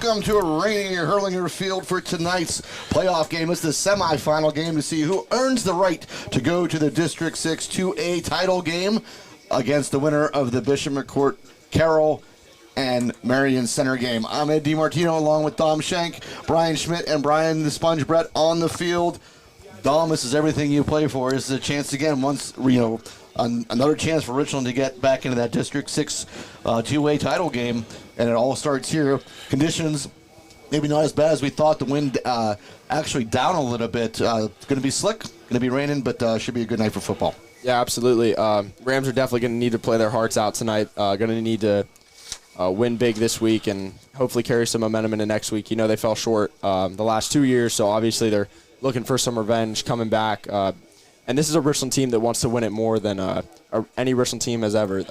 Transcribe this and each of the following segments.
welcome to a rainy Hurlinger Field for tonight's playoff game. It's the semifinal game to see who earns the right to go to the District 6 2A title game against the winner of the Bishop McCourt, Carroll, and Marion Center game. I'm Ed DiMartino along with Dom Schenk, Brian Schmidt, and Brian the Sponge Brett on the field. Dom, this is everything you play for. This is a chance again, another chance for Richland to get back into that District 6 2A title game, and it all starts here. Conditions maybe not as bad as we thought. The wind actually down a little bit. It's going to be slick, going to be raining, but should be a good night for football. Yeah, absolutely. Rams are definitely going to need to play their hearts out tonight. Going to need to win big this week and hopefully carry some momentum into next week. You know, they fell short the last 2 years, so obviously they're looking for some revenge coming back. And this is a Richland team that wants to win it more than any Richland team has ever.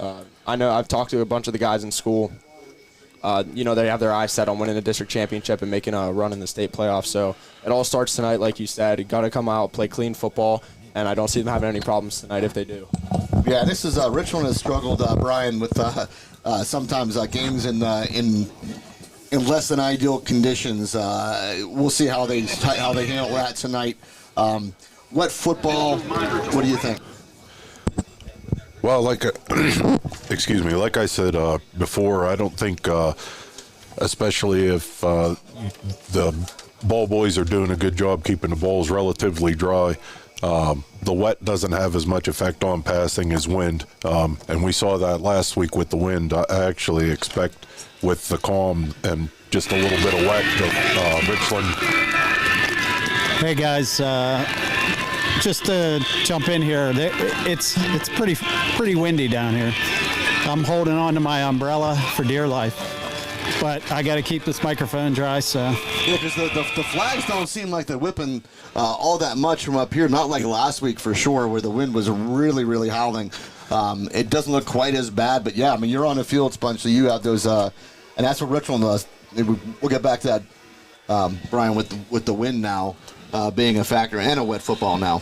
I know I've talked to a bunch of the guys in school. They have their eyes set on winning the district championship and making a run in the state playoffs. So it all starts tonight, like you said. You got to come out, play clean football, and I don't see them having any problems tonight if they do. Yeah, this is Richland has struggled, Brian, with sometimes games in less than ideal conditions. We'll see how they handle that tonight. Wet football, what do you think? Well, like I said before, I don't think, especially if the ball boys are doing a good job keeping the balls relatively dry, the wet doesn't have as much effect on passing as wind. And we saw that last week with the wind. I actually expect with the calm and just a little bit of wet that Richland. Hey, guys. Just to jump in here, it's pretty windy down here. I'm holding on to my umbrella for dear life, but I got to keep this microphone dry. So yeah, because the flags don't seem like they're whipping all that much from up here. Not like last week for sure, where the wind was really, really howling. It doesn't look quite as bad, but yeah, I mean you're on the field, Sponge, so you have those, and that's what Richland does. We'll get back to that, Brian, with the wind now. Being a factor and a wet football now.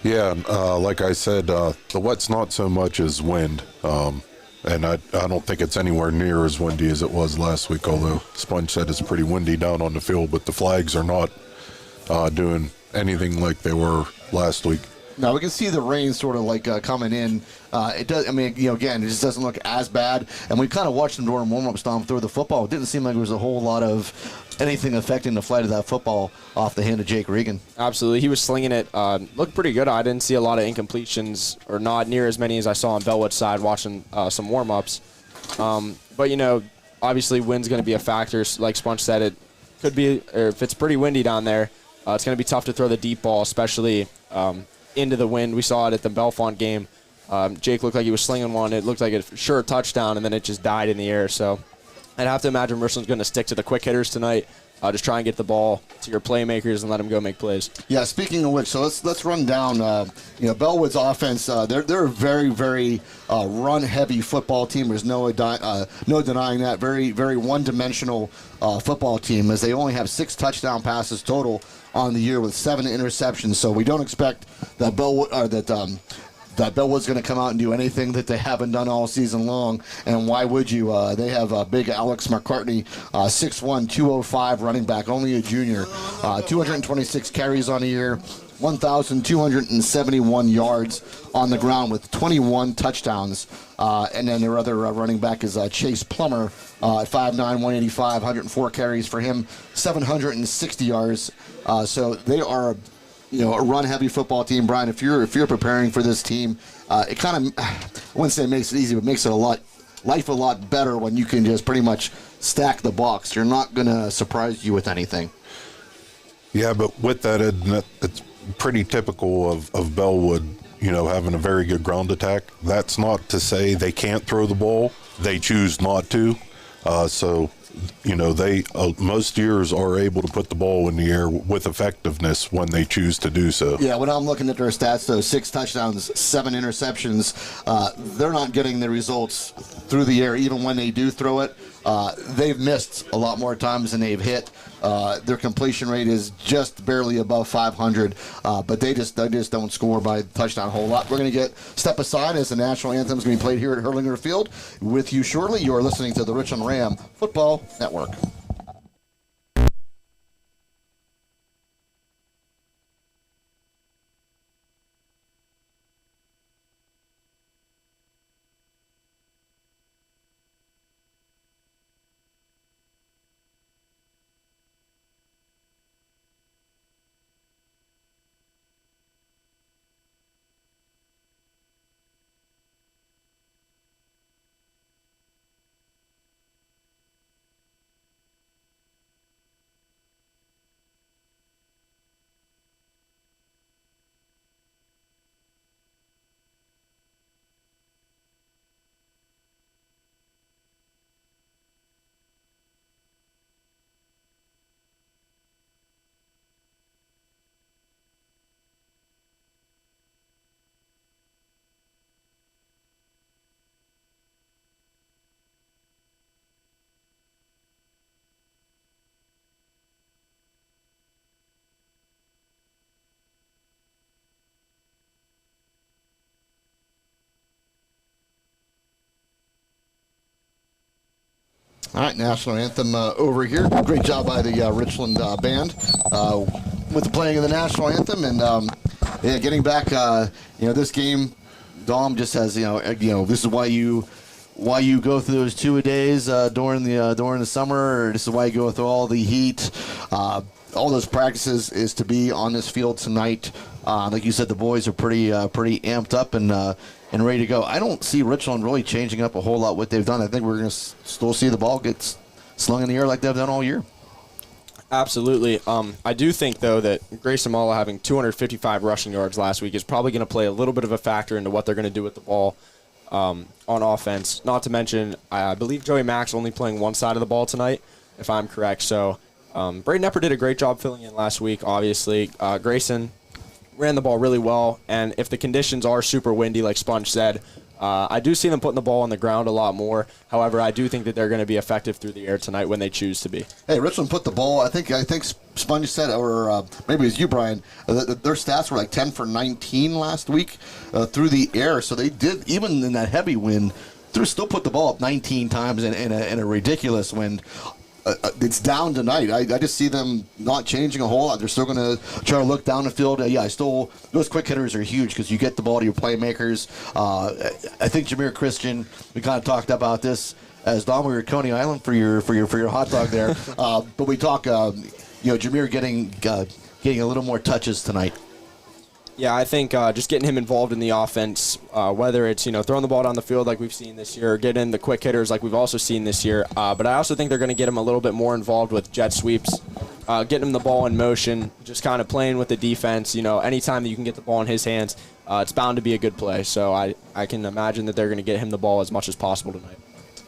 Yeah, like I said, the wet's not so much as wind, and I don't think it's anywhere near as windy as it was last week, although Sponge said it's pretty windy down on the field, but the flags are not doing anything like they were last week. Now we can see the rain sort of like coming in. It does. I mean, again, it just doesn't look as bad. And we kind of watched them during warm-up stomp through the football. It didn't seem like there was a whole lot of anything affecting the flight of that football off the hand of Jake Regan. Absolutely, he was slinging it. Looked pretty good. I didn't see a lot of incompletions, or not near as many as I saw on Bellwood's side watching some warm-ups. But obviously, wind's going to be a factor. Like Sponge said, it could be. Or if it's pretty windy down there, it's going to be tough to throw the deep ball, especially into the wind. We saw it at the Belfont game. Jake looked like he was slinging one. It looked like a sure touchdown, and then it just died in the air. So I'd have to imagine Richland's going to stick to the quick hitters tonight. Just try and get the ball to your playmakers and let them go make plays. Yeah, speaking of which, so let's run down. Bellwood's offense. They're a very, very run-heavy football team. There's no denying that. Very, very one-dimensional football team, as they only have 6 touchdown passes total on the year with 7 interceptions. So we don't expect that that Bellwood's going to come out and do anything that they haven't done all season long. And why would you? They have big Alex McCartney, 6'1", 205 running back, only a junior, 226 carries on the year, 1,271 yards on the ground with 21 touchdowns. And then their other running back is Chase Plummer, at 5'9", 185, 104 carries for him, 760 yards. So they are a run-heavy football team. Brian, if you're preparing for this team, it kind of, I wouldn't say it makes it easy, but makes it life a lot better when you can just pretty much stack the box. You're not going to surprise you with anything. Yeah, but with that, it's pretty typical of Bellwood, having a very good ground attack. That's not to say they can't throw the ball. They choose not to. They most years are able to put the ball in the air with effectiveness when they choose to do so. Yeah, when I'm looking at their stats, though, 6 touchdowns, 7 interceptions, they're not getting the results through the air even when they do throw it. They've missed a lot more times than they've hit. Their completion rate is just barely above 500, but they just don't score by touchdown a whole lot. We're going to step aside as the national anthem is going to be played here at Hurlinger Field. With you shortly, you are listening to the Richland Ram Football Network. All right, national anthem over here. Great job by the Richland band with the playing of the national anthem, and getting back. This game, Dom just has this is why you go through those 2-a-days during the summer, or this is why you go through all the heat, all those practices is to be on this field tonight. Like you said, the boys are pretty amped up and ready to go. I don't see Richland really changing up a whole lot what they've done. I think we're going to still see the ball get slung in the air like they've done all year. Absolutely. I do think, though, that Grayson Mala having 255 rushing yards last week is probably going to play a little bit of a factor into what they're going to do with the ball on offense. Not to mention, I believe Joey Mack's only playing one side of the ball tonight, if I'm correct. So Braden Epper did a great job filling in last week, obviously. Grayson ran the ball really well, and if the conditions are super windy, like Sponge said, I do see them putting the ball on the ground a lot more. However, I do think that they're going to be effective through the air tonight when they choose to be. Hey, Richland put the ball, I think Sponge said, or maybe it was you, Brian, their stats were like 10 for 19 last week through the air. So they did, even in that heavy wind, still put the ball up 19 times in a ridiculous wind. It's down tonight. I just see them not changing a whole lot. They're still going to try to look down the field. Those quick hitters are huge because you get the ball to your playmakers. I think Jameer Christian, we kind of talked about this as Dom, we were at Coney Island for your hot dog there. But we talk, Jameer getting a little more touches tonight. Yeah, I think just getting him involved in the offense, whether it's throwing the ball down the field like we've seen this year, or getting the quick hitters like we've also seen this year. But I also think they're going to get him a little bit more involved with jet sweeps, getting him the ball in motion, just kind of playing with the defense. Anytime that you can get the ball in his hands, it's bound to be a good play. So I can imagine that they're going to get him the ball as much as possible tonight.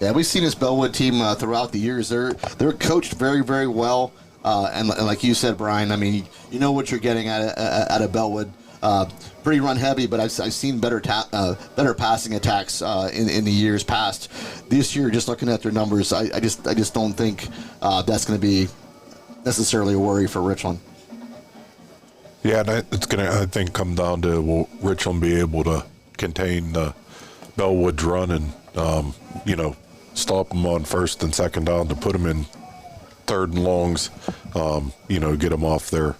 Yeah, we've seen this Bellwood team throughout the years. They're coached very, very well, and like you said, Brian, I mean, you know what you're getting out of Bellwood. Pretty run heavy, but I've seen better passing attacks in the years past. This year, just looking at their numbers, I just don't think that's going to be necessarily a worry for Richland. Yeah, and it's going to, I think, come down to will Richland be able to contain Bellwood's run and stop them on first and second down to put them in third and longs, get them off their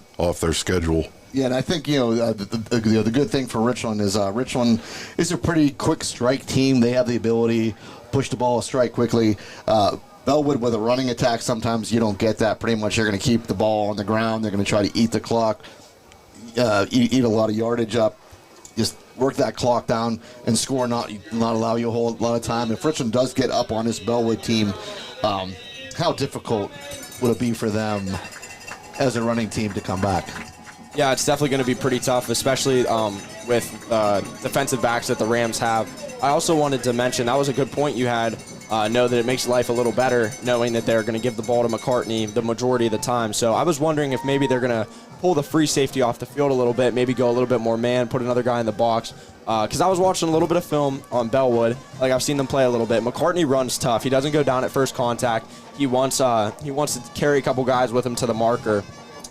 schedule. Yeah, and I think the good thing for Richland is Richland is a pretty quick strike team. They have the ability to push the ball, strike quickly. Bellwood with a running attack, sometimes you don't get that. Pretty much, they're going to keep the ball on the ground. They're going to try to eat the clock, eat a lot of yardage up, just work that clock down and score. Not allow you a whole lot of time. If Richland does get up on this Bellwood team, how difficult would it be for them as a running team to come back? Yeah, it's definitely going to be pretty tough, especially with defensive backs that the Rams have. I also wanted to mention, that was a good point you had, know that it makes life a little better knowing that they're going to give the ball to McCartney the majority of the time. So I was wondering if maybe they're going to pull the free safety off the field a little bit, maybe go a little bit more man, put another guy in the box. Because I was watching a little bit of film on Bellwood. Like, I've seen them play a little bit. McCartney runs tough. He doesn't go down at first contact. He wants to carry a couple guys with him to the marker,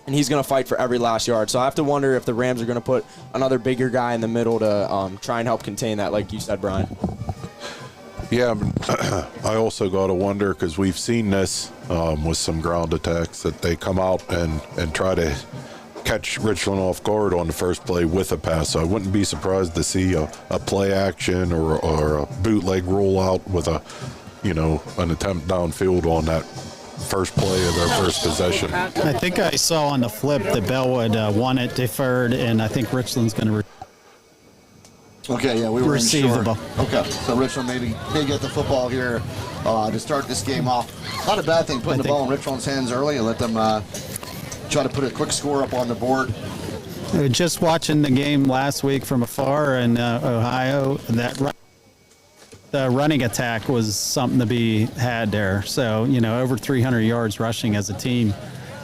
and he's going to fight for every last yard. So I have to wonder if the Rams are going to put another bigger guy in the middle to try and help contain that, like you said, Brian. Yeah, I also got to wonder, because we've seen this with some ground attacks, that they come out and try to catch Richland off guard on the first play with a pass. So I wouldn't be surprised to see a play action or a bootleg rollout with an attempt downfield on that first play of their first possession. I think I saw on the flip that Bellwood won it, deferred, and I think Richland's going to Okay, yeah, we were receive the ball. Okay, so Richland maybe get the football here to start this game off. Not a bad thing, putting the ball in Richland's hands early and let them try to put a quick score up on the board. Just watching the game last week from afar in Ohio, the running attack was something to be had there. So, over 300 yards rushing as a team.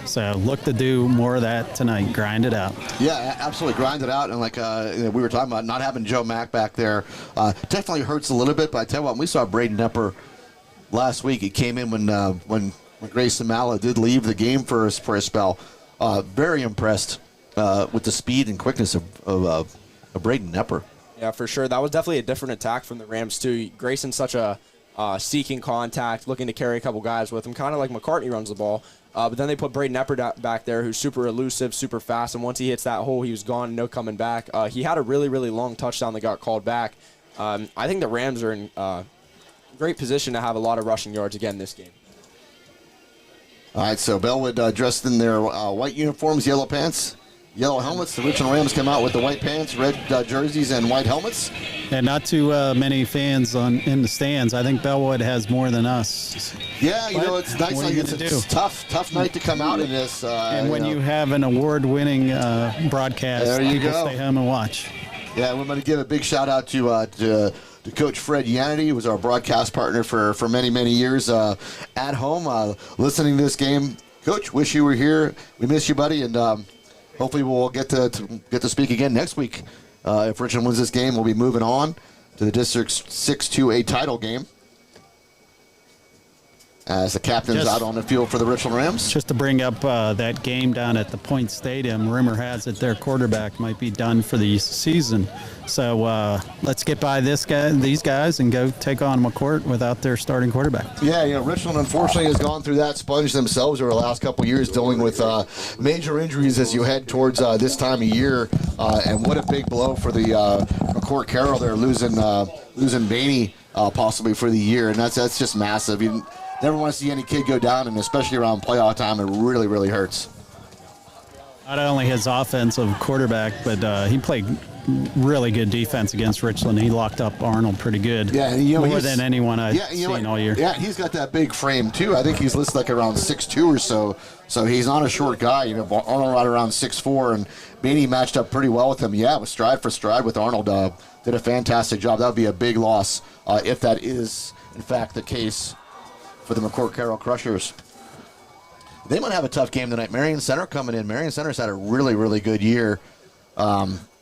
So look to do more of that tonight. Grind it out. Yeah, absolutely. Grind it out. And like we were talking about, not having Joe Mack back there definitely hurts a little bit. But I tell you what, when we saw Braden Epper last week, he came in when Grayson Mala did leave the game for a spell. Very impressed with the speed and quickness of Braden Epper. Yeah, for sure. That was definitely a different attack from the Rams, too. Grayson's such a seeking contact, looking to carry a couple guys with him, kind of like McCartney runs the ball. But then they put Braden Eppert back there, who's super elusive, super fast, and once he hits that hole, he was gone, no coming back. He had a really, really long touchdown that got called back. I think the Rams are in great position to have a lot of rushing yards again this game. All right, so Bellwood dressed in their white uniforms, yellow pants, yellow helmets. The Richland Rams come out with the white pants, red jerseys, and white helmets. And not too many fans in the stands. I think Bellwood has more than us. Yeah, you But know, it's nice. what are Like you it's gonna a do? tough night to come out in this. And when you have an award-winning broadcast, There you people go. stay home and watch. Yeah, we're going to give a big shout out to Coach Fred Yanity, who was our broadcast partner for many, many years at home, listening to this game. Coach, wish you were here. We miss you, buddy, and hopefully we'll get to speak again next week. If Richland wins this game, we'll be moving on to the District 6-2A title game, as the captain's out on the field for the Richland Rams. Just to bring up that game down at the Point Stadium, rumor has it their quarterback might be done for the season. So let's get by these guys and go take on McCourt without their starting quarterback. Yeah, you know, Richland unfortunately has gone through that sponge themselves over the last couple of years, dealing with major injuries as you head towards this time of year. And what a big blow for the McCourt Carroll. They're losing Bainey possibly for the year, and that's just massive. You never want to see any kid go down, and especially around playoff time, it really, really hurts. Not only his offensive quarterback, but he played really good defense against Richland. He locked up Arnold pretty good. Yeah, you know, more than anyone I've seen all year. Yeah, he's got that big frame too. I think he's listed like around 6'2" or so. So he's not a short guy. You know, Arnold right around 6'4", and Bainey matched up pretty well with him. Yeah, with stride for stride with Arnold. Did a fantastic job. That would be a big loss if that is in fact the case for the McCourt Carroll Crushers. They might have a tough game tonight. Marion Center coming in. Marion Center's had a really, really good year.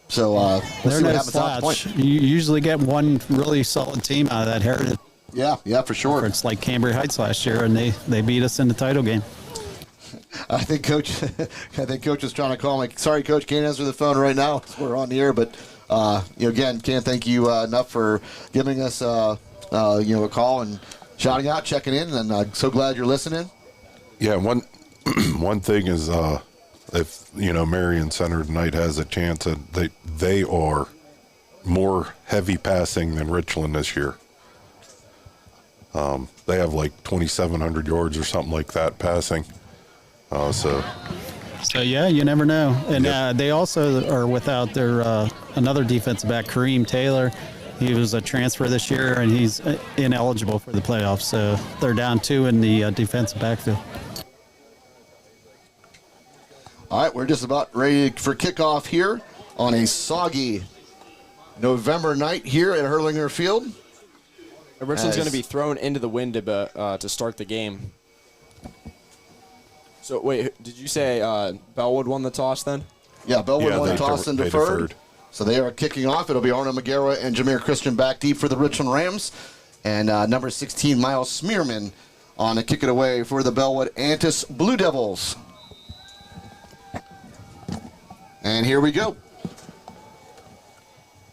So we'll They're see what no happens at the slouch. point. You usually get one really solid team out of that Heritage. Yeah, for sure. It's like Cambria Heights last year, and they beat us in the title game. I think Coach is trying to call me. Sorry, Coach, can't answer the phone right now. We're on the air, but again, can't thank you enough for giving us a call and shouting out, checking in, and so glad you're listening. Yeah, one thing is if Marion Center tonight has a chance, they are more heavy passing than Richland this year. They have like 2,700 yards or something like that passing. So yeah, you never know. And Yep. they also are without their another defensive back, Kareem Taylor. He was a transfer this year, and he's ineligible for the playoffs. So they're down 2 in the defensive backfield. All right, we're just about ready for kickoff here on a soggy November night here at Hurlinger Field. Richland's going to be thrown into the wind to start the game. So, wait, did you say Bellwood won the toss then? Yeah, Bellwood won they the toss and they deferred. So they are kicking off. It'll be Arno McGarrett and Jameer Christian back deep for the Richland Rams. And number 16, Miles Smearman on a kick it away for the Bellwood-Antis Blue Devils. And here we go.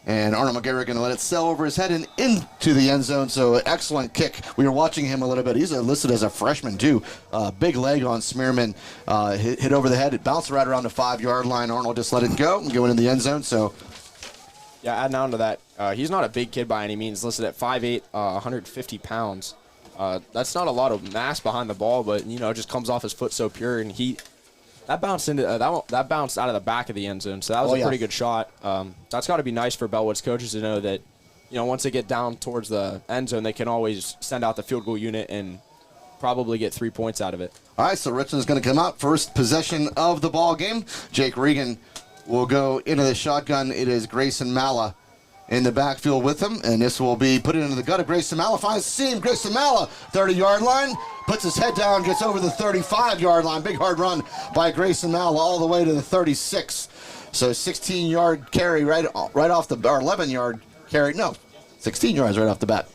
And Arno McGarrett going to let it sail over his head and into the end zone. So excellent kick. We were watching him a little bit. He's listed as a freshman too. Big leg on Smearman. Hit over the head. It bounced right around the 5-yard line. Arnold just let it go and go into the end zone. So yeah, adding on to that, he's not a big kid by any means. Listed at 5'8", 150 pounds. That's not a lot of mass behind the ball, but it just comes off his foot so pure, and that bounced into that bounced out of the back of the end zone, so that was a pretty good shot. That's got to be nice for Bellwood's coaches to know that, once they get down towards the end zone, they can always send out the field goal unit and probably get 3 points out of it. all right, so Richland's going to come out. First possession of the ball game. Jake Regan will go into the shotgun. It is Grayson Malla in the backfield with him, and this will be put into the gut of Grayson Malla. Finds the seam. Grayson Malla, 30-yard line, puts his head down, gets over the 35-yard line. Big hard run by Grayson Malla all the way to the 36. So 16-yard carry right off the, or 11-yard carry. No, 16 yards right off the bat.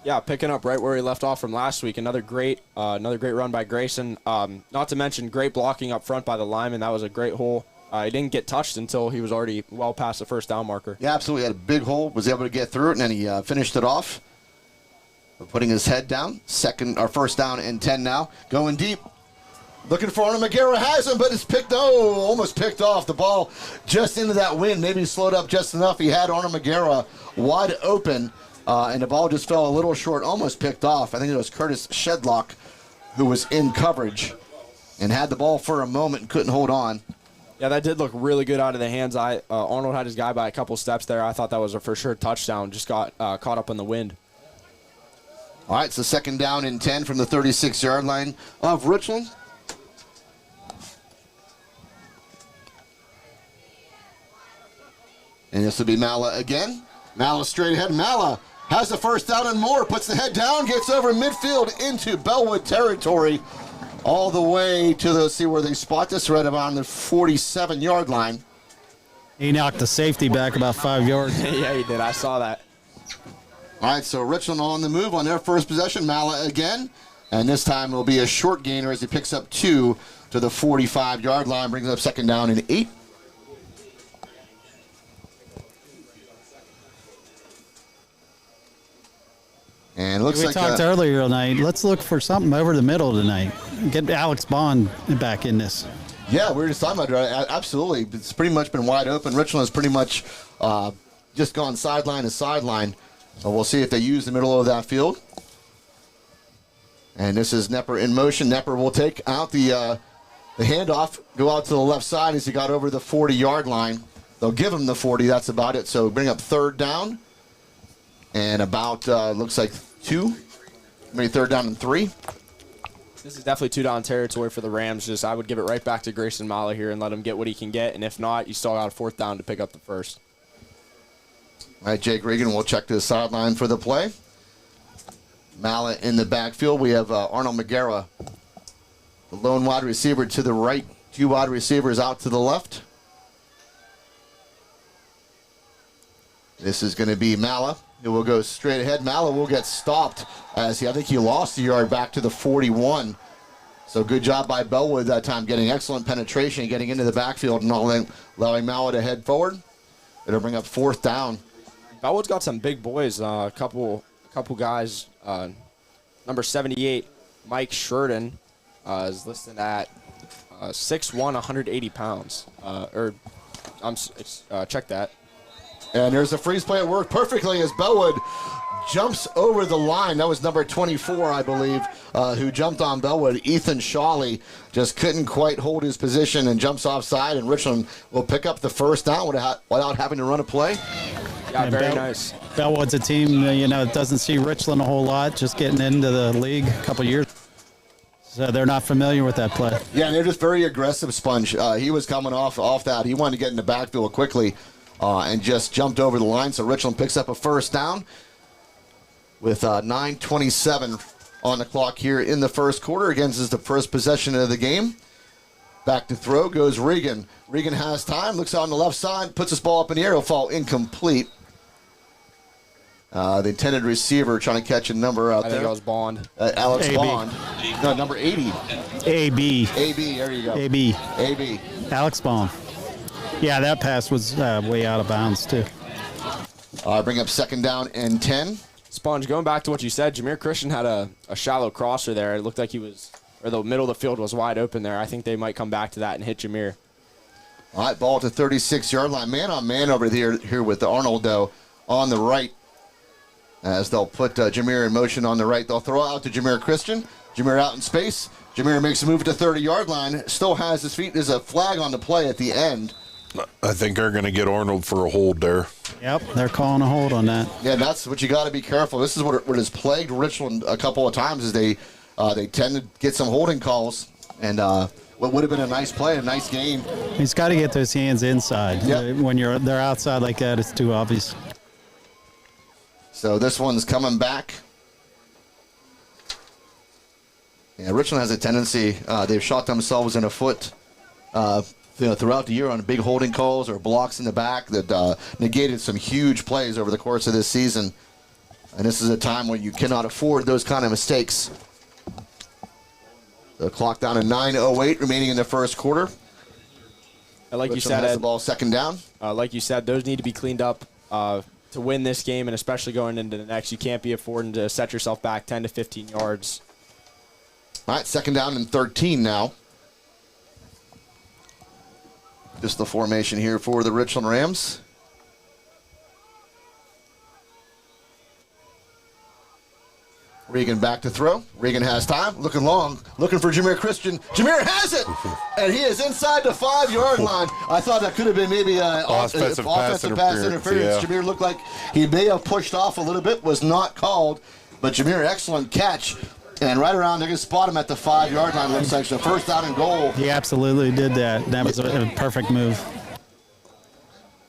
Yeah, picking up right where he left off from last week. Another great run by Grayson. Not to mention great blocking up front by the lineman. That was a great hole. He didn't get touched until he was already well past the first down marker. Yeah, absolutely. Had a big hole, was able to get through it, and then he finished it off. putting his head down. First down and 10 now. Going deep. Looking for Arnold McGarrett, has him, but it's almost picked off. The ball just into that wind. Maybe slowed up just enough. He had Arnold McGarrett wide open, and the ball just fell a little short, almost picked off. I think it was Curtis Shedlock who was in coverage and had the ball for a moment and couldn't hold on. Yeah, that did look really good out of the hands. Arnold had his guy by a couple steps there. I thought that was a for sure touchdown. Just got caught up in the wind. All right, so second down and 10 from the 36-yard line of Richland. And this will be Mala again. Mala straight ahead. Mala has the first down and more. Puts the head down. Gets over midfield into Bellwood territory. All the way to see where they spot this right around the 47-yard line. He knocked the safety back about 5 yards. Yeah, he did. I saw that. All right, so Richland on the move on their first possession. Mala again. And this time it will be a short gainer as he picks up 2 to the 45-yard line. Brings up second down and 8. And it looks We like talked earlier tonight. Let's look for something over the middle tonight. Get Alex Bond back in this. Yeah, we were just talking about it. Absolutely. It's pretty much been wide open. Richland has pretty much just gone sideline to sideline. So we'll see if they use the middle of that field. And this is Nepper in motion. Nepper will take out the handoff, go out to the left side as he got over the 40-yard line. They'll give him the 40. That's about it. So bring up third down. And about, looks like 2, maybe third down and 3. This is definitely 2 down territory for the Rams. I would give it right back to Grayson Mala here and let him get what he can get. And if not, you still got a fourth down to pick up the first. All right, Jake Regan will check the sideline for the play. Mala in the backfield. We have Arnold McGarrett, the lone wide receiver to the right. 2 wide receivers out to the left. This is going to be Mala. It will go straight ahead. Mala will get stopped I think he lost a yard back to the 41. So good job by Bellwood that time, getting excellent penetration, getting into the backfield and allowing Mala to head forward. It'll bring up fourth down. Bellwood's got some big boys. A couple guys. Number 78, Mike Sheridan, is listed at 6'1", 180 pounds. Check that. And there's a freeze play. It worked perfectly as Bellwood jumps over the line. That was number 24, I believe, who jumped on Bellwood. Ethan Shawley just couldn't quite hold his position and jumps offside, and Richland will pick up the first down without having to run a play. Yeah, very nice. Bellwood's a team, that doesn't see Richland a whole lot, just getting into the league a couple years. So they're not familiar with that play. Yeah, and they're just very aggressive, Sponge. He was coming off that. He wanted to get in the backfield quickly. And just jumped over the line, so Richland picks up a first down with 9:27 on the clock here in the first quarter. Again, this is the first possession of the game. Back to throw goes Regan. Regan has time, looks out on the left side, puts his ball up in the air. It'll fall incomplete. The intended receiver trying to catch a number out there. I think it was Bond. Alex AB. Bond. No, number 80. AB. AB, there you go. AB. AB. Alex Bond. Yeah, that pass was way out of bounds, too. Bring up second down and 10. Sponge, going back to what you said, Jameer Christian had a shallow crosser there. It looked like the middle of the field was wide open there. I think they might come back to that and hit Jameer. All right, ball to 36-yard line. Man on man over here with Arnold, though, on the right. As they'll put Jameer in motion on the right. They'll throw out to Jameer Christian. Jameer out in space. Jameer makes a move to the 30-yard line. Still has his feet. There's a flag on the play at the end. I think they're going to get Arnold for a hold there. Yep, they're calling a hold on that. Yeah, that's what you got to be careful. This is what has plagued Richland a couple of times is they tend to get some holding calls. And what would have been a nice play, a nice game. He's got to get those hands inside. Yep. When they're outside like that, it's too obvious. So this one's coming back. Yeah, Richland has a tendency, they've shot themselves in a foot throughout the year on big holding calls or blocks in the back that negated some huge plays over the course of this season. And this is a time when you cannot afford those kind of mistakes. The clock down to 9:08 remaining in the first quarter. And like Richland you said, has Ed, the ball second down. like you said, those need to be cleaned up to win this game, and especially going into the next. You can't be affording to set yourself back 10 to 15 yards. All right, second down and 13 now. Just the formation here for the Richland Rams. Regan back to throw. Regan has time. Looking long. Looking for Jameer Christian. Jameer has it! And he is inside the 5-yard line. I thought that could have been maybe an offensive pass interference. Yeah. Jameer looked like he may have pushed off a little bit. Was not called. But Jameer, excellent catch. And right around, they're going to spot him at the 5-yard line. Looks like the first down and goal. He absolutely did that. That was a perfect move.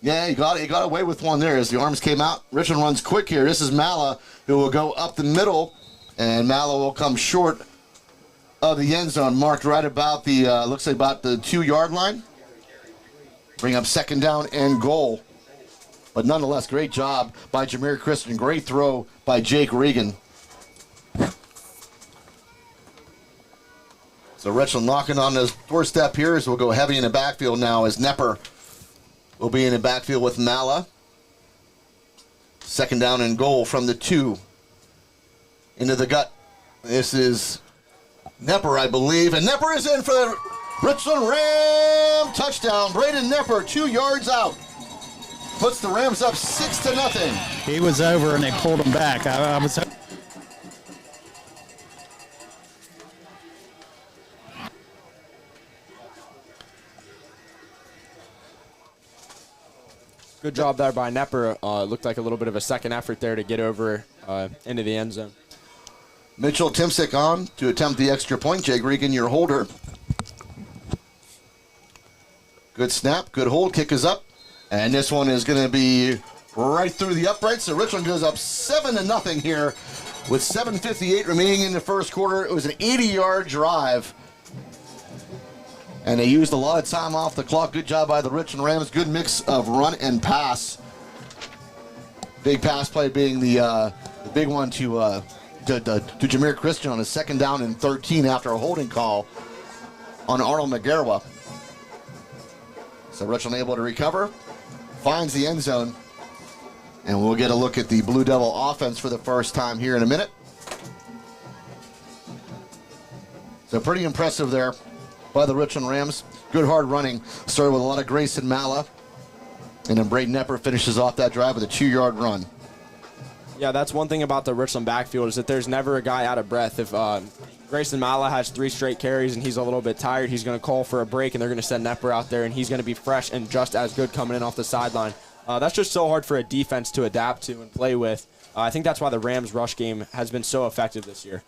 Yeah, he got away with one there as the arms came out. Richland runs quick here. This is Mala, who will go up the middle. And Mallow will come short of the end zone, marked right about the, looks like about the 2-yard line. Bring up second down and goal. But nonetheless, great job by Jameer Christian. Great throw by Jake Regan. So Richland knocking on his doorstep here as we'll go heavy in the backfield now as Nepper will be in the backfield with Mala. Second down and goal from the 2. Into the gut. This is Nepper, I believe. And Nepper is in for the Richland Ram touchdown. Braden Nepper, 2 yards out. Puts the Rams up 6-0. He was over and they pulled him back. I was. Good job there by Nepper. Looked like a little bit of a second effort there to get over into the end zone. Mitchell Timsick on to attempt the extra point. Jake Regan, your holder. Good snap, good hold, kick is up. And this one is going to be right through the uprights. So Richland goes up 7-0 here with 7:58 remaining in the first quarter. It was an 80-yard drive. And they used a lot of time off the clock. Good job by the Richland Rams. Good mix of run and pass. Big pass play being the big one to Jameer Christian on a second down and 13 after a holding call on Arnold McGarwa. So Richland able to recover, finds the end zone, and we'll get a look at the Blue Devil offense for the first time here in a minute. So pretty impressive there by the Richland Rams. Good hard running. Started with a lot of grace in Mala, and then Braden Nepper finishes off that drive with a 2-yard run. Yeah, that's one thing about the Richland backfield is that there's never a guy out of breath. If Grayson Mala has 3 straight carries and he's a little bit tired, he's going to call for a break, and they're going to send Nepper out there, and he's going to be fresh and just as good coming in off the sideline. That's just so hard for a defense to adapt to and play with. I think that's why the Rams' rush game has been so effective this year.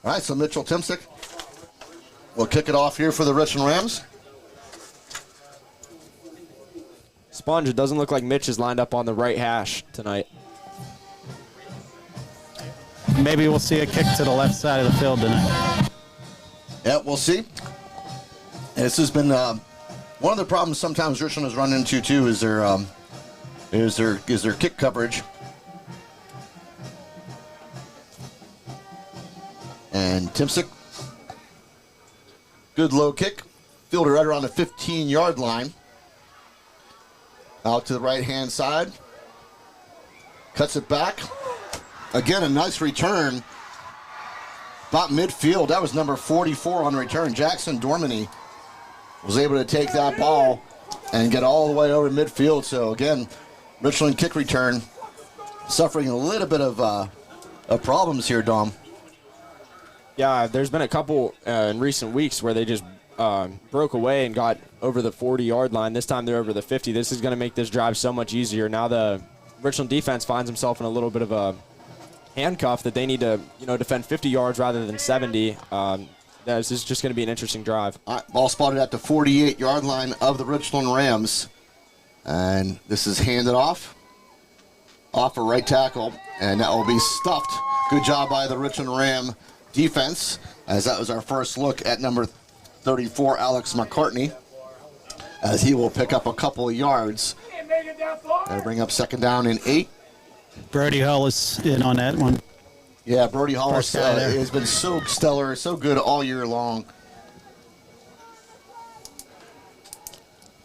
All right, so Mitchell Timsick will kick it off here for the Richland Rams. Sponge, it doesn't look like Mitch is lined up on the right hash tonight. Maybe we'll see a kick to the left side of the field tonight. Yeah, we'll see. And this has been one of the problems sometimes Richland has run into too is their kick coverage. And Timsick, good low kick, fielded right around the 15-yard line. Out to the right-hand side, cuts it back. Again, a nice return. About midfield, that was number 44 on the return. Jackson Dormany was able to take that ball and get all the way over midfield. So again, Richland kick return suffering a little bit of problems here, Dom. Yeah, there's been a couple in recent weeks where they just broke away and got over the 40-yard line. This time they're over the 50. This is going to make this drive so much easier. Now the Richland defense finds himself in a little bit of a handcuff that they need to, defend 50 yards rather than 70. This is just going to be an interesting drive. Ball spotted at the 48-yard line of the Richland Rams. And this is handed off a right tackle, and that will be stuffed. Good job by the Richland Ram defense, as that was our first look at number 34, Alex McCartney, as he will pick up a couple of yards. That'll bring up second down and 8. Brody Hollis in on that one. Yeah, Brody Hollis has been so stellar, so good all year long.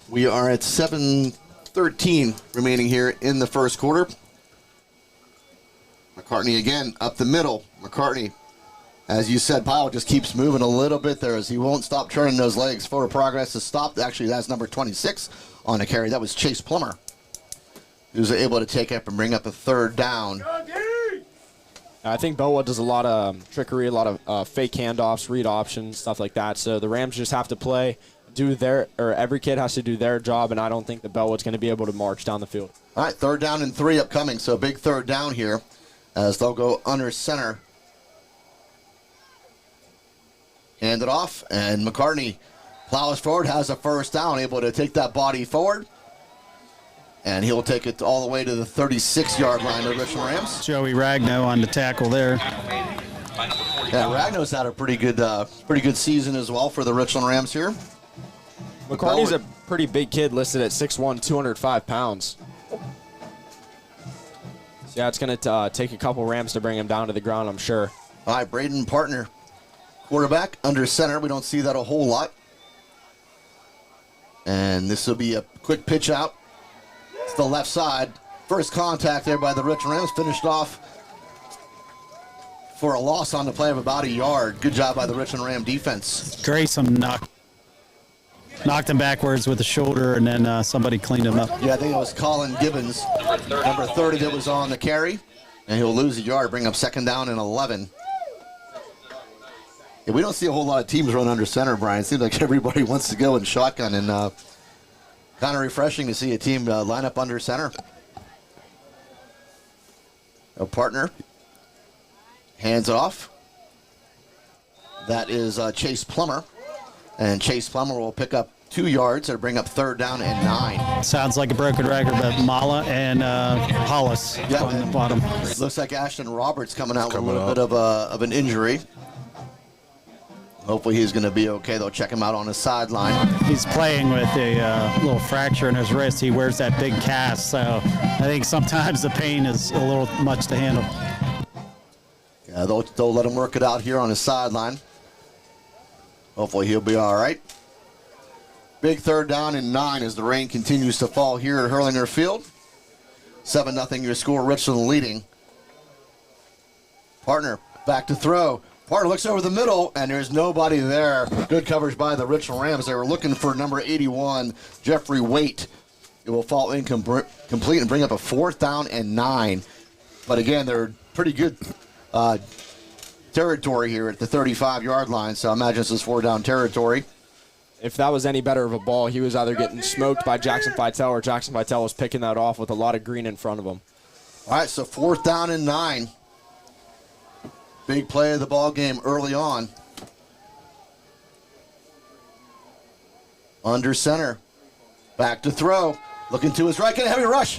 We are at 7 2:13 remaining here in the first quarter. McCartney again up the middle. McCartney, as you said, Pyle just keeps moving a little bit there as he won't stop turning those legs. Forward progress is stopped. Actually, that's number 26 on the carry. That was Chase Plummer, who's able to take up and bring up a third down. I think Bellwood does a lot of trickery, a lot of fake handoffs, read options, stuff like that. So the Rams just have to play, every kid has to do their job, and I don't think that Bellwood's going to be able to march down the field. All right, 3rd down and 3 upcoming, so big 3rd down here as they'll go under center. Hand it off, and McCartney plows forward, has a 1st down, able to take that body forward. And he'll take it all the way to the 36-yard line of the Richland Rams. Joey Ragno on the tackle there. Yeah, Ragno's had a pretty good season as well for the Richland Rams here. McCartney's a pretty big kid, listed at 6'1", 205 pounds. So yeah, it's going to take a couple Rams to bring him down to the ground, I'm sure. All right, Braden Partner, quarterback, under center. We don't see that a whole lot. And this will be a quick pitch out. It's the left side. First contact there by the Richland Rams. Finished off for a loss on the play of about a yard. Good job by the Richland Ram defense. Grayson knocked him backwards with the shoulder, and then somebody cleaned him up. Yeah, I think it was Colin Gibbons, number 30, that was on the carry. And he'll lose a yard, bring up 2nd down and 11. Yeah, we don't see a whole lot of teams run under center, Brian. It seems like everybody wants to go in shotgun, and kind of refreshing to see a team line up under center. A Partner hands it off. That is Chase Plummer. And Chase Plummer will pick up 2 yards or bring up 3rd down and 9. Sounds like a broken record, but Mala and Hollis on the bottom. Looks like Ashton Roberts coming out with a little bit of an injury. Hopefully he's going to be okay. They'll check him out on the sideline. He's playing with a little fracture in his wrist. He wears that big cast, so I think sometimes the pain is a little much to handle. Yeah, they'll let him work it out here on his sideline. Hopefully he'll be all right. Big 3rd down and 9 as the rain continues to fall here at Hurlinger Field. 7-0 your score, Richland leading. Partner back to throw. Partner looks over the middle, and there's nobody there. Good coverage by the Richland Rams. They were looking for number 81, Jeffrey Waite. It will fall incomplete and bring up a 4th down and 9. But again, they're pretty good territory here at the 35-yard line, so I imagine this is 4-down territory. If that was any better of a ball, he was either getting smoked by Jackson Vitale or Jackson Vitale was picking that off with a lot of green in front of him. All right, so 4th down and 9. Big play of the ball game early on. Under center. Back to throw. Looking to his right. Get a heavy rush.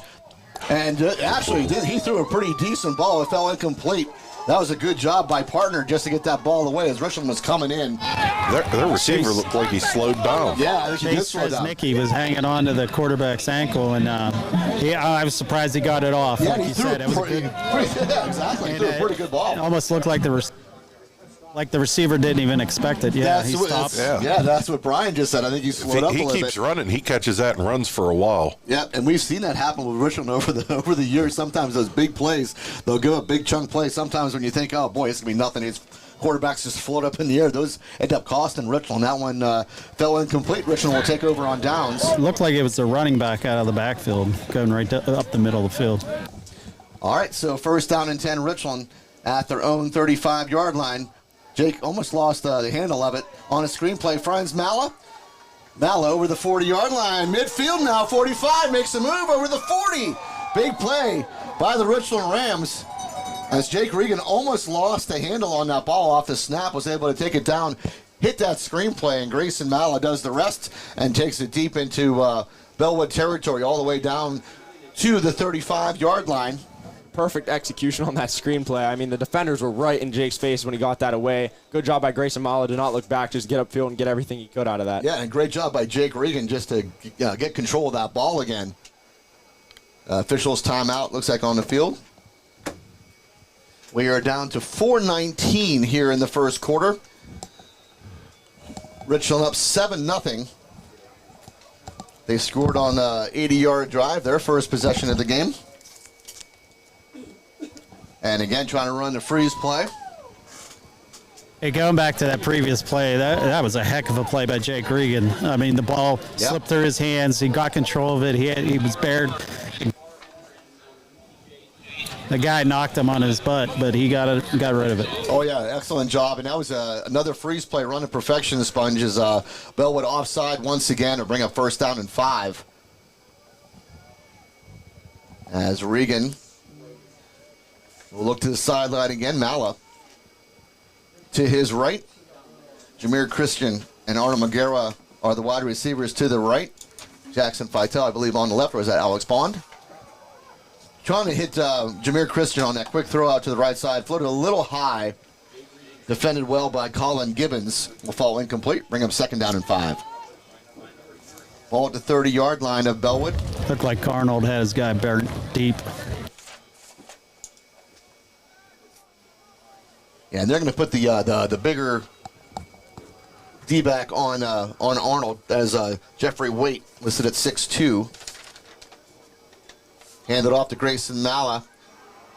And actually, he threw a pretty decent ball. It fell incomplete. That was a good job by Partner just to get that ball away as Richland was coming in. Their receiver looked like he slowed down. Yeah, I think he did slow down. Nicky was hanging on to the quarterback's ankle, and I was surprised he got it off. Yeah, like he said, it was a good. Yeah, exactly. He threw a pretty good ball. It almost looked like the receiver didn't even expect it. Yeah, he stopped. Yeah, that's what Brian just said. I think he slowed up a little bit. He keeps running. He catches that and runs for a while. Yeah, and we've seen that happen with Richland over the years. Sometimes those big plays, they'll give a big chunk play. Sometimes when you think, oh boy, it's gonna be nothing, it's quarterbacks just float up in the air. Those end up costing Richland. That one fell incomplete. Richland will take over on downs. It looked like it was a running back out of the backfield going right up the middle of the field. All right, so 1st down and 10, Richland at their own 35-yard line. Jake almost lost the handle of it on a screenplay. Finds Mala. Mala over the 40-yard line. Midfield now, 45. Makes a move over the 40. Big play by the Richland Rams. As Jake Regan almost lost the handle on that ball off the snap, was able to take it down, hit that screenplay, and Grayson Mala does the rest and takes it deep into Bellwood territory all the way down to the 35-yard line. Perfect execution on that screenplay. I mean, the defenders were right in Jake's face when he got that away. Good job by Grayson Mala to not look back, just get upfield and get everything he could out of that. Yeah, and great job by Jake Regan just to get control of that ball again. Officials timeout, looks like on the field. We are down to 4:19 here in the first quarter. Richland up 7-0. They scored on the 80-yard drive, their first possession of the game. And again, trying to run the freeze play. Hey, going back to that previous play, that was a heck of a play by Jake Regan. I mean, the ball slipped through his hands. He got control of it. He was bared. The guy knocked him on his butt, but he got rid of it. Oh, yeah, excellent job. And that was another freeze play run to perfection. Sponges. Bellwood offside once again to bring up first down and 5. As Regan will look to the sideline again. Mala to his right. Jameer Christian and Arnold Magera are the wide receivers to the right. Jackson Feitel, I believe, on the left, or is that Alex Bond? Trying to hit Jameer Christian on that quick throw out to the right side. Floated a little high. Defended well by Colin Gibbons. Will fall incomplete. Bring up second down and 5. Ball at the 30-yard line of Bellwood. Looked like Arnold had his guy buried deep. Yeah, and they're going to put the bigger D-back on Arnold as Jeffrey Waite, listed at 6'2". Handed off to Grayson Mala.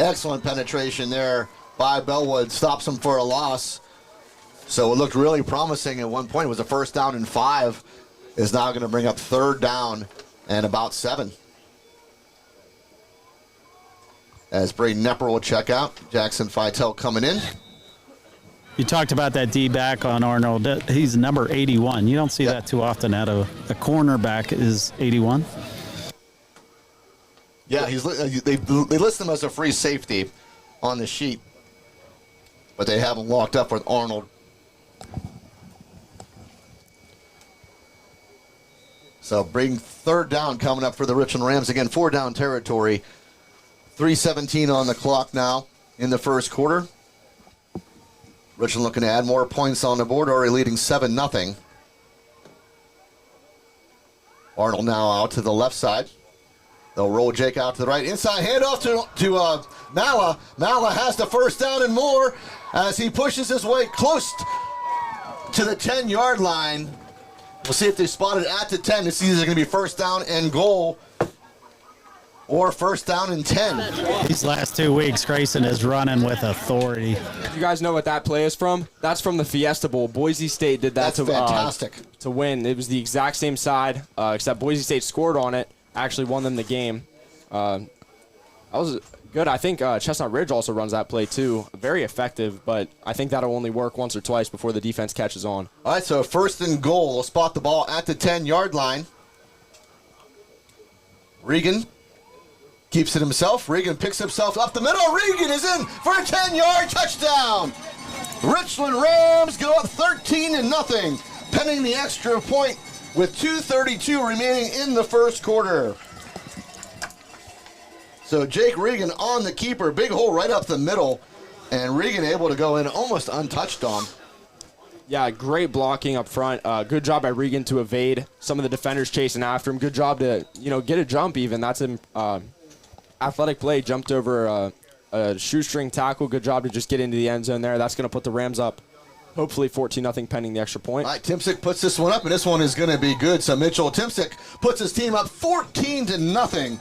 Excellent penetration there by Bellwood. Stops him for a loss. So it looked really promising at one point. It was a first down and 5. Is now going to bring up third down and about 7. As Braden Nepper will check out. Jackson Feitel coming in. You talked about that D-back on Arnold. He's number 81. You don't see that too often out of a cornerback is 81. Yeah, they list him as a free safety on the sheet, but they have him locked up with Arnold. So bring third down coming up for the Richland Rams. Again, 4-down territory. 3:17 on the clock now in the first quarter. Richland looking to add more points on the board, already leading 7-0. Arnold now out to the left side. They'll roll Jake out to the right. Inside handoff to Mala. Mala has the first down and more as he pushes his way close to the 10-yard line. We'll see if they spot it at the 10. This is either going to be first down and goal or first down and 10. These last 2 weeks, Grayson is running with authority. You guys know what that play is from? That's from the Fiesta Bowl. Boise State did that fantastic. To win. It was the exact same side, except Boise State scored on it. Actually won them the game. That was good. I think Chestnut Ridge also runs that play too. Very effective, but I think that'll only work once or twice before the defense catches on. All right, so first and goal. We'll spot the ball at the 10-yard line. Regan keeps it himself. Regan picks himself up the middle. Regan is in for a 10-yard touchdown. Richland Rams go up 13-0, pending the extra point with 2:32 remaining in the first quarter. So Jake Regan on the keeper, big hole right up the middle, and Regan able to go in almost untouched on. Yeah, great blocking up front. Good job by Regan to evade some of the defenders chasing after him. Good job to get a jump even. That's an athletic play. Jumped over a shoestring tackle. Good job to just get into the end zone there. That's going to put the Rams up. Hopefully 14-0 pending the extra point. All right, Timsick puts this one up, and this one is going to be good. So Mitchell Timsick puts his team up 14-0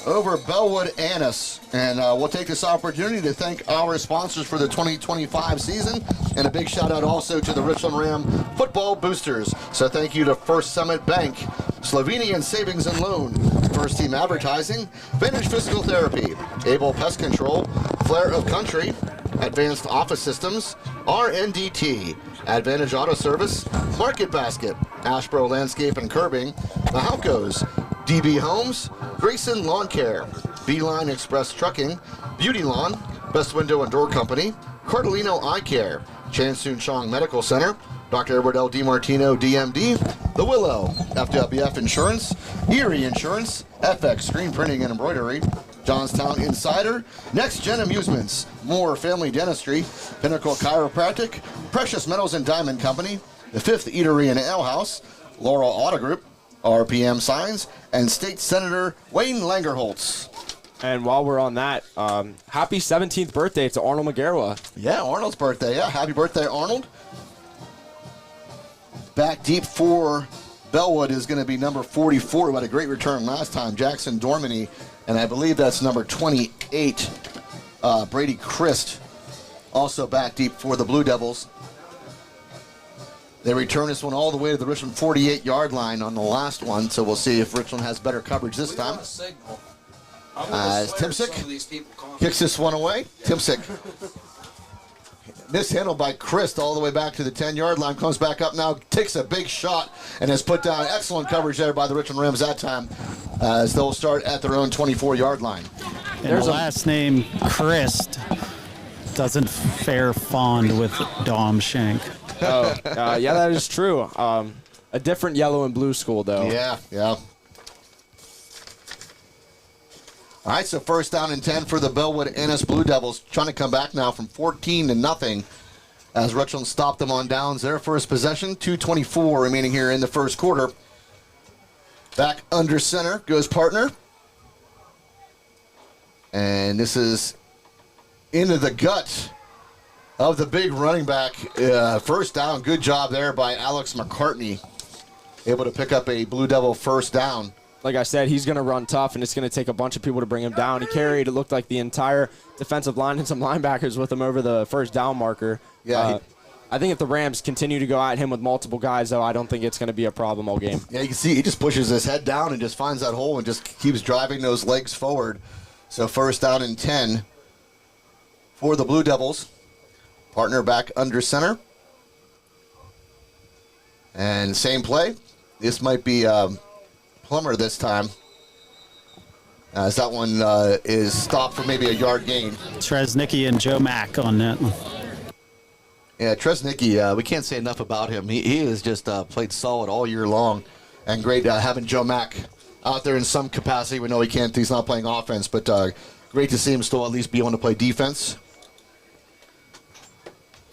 over Bellwood-Antis. And we'll take this opportunity to thank our sponsors for the 2025 season, and a big shout-out also to the Richland Ram football boosters. So thank you to First Summit Bank, Slovenian Savings and Loan, First Team Advertising, Vantage Physical Therapy, Able Pest Control, Flair of Country, Advanced Office Systems, RNDT, Advantage Auto Service, Market Basket, Ashboro Landscape and Curbing, The Halcos, DB Homes, Grayson Lawn Care, Beeline Express Trucking, Beauty Lawn, Best Window and Door Company, Cardellino Eye Care, Chan Soon Chong Medical Center, Dr. Edward L. DiMartino, DMD, The Willow, FWF Insurance, Erie Insurance, FX Screen Printing and Embroidery, Johnstown Insider, Next Gen Amusements, Moore Family Dentistry, Pinnacle Chiropractic, Precious Metals and Diamond Company, The Fifth Eatery and Ale House, Laurel Auto Group, RPM Signs, and State Senator Wayne Langerholtz. And while we're on that, happy 17th birthday to Arnold Magera. Yeah, Arnold's birthday. Yeah, happy birthday, Arnold. Back deep for Bellwood is going to be number 44, who had a great return last time, Jackson Dormany, and I believe that's number 28, Brady Christ, also back deep for the Blue Devils. They return this one all the way to the Richland 48-yard line on the last one, so we'll see if Richland has better coverage this time. As Timsick kicks this one away. Timsick mishandled by Christ all the way back to the 10-yard line, comes back up now, takes a big shot, and has put down excellent coverage there by the Richland Rams that time, as they'll start at their own 24-yard line. And there's the last name, Christ, doesn't fare fond with Dom Shank. Oh, yeah, that is true. A different yellow and blue school, though. Yeah. All right, so first down and 10 for the Bellwood-Antis Blue Devils, trying to come back now from 14-0 as Richland stopped them on downs. Their first possession, 2:24 remaining here in the first quarter. Back under center goes partner. And this is into the gut of the big running back. First down, good job there by Alex McCartney. Able to pick up a Blue Devil first down. Like I said, he's going to run tough, and it's going to take a bunch of people to bring him down. He carried, it looked like, the entire defensive line and some linebackers with him over the first down marker. Yeah. I think if the Rams continue to go at him with multiple guys, though, I don't think it's going to be a problem all game. Yeah, you can see he just pushes his head down and just finds that hole and just keeps driving those legs forward. So first down and 10 for the Blue Devils. Partner back under center. And same play. This might be Plummer this time, as that one is stopped for maybe a yard gain. Tresnicki and Joe Mack on that one. Yeah, Tresnicki, we can't say enough about him. He has just played solid all year long, and great having Joe Mack out there in some capacity. We know he's not playing offense, but great to see him still at least be able to play defense.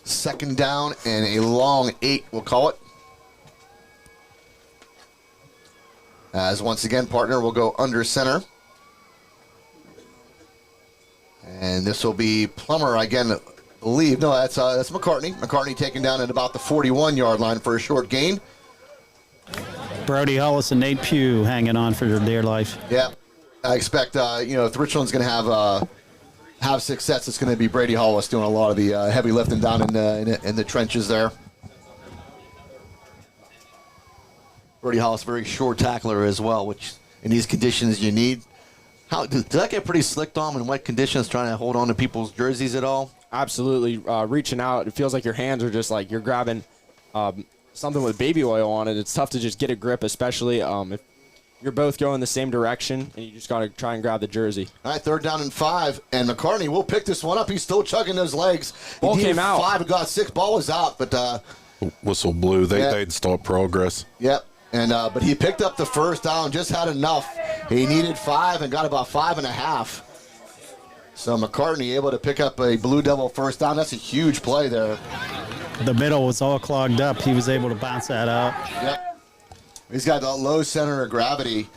Second down and a long 8, we'll call it. As once again, partner will go under center. And this will be Plummer, again, believe. No, that's McCartney. McCartney taken down at about the 41-yard line for a short gain. Brody Hollis and Nate Pugh hanging on for their dear life. Yeah. I expect, if Richland's going to have success, it's going to be Brady Hollis doing a lot of the heavy lifting down in the trenches there. Brody Hollis, very short tackler as well, which in these conditions you need. Does that get pretty slicked on in wet conditions, trying to hold on to people's jerseys at all? Absolutely. Reaching out, it feels like your hands are just like you're grabbing something with baby oil on it. It's tough to just get a grip, especially if you're both going the same direction and you just got to try and grab the jersey. All right, third down and 5, and McCartney will pick this one up. He's still chugging those legs. Ball came out. 5 and got 6. Ball was out, but Whistle blew. They'd stop progress. Yep. And but he picked up the first down, just had enough. He needed 5 and got about 5.5. So McCartney able to pick up a Blue Devil first down. That's a huge play there. The middle was all clogged up. He was able to bounce that out. Yep. He's got a low center of gravity,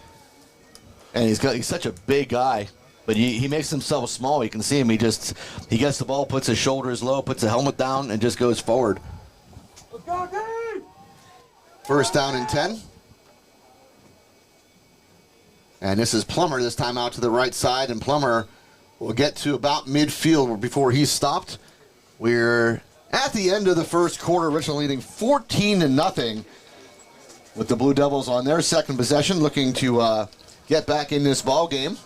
and he's such a big guy. But he makes himself small. You can see him. He gets the ball, puts his shoulders low, puts the helmet down, and just goes forward. Let's go, Dave! First down and 10. And this is Plummer this time out to the right side, and Plummer will get to about midfield before he's stopped. We're at the end of the first quarter, Richland leading 14-0 with the Blue Devils on their second possession, looking to get back in this ball game.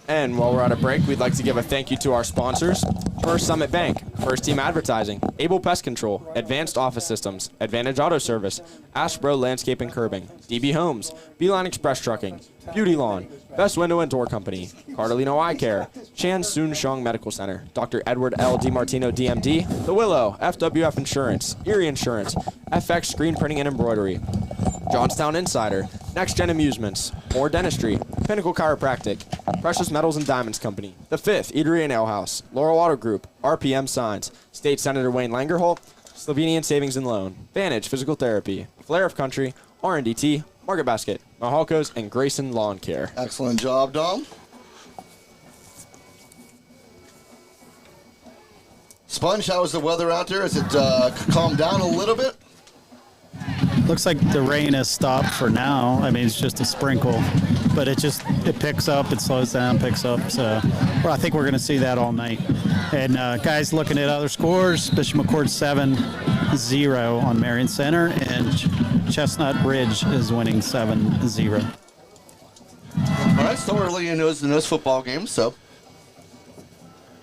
And while we're at a break, we'd like to give a thank you to our sponsors: First Summit Bank, First Team Advertising, Able Pest Control, Advanced Office Systems, Advantage Auto Service, Ashbro Landscape and Curbing, DB Homes, Beeline Express Trucking, Beauty Lawn, Best Window and Door Company, Cardolino Eye Care, Chan Soon Shong Medical Center, Dr. Edward L. DiMartino DMD, The Willow, FWF Insurance, Erie Insurance, FX Screen Printing and Embroidery, Johnstown Insider, Next Gen Amusements, Moore Dentistry, Pinnacle Chiropractic, Precious Metals and Diamonds Company, The Fifth Eatery and Ale House, Laurel Auto Group, RPM Signs, State Senator Wayne Langerholt, Slovenian Savings and Loan, Vantage Physical Therapy, Flair of Country, R&DT, Market Basket, Mahalco's, and Grayson Lawn Care. Excellent job, Dom. Sponge, how is the weather out there? Has it calmed down a little bit? Looks like the rain has stopped for now. I mean, it's just a sprinkle, but it picks up, it slows down, picks up. So I think we're going to see that all night. And guys, looking at other scores, Bishop McCord 7-0 on Marion Center, and Chestnut Ridge is winning 7-0. All right, still early in those football games, so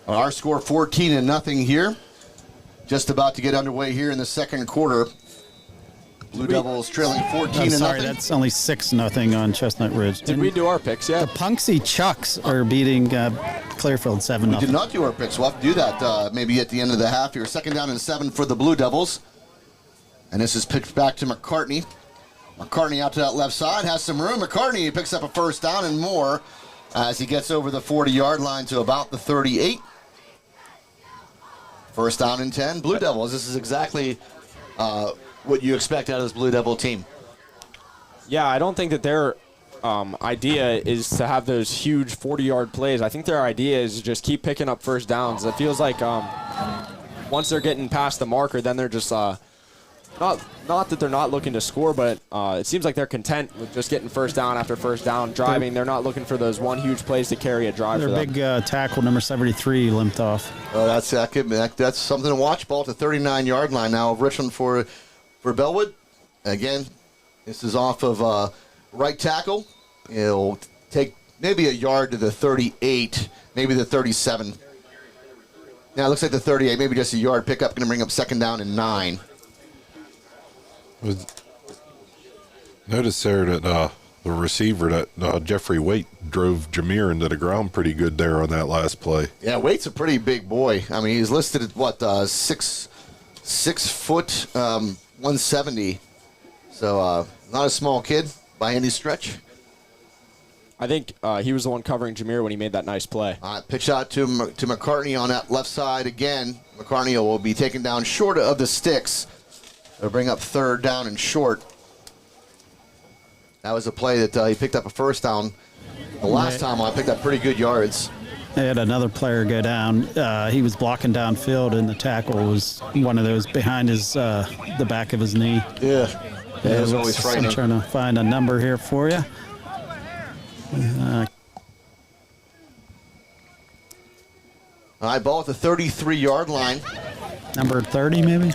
our score 14-0 here. Just about to get underway here in the second quarter. Blue Devils trailing 14-0. I'm sorry, that's only 6-0 on Chestnut Ridge. Did we do our picks yet? The Punxsy Chucks are beating Clearfield 7-0. We did not do our picks. We'll have to do that maybe at the end of the half here. 2nd down and 7 for the Blue Devils. And this is pitched back to McCartney. McCartney out to that left side, has some room. McCartney picks up a first down and more as he gets over the 40-yard line to about the 38. First down and 10, Blue Devils. This is exactly what you expect out of this Blue Devil team. Yeah, I don't think that their idea is to have those huge 40-yard plays. I think their idea is to just keep picking up first downs. It feels like once they're getting past the marker, then they're just not that they're not looking to score, but it seems like they're content with just getting first down after first down, driving. They're not looking for those one huge plays to carry a drive. Their big tackle, number 73, limped off. Oh, that's something to watch. Ball to 39-yard line now of Richland for Bellwood. Again, this is off of right tackle. It'll take maybe a yard to the 38, maybe the 37. Now it looks like the 38, maybe just a yard pickup. Going to bring up 2nd down and 9. Notice there that the receiver, that Jeffrey Waite, drove Jameer into the ground pretty good there on that last play. Yeah, Waite's a pretty big boy. I mean, he's listed at what, 6 foot, 170. So not a small kid by any stretch. I think he was the one covering Jameer when he made that nice play. Pitch out to McCartney on that left side again. McCartney will be taken down short of the sticks. They'll bring up 3rd down and short. That was a play that he picked up a first down. The last time I picked up pretty good yards. They had another player go down. He was blocking downfield, and the tackle was one of those behind his the back of his knee. Yeah, it was always frightening. I'm trying to find a number here for you. All right, ball at the 33-yard line. Number 30, maybe?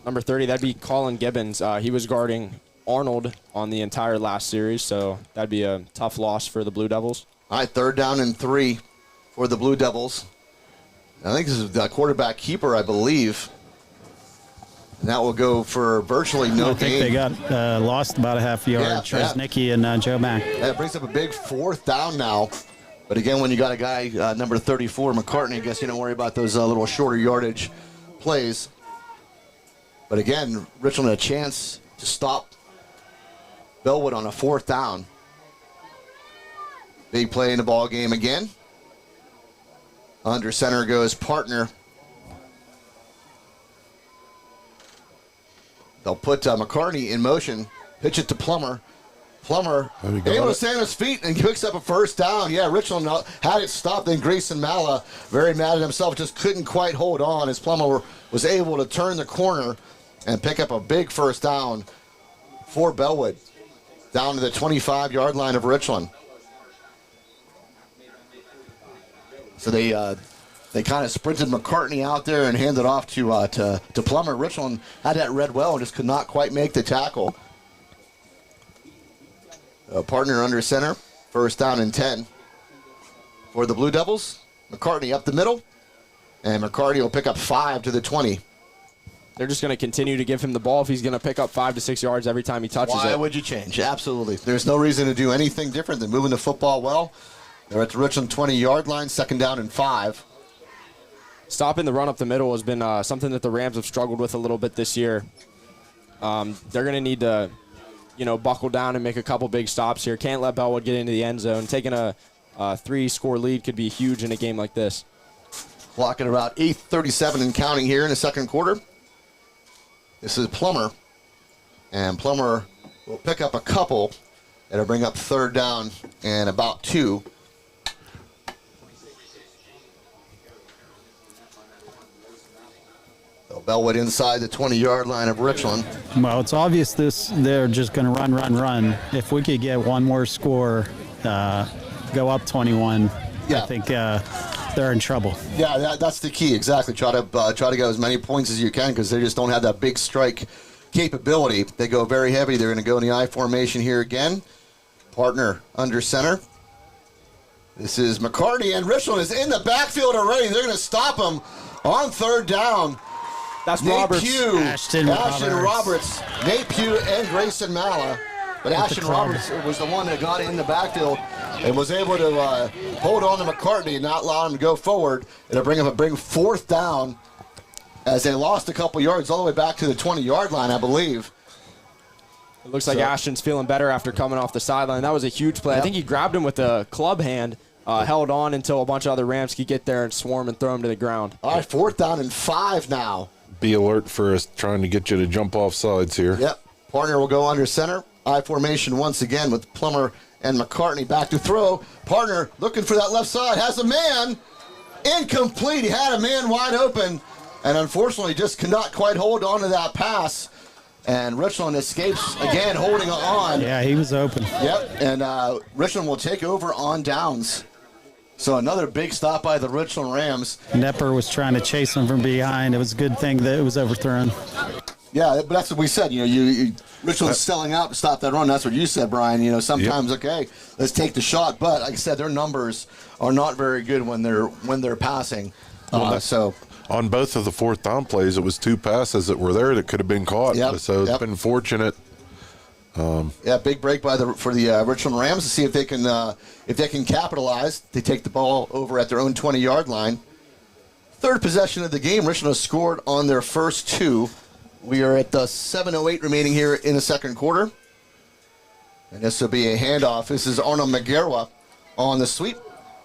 Number 30, that'd be Colin Gibbons. He was guarding Arnold on the entire last series, so that'd be a tough loss for the Blue Devils. All right, 3rd down and 3 for the Blue Devils. I think this is the quarterback keeper, I believe. And that will go for virtually no gain. I think they got lost about a half yard. Tresnicki and Joe Mack. That brings up a big 4th down now. But again, when you got a guy, number 34, McCartney, I guess you don't worry about those little shorter yardage plays. But again, Richland had a chance to stop Bellwood on a 4th down. Big play in the ball game again. Under center goes Partner. They'll put McCartney in motion. Pitch it to Plummer. Plummer able to stay on his feet and picks up a first down. Yeah, Richland had it stopped. Then Grayson Malla, very mad at himself, just couldn't quite hold on as Plummer was able to turn the corner and pick up a big first down for Bellwood. Down to the 25-yard line of Richland. So they kind of sprinted McCartney out there and handed off to Plummer. Richland had that read well and just could not quite make the tackle. Partner under center. 1st down and 10 for the Blue Devils. McCartney up the middle. And McCartney will pick up 5 to the 20. They're just going to continue to give him the ball if he's going to pick up 5 to 6 yards every time he touches it. Why would you change? Absolutely. There's no reason to do anything different than moving the football well. They're at the Richland 20-yard line, 2nd down and 5. Stopping the run up the middle has been something that the Rams have struggled with a little bit this year. They're going to need to, buckle down and make a couple big stops here. Can't let Bellwood get into the end zone. Taking a 3-score lead could be huge in a game like this. Clock at about 8:37 and counting here in the second quarter. This is Plummer. And Plummer will pick up a couple. It'll bring up 3rd down and about 2. They'll Bellwood inside the 20-yard line of Richland. Well, it's obvious they're just going to run. If we could get one more score, go up 21, Yeah. I think they're in trouble. Yeah, that's the key. Exactly. Try to get as many points as you can because they just don't have that big strike capability. They go very heavy. They're going to go in the I formation here again. Partner under center. This is McCarty, and Richland is in the backfield already. They're going to stop him on third down. That's Nate Roberts. Pugh, Ashton Roberts, Nate Pugh, and Grayson Malla. But Ashton Roberts was the one that got in the backfield and was able to hold on to McCartney and not allow him to go forward. It'll bring fourth down as they lost a couple yards all the way back to the 20-yard line, I believe. It looks like Ashton's feeling better after coming off the sideline. That was a huge play. Yep. I think he grabbed him with a club hand, held on until a bunch of other Rams could get there and swarm and throw him to the ground. All right, 4th down and 5 now. Be alert for us trying to get you to jump off sides here. Yep. Partner will go under center. I formation once again with Plummer and McCartney back to throw. Partner looking for that left side. Has a man. Incomplete. He had a man wide open. And unfortunately just cannot quite hold on to that pass. And Richland escapes again, holding on. Yeah, he was open. Yep. And Richland will take over on downs. So another big stop by the Richland Rams. Nepper was trying to chase him from behind. It was a good thing that it was overthrown. Yeah, but that's what we said. Richland's selling out to stop that run. That's what you said, Brian. Sometimes okay, let's take the shot. But like I said, their numbers are not very good when they're passing. So on both of the 4th down plays, it was 2 passes that were there that could have been caught. Yep, So it's been fortunate. Big break for the Richland Rams to see if they can capitalize. They take the ball over at their own 20-yard line. 3rd possession of the game. Richland has scored on their first 2. We are at the 7:08 remaining here in the second quarter. And this will be a handoff. This is Arnold Magarwa on the sweep.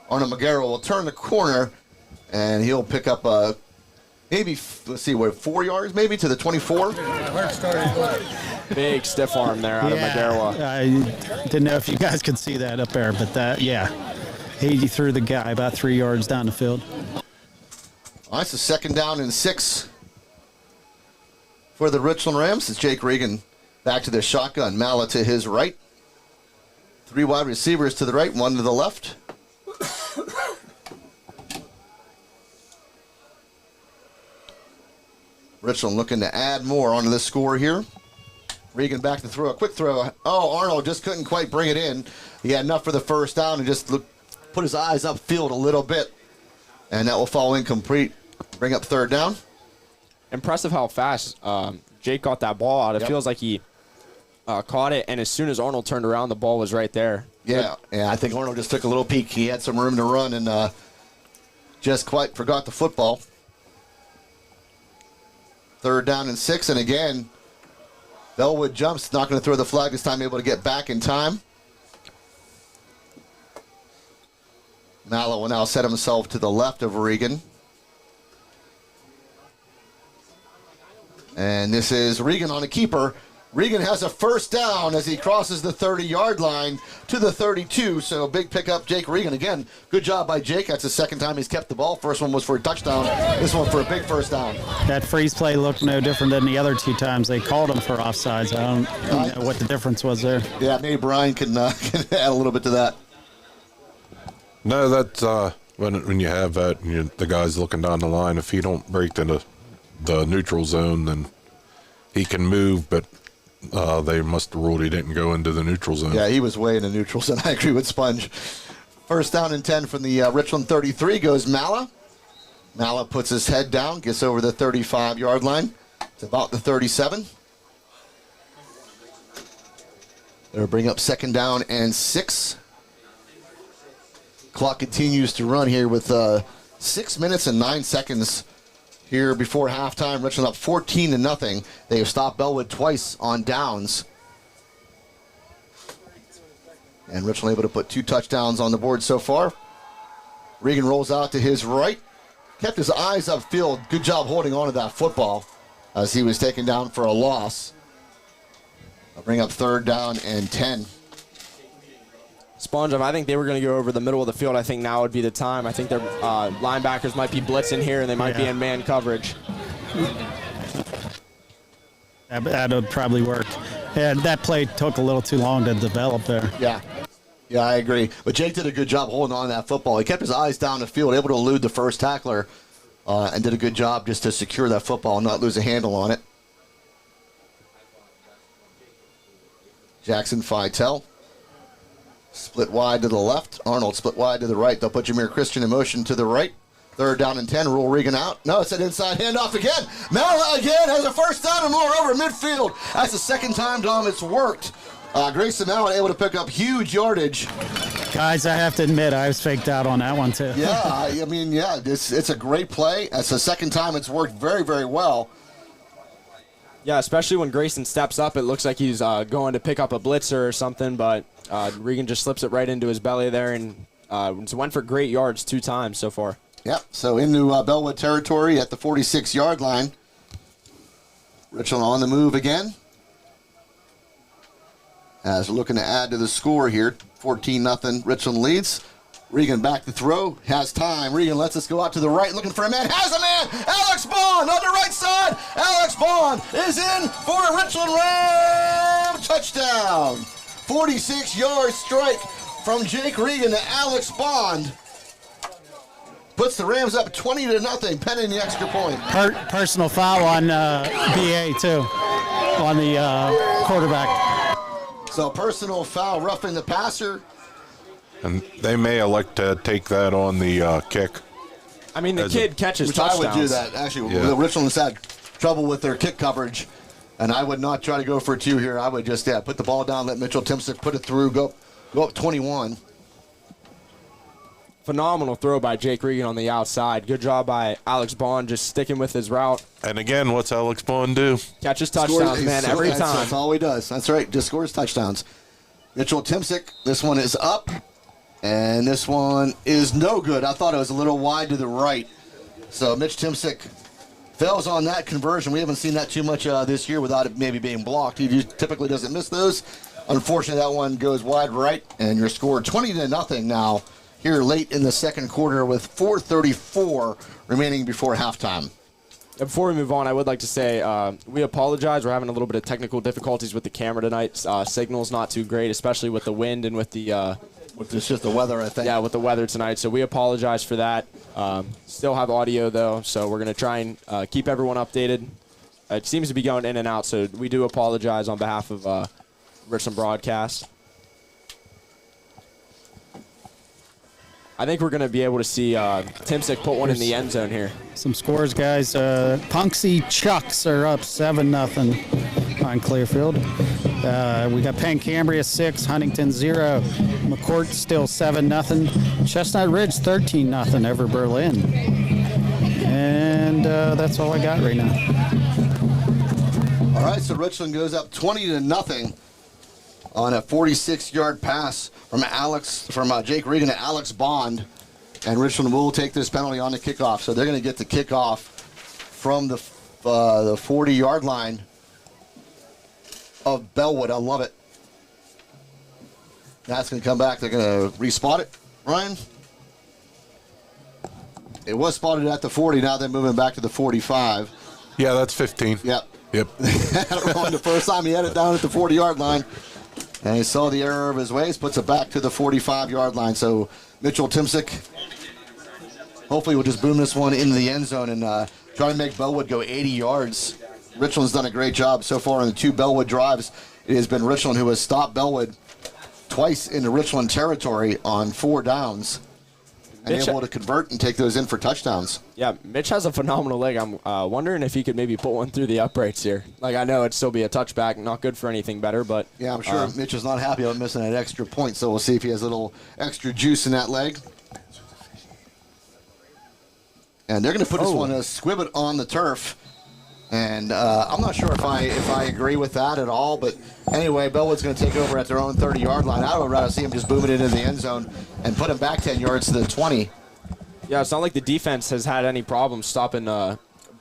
Arnold Magarwa will turn the corner, and he'll pick up maybe, 4 yards maybe to the 24. Big stiff arm there out of Magarwa. I didn't know if you guys could see that up there, but he threw the guy about 3 yards down the field. All right, it's a 2nd down and 6 for the Richland Rams. It's Jake Regan back to the shotgun. Malla to his right. 3 wide receivers to the right, 1 to the left. Richland looking to add more onto the score here. Regan back to throw, a quick throw. Oh, Arnold just couldn't quite bring it in. He had enough for the first down and just put his eyes upfield a little bit. And that will fall incomplete. Bring up 3rd down. Impressive how fast Jake got that ball out. It Yep. feels like he caught it, and as soon as Arnold turned around, the ball was right there. Yeah, I think Arnold just took a little peek. He had some room to run and just quite forgot the football. 3rd down and 6, and again, Bellwood jumps. Not going to throw the flag this time, able to get back in time. Malla will now set himself to the left of Regan. And this is Regan on a keeper. Regan has a 1st down as he crosses the 30-yard line to the 32. So big pickup, Jake Regan. Again, good job by Jake. That's the 2nd time he's kept the ball. First one was for a touchdown. This one for a big 1st down. That freeze play looked no different than the other 2 times they called him for offsides. I don't know what the difference was there. Yeah, maybe Brian can add a little bit to that. No, that's when you have that, and the guy's looking down the line. If he don't break into the neutral zone, then he can move, but they must have ruled he didn't go into the neutral zone. Yeah, he was way in the neutral zone. I agree with Sponge. 1st down and 10 from the Richland 33 goes Malla. Malla puts his head down, gets over the 35-yard line. It's about the 37. They'll bring up 2nd down and 6. Clock continues to run here with 6 minutes and 9 seconds here before halftime. Richland up 14-0. They have stopped Bellwood twice on downs. And Richland able to put 2 touchdowns on the board so far. Regan rolls out to his right. Kept his eyes upfield. Good job holding on to that football as he was taken down for a loss. I'll bring up 3rd down and 10. Sponge, I think they were going to go over the middle of the field. I think now would be the time. I think their linebackers might be blitzing here, and they might be in man coverage. That would probably work. And that play took a little too long to develop there. Yeah. Yeah, I agree. But Jake did a good job holding on to that football. He kept his eyes down the field, able to elude the first tackler, and did a good job just to secure that football and not lose a handle on it. Jackson Fitel. Split wide to the left. Arnold split wide to the right. They'll put Jameer Christian in motion to the right. 3rd down and 10. Rule Regan out. No, it's an inside handoff again. Mel again has a first down and more over midfield. That's the second time, Dom, it's worked. Grayson Mallett able to pick up huge yardage. Guys, I have to admit, I was faked out on that one, too. Yeah, I mean, yeah, it's a great play. That's the second time it's worked very, very well. Yeah, especially when Grayson steps up, it looks like he's going to pick up a blitzer or something, but Regan just slips it right into his belly there and went for great yards 2 times so far. Yep, so into Bellwood territory at the 46-yard line. Richland on the move again. As we're looking to add to the score here, 14-0, Richland leads. Regan back to throw, has time. Regan lets us go out to the right, looking for a man, has a man! Alex Bond on the right side! Alex Bond is in for a Richland Ram touchdown! 46-yard strike from Jake Regan to Alex Bond. Puts the Rams up 20-0, pending the extra point. Personal foul on BA, too, on the quarterback. So personal foul, roughing the passer. And they may elect to take that on the kick. I mean, the kid catches which touchdowns. I would do that. Actually, Yeah. Richland's had trouble with their kick coverage, and I would not try to go for 2 here. I would just put the ball down, let Mitchell Timsick put it through, go up 21. Phenomenal throw by Jake Regan on the outside. Good job by Alex Bond just sticking with his route. And again, what's Alex Bond do? Catches touchdowns, man, every time. That's all he does. That's right, just scores touchdowns. Mitchell Timsick, this one is up, and this one is no good. I thought it was a little wide to the right. So Mitch Timsick fails on that conversion. We haven't seen that too much this year without it maybe being blocked. He typically doesn't miss those. Unfortunately, that one goes wide right, and you're scored 20-0 now here late in the second quarter with 4:34 remaining before halftime. Before we move on, I would like to say we apologize. We're having a little bit of technical difficulties with the camera tonight. Signal's not too great, especially with the wind and with the It's just the weather, I think. yeah, with the weather tonight. So we apologize for that. Still have audio though, so we're gonna try and keep everyone updated. It seems to be going in and out, so we do apologize on behalf of Richland Broadcast. I think we're going to be able to see Timsick put one in the end zone here. Some scores, guys. Punxsy Chucks are up 7-0 on Clearfield. We got Pancambria 6, Huntington 0. McCourt still 7-0. Chestnut Ridge 13-0 over Berlin. And that's all I got right now. All right, so Richland goes up 20-0 on a 46-yard pass from Jake Regan to Alex Bond, and Richland will take this penalty on the kickoff. So they're going to get the kickoff from the 40-yard line of Bellwood. I love it. That's going to come back. They're going to respot it. Ryan? It was spotted at the 40. Now they're moving back to the 45. Yeah, that's 15. Yep. Yep. Had it wrong the first time. He had it down at the 40-yard line. And he saw the error of his ways, puts it back to the 45-yard line. So Mitchell Timsick hopefully will just boom this one into the end zone and try to make Bellwood go 80 yards. Richland's done a great job so far in the 2 Bellwood drives. It has been Richland who has stopped Bellwood twice into Richland territory on 4 downs and able to convert and take those in for touchdowns. Yeah, Mitch has a phenomenal leg. I'm wondering if he could maybe put one through the uprights here. Like, I know it'd still be a touchback, not good for anything better, but... Yeah, I'm sure Mitch is not happy about missing that extra point, so we'll see if he has a little extra juice in that leg. And they're going to put this one, squib it on the turf. And I'm not sure if I agree with that at all, but anyway, Bellwood's going to take over at their own 30-yard line. I would rather see him just boom it into the end zone and put him back 10 yards to the 20. Yeah, it's not like the defense has had any problems stopping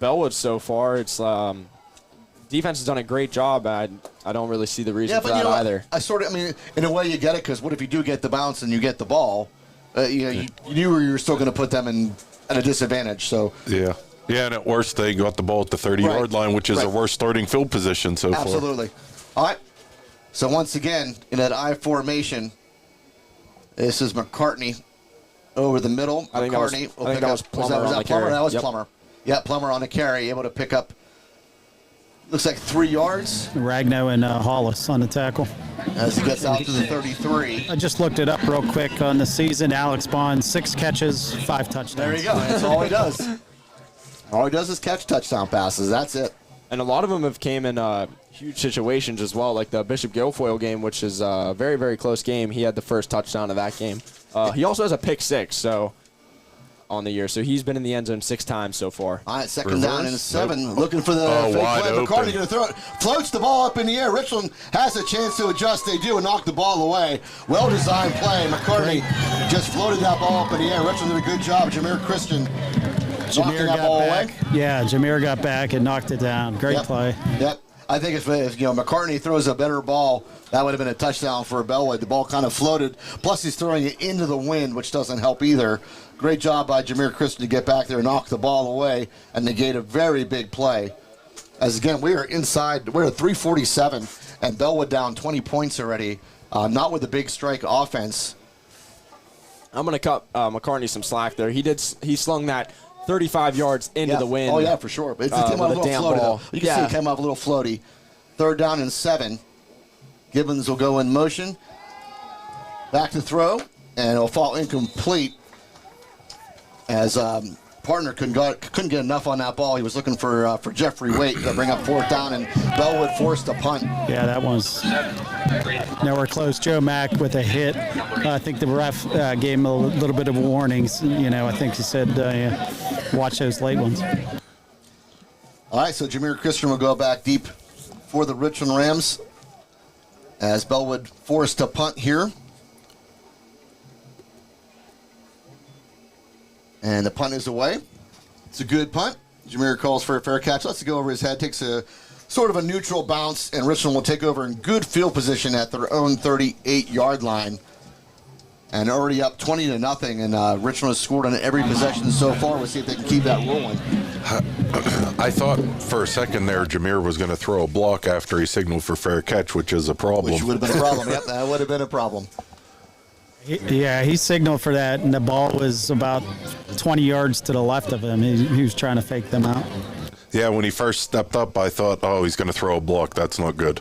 Bellwood so far. It's defense has done a great job. I don't really see the reason for that either. I mean, in a way you get it, because what if you do get the bounce and you get the ball? You knew you were still going to put them at a disadvantage. So Yeah. Yeah, and at worst, they got the ball at the 30-yard line, which is their worst starting field position so far. Absolutely. All right. So once again, in that I formation, this is McCartney over the middle. I think that was Plummer on the carry. That was Plummer. Yeah, Plummer on the carry, able to pick up, looks like 3 yards. Ragno and Hollis on the tackle. As he gets out to the 33. I just looked it up real quick on the season. Alex Bond, 6 catches, 5 touchdowns. There you go. That's all he does. All he does is catch touchdown passes. That's it. And a lot of them have came in huge situations as well, like the Bishop Guilfoyle game, which is a very, very close game. He had the first touchdown of that game. He also has a pick 6 on the year, so he's been in the end zone 6 times so far. All right, second down and 7. Nope. Looking for the fake wide play. open. McCartney going to throw it. Floats the ball up in the air. Richland has a chance to adjust. They do and knock the ball away. Well-designed play. McCartney just floated that ball up in the air. Richland did a good job. Jameer Christian knocking that ball away. Yeah, Jameer got back and knocked it down. Great play. Yep. I think if McCartney throws a better ball, that would have been a touchdown for Bellwood. The ball kind of floated. Plus, he's throwing it into the wind, which doesn't help either. Great job by Jameer Christian to get back there and knock the ball away and negate a very big play. As again, we're at 3:47, and Bellwood down 20 points already. Not with a big strike offense. I'm going to cut McCartney some slack there. He slung that 35 yards into the wind. Oh, yeah, for sure. But it came out a little floaty, though. You can see it came out a little floaty. Third down and 7. Gibbons will go in motion. Back to throw, and it'll fall incomplete as partner couldn't get enough on that ball. He was looking for Jeffrey Waite to bring up 4th down, and Bellwood forced a punt. Yeah, that was nowhere close. Joe Mack with a hit. I think the ref gave him a little bit of warnings. I think he said, watch those late ones. All right, so Jameer Christian will go back deep for the Richland Rams as Bellwood forced a punt here. And the punt is away. It's a good punt. Jameer calls for a fair catch. Lets it go over his head. Takes a sort of a neutral bounce, and Richland will take over in good field position at their own 38-yard line. And already up 20-0, and Richland has scored on every possession so far. We'll see if they can keep that rolling. I thought for a second there Jameer was going to throw a block after he signaled for fair catch, which is a problem. Which would have been a problem. Yep, that would have been a problem. He signaled for that, and the ball was about 20 yards to the left of him. He was trying to fake them out. Yeah, when he first stepped up, I thought, he's going to throw a block. That's not good.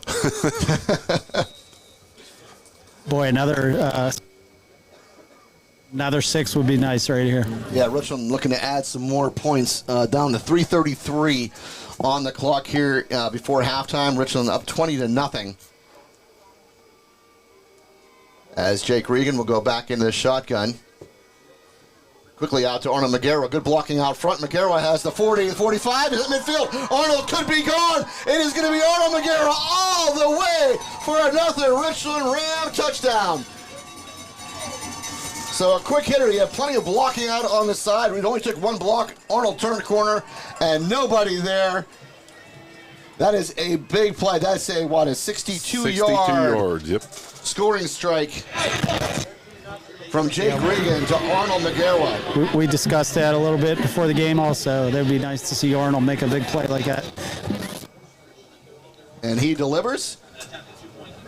Boy, another 6 would be nice right here. Yeah, Richland looking to add some more points down to 3:33 on the clock here before halftime. Richland up 20-0. As Jake Regan will go back into the shotgun. Quickly out to Arnold Magaro. Good blocking out front. Magaro has the 40 and 45. Is at midfield. Arnold could be gone. It is going to be Arnold Magaro all the way for another Richland Ram touchdown. So a quick hitter. He had plenty of blocking out on the side. It only took one block. Arnold turned corner and nobody there. That is a big play. That's a 62 yards. Yep. Scoring strike from Jake Regan to Arnold Magaro. We discussed that a little bit before the game also. It would be nice to see Arnold make a big play like that. And he delivers.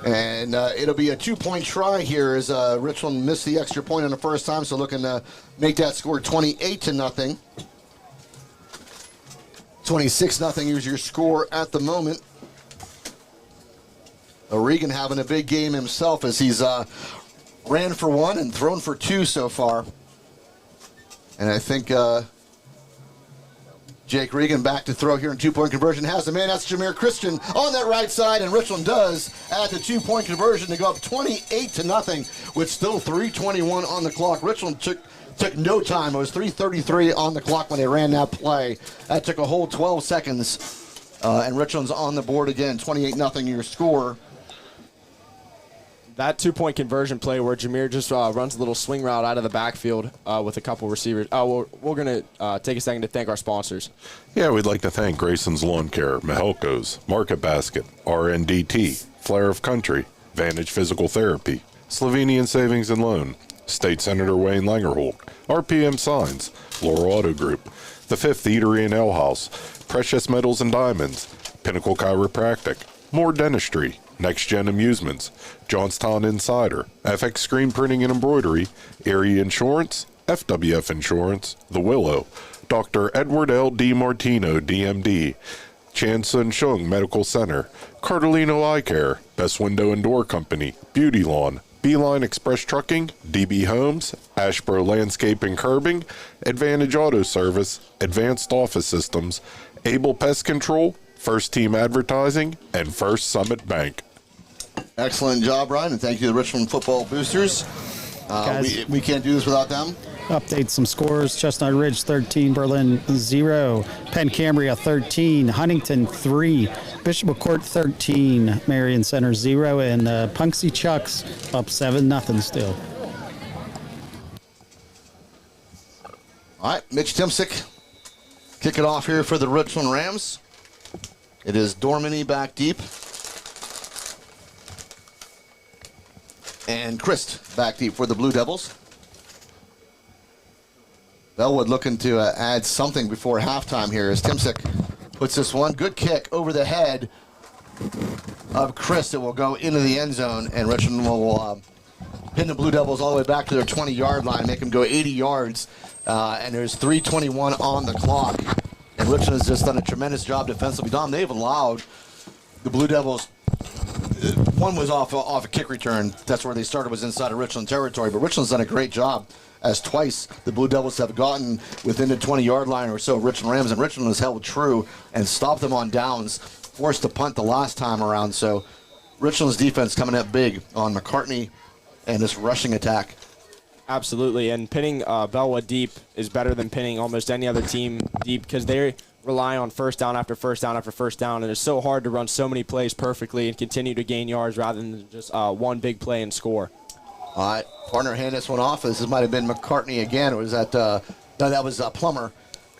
And it'll be a 2-point try here as Richland missed the extra point on the first time, so looking to make that score 28-0. 26-0 is your score at the moment. Regan having a big game himself as he's ran for 1 and thrown for 2 so far. And I think Jake Regan back to throw here in 2-point conversion. Has the man, that's Jameer Christian on that right side, and Richland does add the 2-point conversion to go up 28-0 with still 3:21 on the clock. Richland took no time. It was 3:33 on the clock when they ran that play. That took a whole 12 seconds. And Richland's on the board again, 28-0 your score. That 2-point conversion play where Jameer just runs a little swing route out of the backfield with a couple receivers. We're going to take a second to thank our sponsors. Yeah, we'd like to thank Grayson's Lawn Care, Mahelko's, Market Basket, RNDT, Flair of Country, Vantage Physical Therapy, Slovenian Savings and Loan, State Senator Wayne Langerholt, RPM Signs, Laurel Auto Group, The Fifth Eatery and Ale House, Precious Metals and Diamonds, Pinnacle Chiropractic, Moore Dentistry, Next Gen Amusements, Johnstown Insider, FX Screen Printing and Embroidery, Erie Insurance, FWF Insurance, The Willow, Dr. Edward L. D. Martino, DMD, Chan Sun Shung Medical Center, Cardellino Eye Care, Best Window and Door Company, Beauty Lawn, Beeline Express Trucking, DB Homes, Ashboro Landscape and Curbing, Advantage Auto Service, Advanced Office Systems, Able Pest Control, First Team Advertising, and First Summit Bank. Excellent job, Brian, and thank you to the Richland Football Boosters. We can't do this without them. Update some scores. Chestnut Ridge 13, Berlin 0, Penn Cambria 13, Huntington 3, Bishop McCourt 13, Marion Center 0, and Punxsutawney Chucks up 7-0 still. All right, Mitch Timsick kick it off here for the Richland Rams. It is Dormany back deep. And Christ back deep for the Blue Devils. Bellwood looking to add something before halftime here as Timsick puts this one. Good kick over the head of Christ. It will go into the end zone, and Richland will pin the Blue Devils all the way back to their 20-yard line, make them go 80 yards, and there's 3:21 on the clock. And Richland has just done a tremendous job defensively. Dom, they've allowed the Blue Devils. One was off a kick return. That's where they started, was inside of Richland territory. But Richland's done a great job, as twice the Blue Devils have gotten within the 20-yard line or so. Richland Rams, and Richland has held true and stopped them on downs, forced to punt the last time around. So Richland's defense coming up big on McCartney and this rushing attack. Absolutely, and pinning Bellwood deep is better than pinning almost any other team deep because they rely on first down after first down after first down, and it's so hard to run so many plays perfectly and continue to gain yards rather than just one big play and score. All right, partner hand this one off. This might have been McCartney again. It was no, that was Plummer,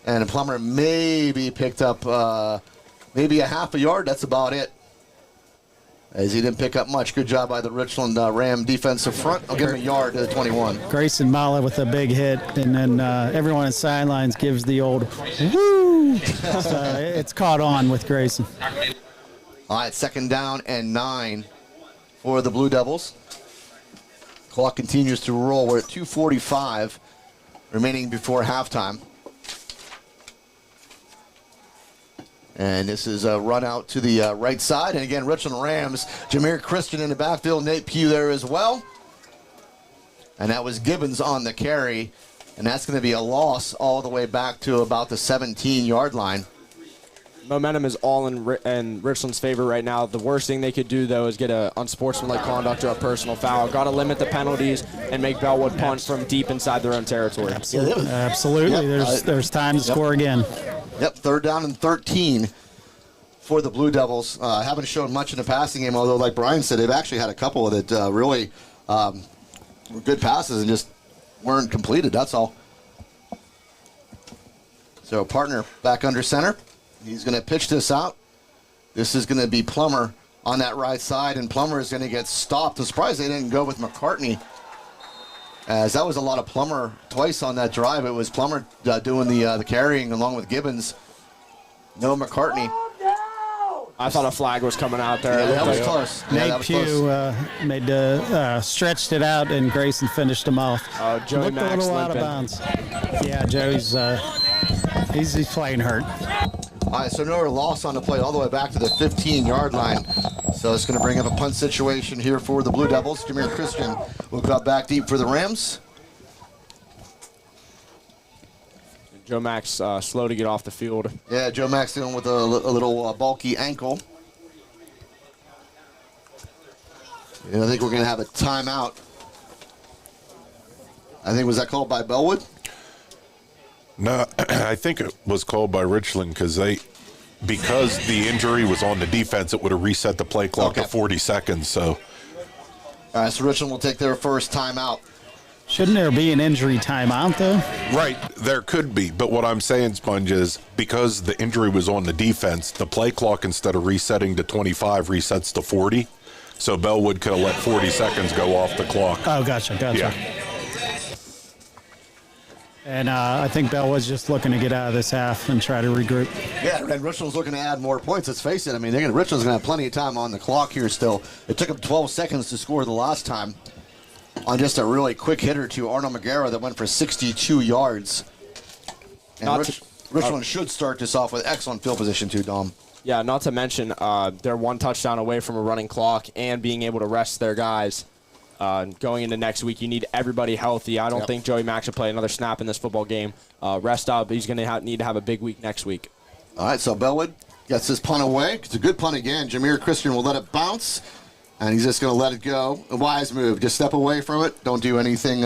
and Plummer maybe picked up maybe a half a yard. That's about it, as he didn't pick up much. Good job by the Richland Ram defensive front. I'll give him a yard to the 21. Grayson Mala with a big hit, and then everyone on the sidelines gives the old woo. So it's caught on with Grayson. All right, 2nd down and 9 for the Blue Devils. Clock continues to roll. We're at 2:45 remaining before halftime. And this is a run out to the right side. And again, Richland Rams, Jameer Christian in the backfield, Nate Pugh there as well. And that was Gibbons on the carry. And that's going to be a loss all the way back to about the 17-yard line. Momentum is all in Richland's favor right now. The worst thing they could do, though, is get an unsportsmanlike conduct or a personal foul. Got to limit the penalties and make Bellwood punt from deep inside their own territory. Absolutely. Yep. There's time to score again. Yep, 3rd down and 13 for the Blue Devils. Haven't shown much in the passing game, although, like Brian said, they've actually had a couple that really were good passes and just weren't completed, that's all. So partner back under center. He's going to pitch this out. This is going to be Plummer on that right side, and Plummer is going to get stopped. I'm surprised they didn't go with McCartney, as that was a lot of Plummer twice on that drive. It was Plummer doing the carrying along with Gibbons. No McCartney. I thought a flag was coming out there. Yeah, that was close. Yeah, Nate Pugh stretched it out, and Grayson finished him off. Joey Looked Max a little out of bounds. Yeah, Joey's he's playing hurt. All right, so another loss on the play all the way back to the 15-yard line. So it's going to bring up a punt situation here for the Blue Devils. Jameer Christian will go back deep for the Rams. Joe Max slow to get off the field. Yeah, Joe Max dealing with a little bulky ankle. And I think we're going to have a timeout. I think, was that called by Bellwood? No, I think it was called by Richland because the injury was on the defense, it would have reset the play clock to 40 seconds. So, all right, so Richland will take their first timeout. Shouldn't there be an injury timeout, though? right, there could be. But what I'm saying, Sponge, is because the injury was on the defense, the play clock, instead of resetting to 25, resets to 40. So Bellwood could have let 40 seconds go off the clock. Oh, gotcha. Yeah. And I think Bellwood's just looking to get out of this half and try to regroup. Yeah, and Richland's looking to add more points. Let's face it. I mean, Richland's going to have plenty of time on the clock here still. It took them 12 seconds to score the last time on just a really quick hitter to Arnold McGarrett that went for 62 yards. And Richland should start this off with excellent field position too, Dom. Yeah, not to mention they're one touchdown away from a running clock and being able to rest their guys. Going into next week, you need everybody healthy. I don't think Joey Mack should play another snap in this football game. Rest up. He's going to need to have a big week next week. All right, so Bellwood gets this punt away. It's a good punt again. Jameer Christian will let it bounce, and he's just going to let it go. A wise move. Just step away from it. Don't do anything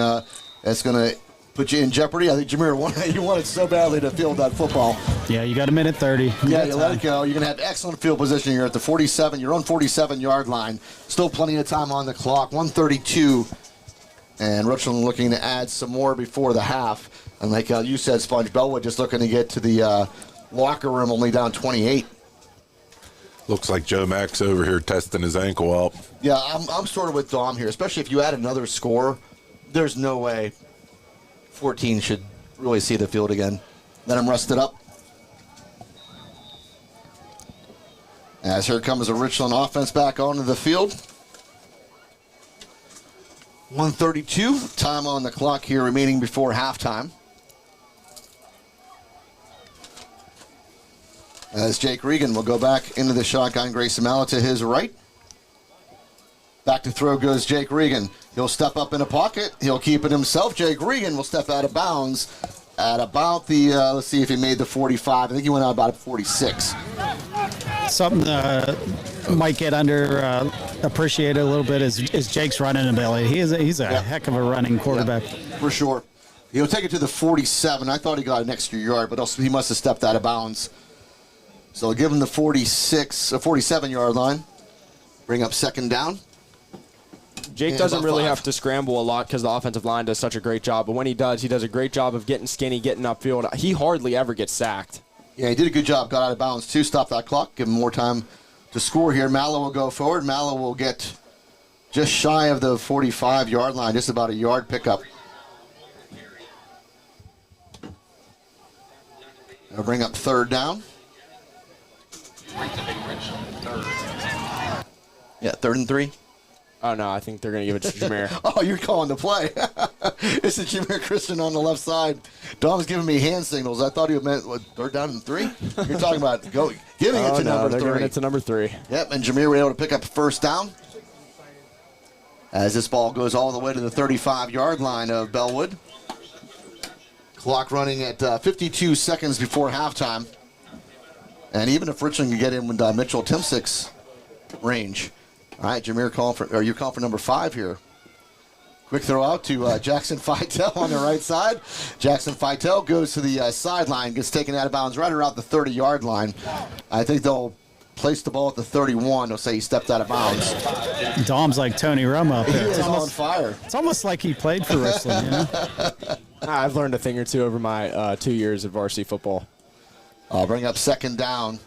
that's going to put you in jeopardy. I think Jameer, you wanted so badly to field that football. Yeah, you got a minute 30. You let it go. You're going to have excellent field position. You're at the 47, your own 47-yard line. Still plenty of time on the clock. 132. And Richland looking to add some more before the half. And like you said, Sponge, Bellwood just looking to get to the locker room, only down 28. Looks like Joe Mack's over here testing his ankle out. Yeah, I'm sort of with Dom here, especially if you add another score. There's no way 14 should really see the field again. Let him rest it up. As here comes a Richland offense back onto the field. 1:32, time on the clock here remaining before halftime. As Jake Regan will go back into the shotgun, Grayson Mallet to his right. Back to throw goes Jake Regan. He'll step up in a pocket. He'll keep it himself. Jake Regan will step out of bounds at about the, let's see if he made the 45. I think he went out about 46. Something might get appreciated a little bit is Jake's running ability. He's a heck of a running quarterback. For sure. He'll take it to the 47. I thought he got an extra yard, but also he must have stepped out of bounds. So they'll give him the 47-yard line. Bring up second down. Jake doesn't really have to scramble a lot because the offensive line does such a great job. But when he does a great job of getting skinny, getting upfield. He hardly ever gets sacked. Yeah, he did a good job. Got out of bounds, too. Stop that clock. Give him more time to score here. Mallow will go forward. Mallow will get just shy of the 45-yard line, just about a yard pickup. They'll bring up third down. Yeah, 3rd and 3. Oh, no, I think they're going to give it to Jameer. Oh, you're calling the play. This is Jameer Christian on the left side. Dom's giving me hand signals. I thought he meant, 3rd down and 3? You're talking about giving it to number 3. Giving it to number 3. Yep, and Jameer was able to pick up first down. As this ball goes all the way to the 35-yard line of Bellwood. Clock running at 52 seconds before halftime. And even if Richland can get in with Mitchell Timsick's range. All right, Jameer you're calling for number 5 here. Quick throw out to Jackson Feitel on the right side. Jackson Feitel goes to the sideline, gets taken out of bounds right around the 30-yard line. I think they'll place the ball at the 31. They'll say he stepped out of bounds. Dom's like Tony Romo up there. He is on fire. It's almost like he played for Richland, you know? I've learned a thing or two over my 2 years of varsity football. I'll bring up second down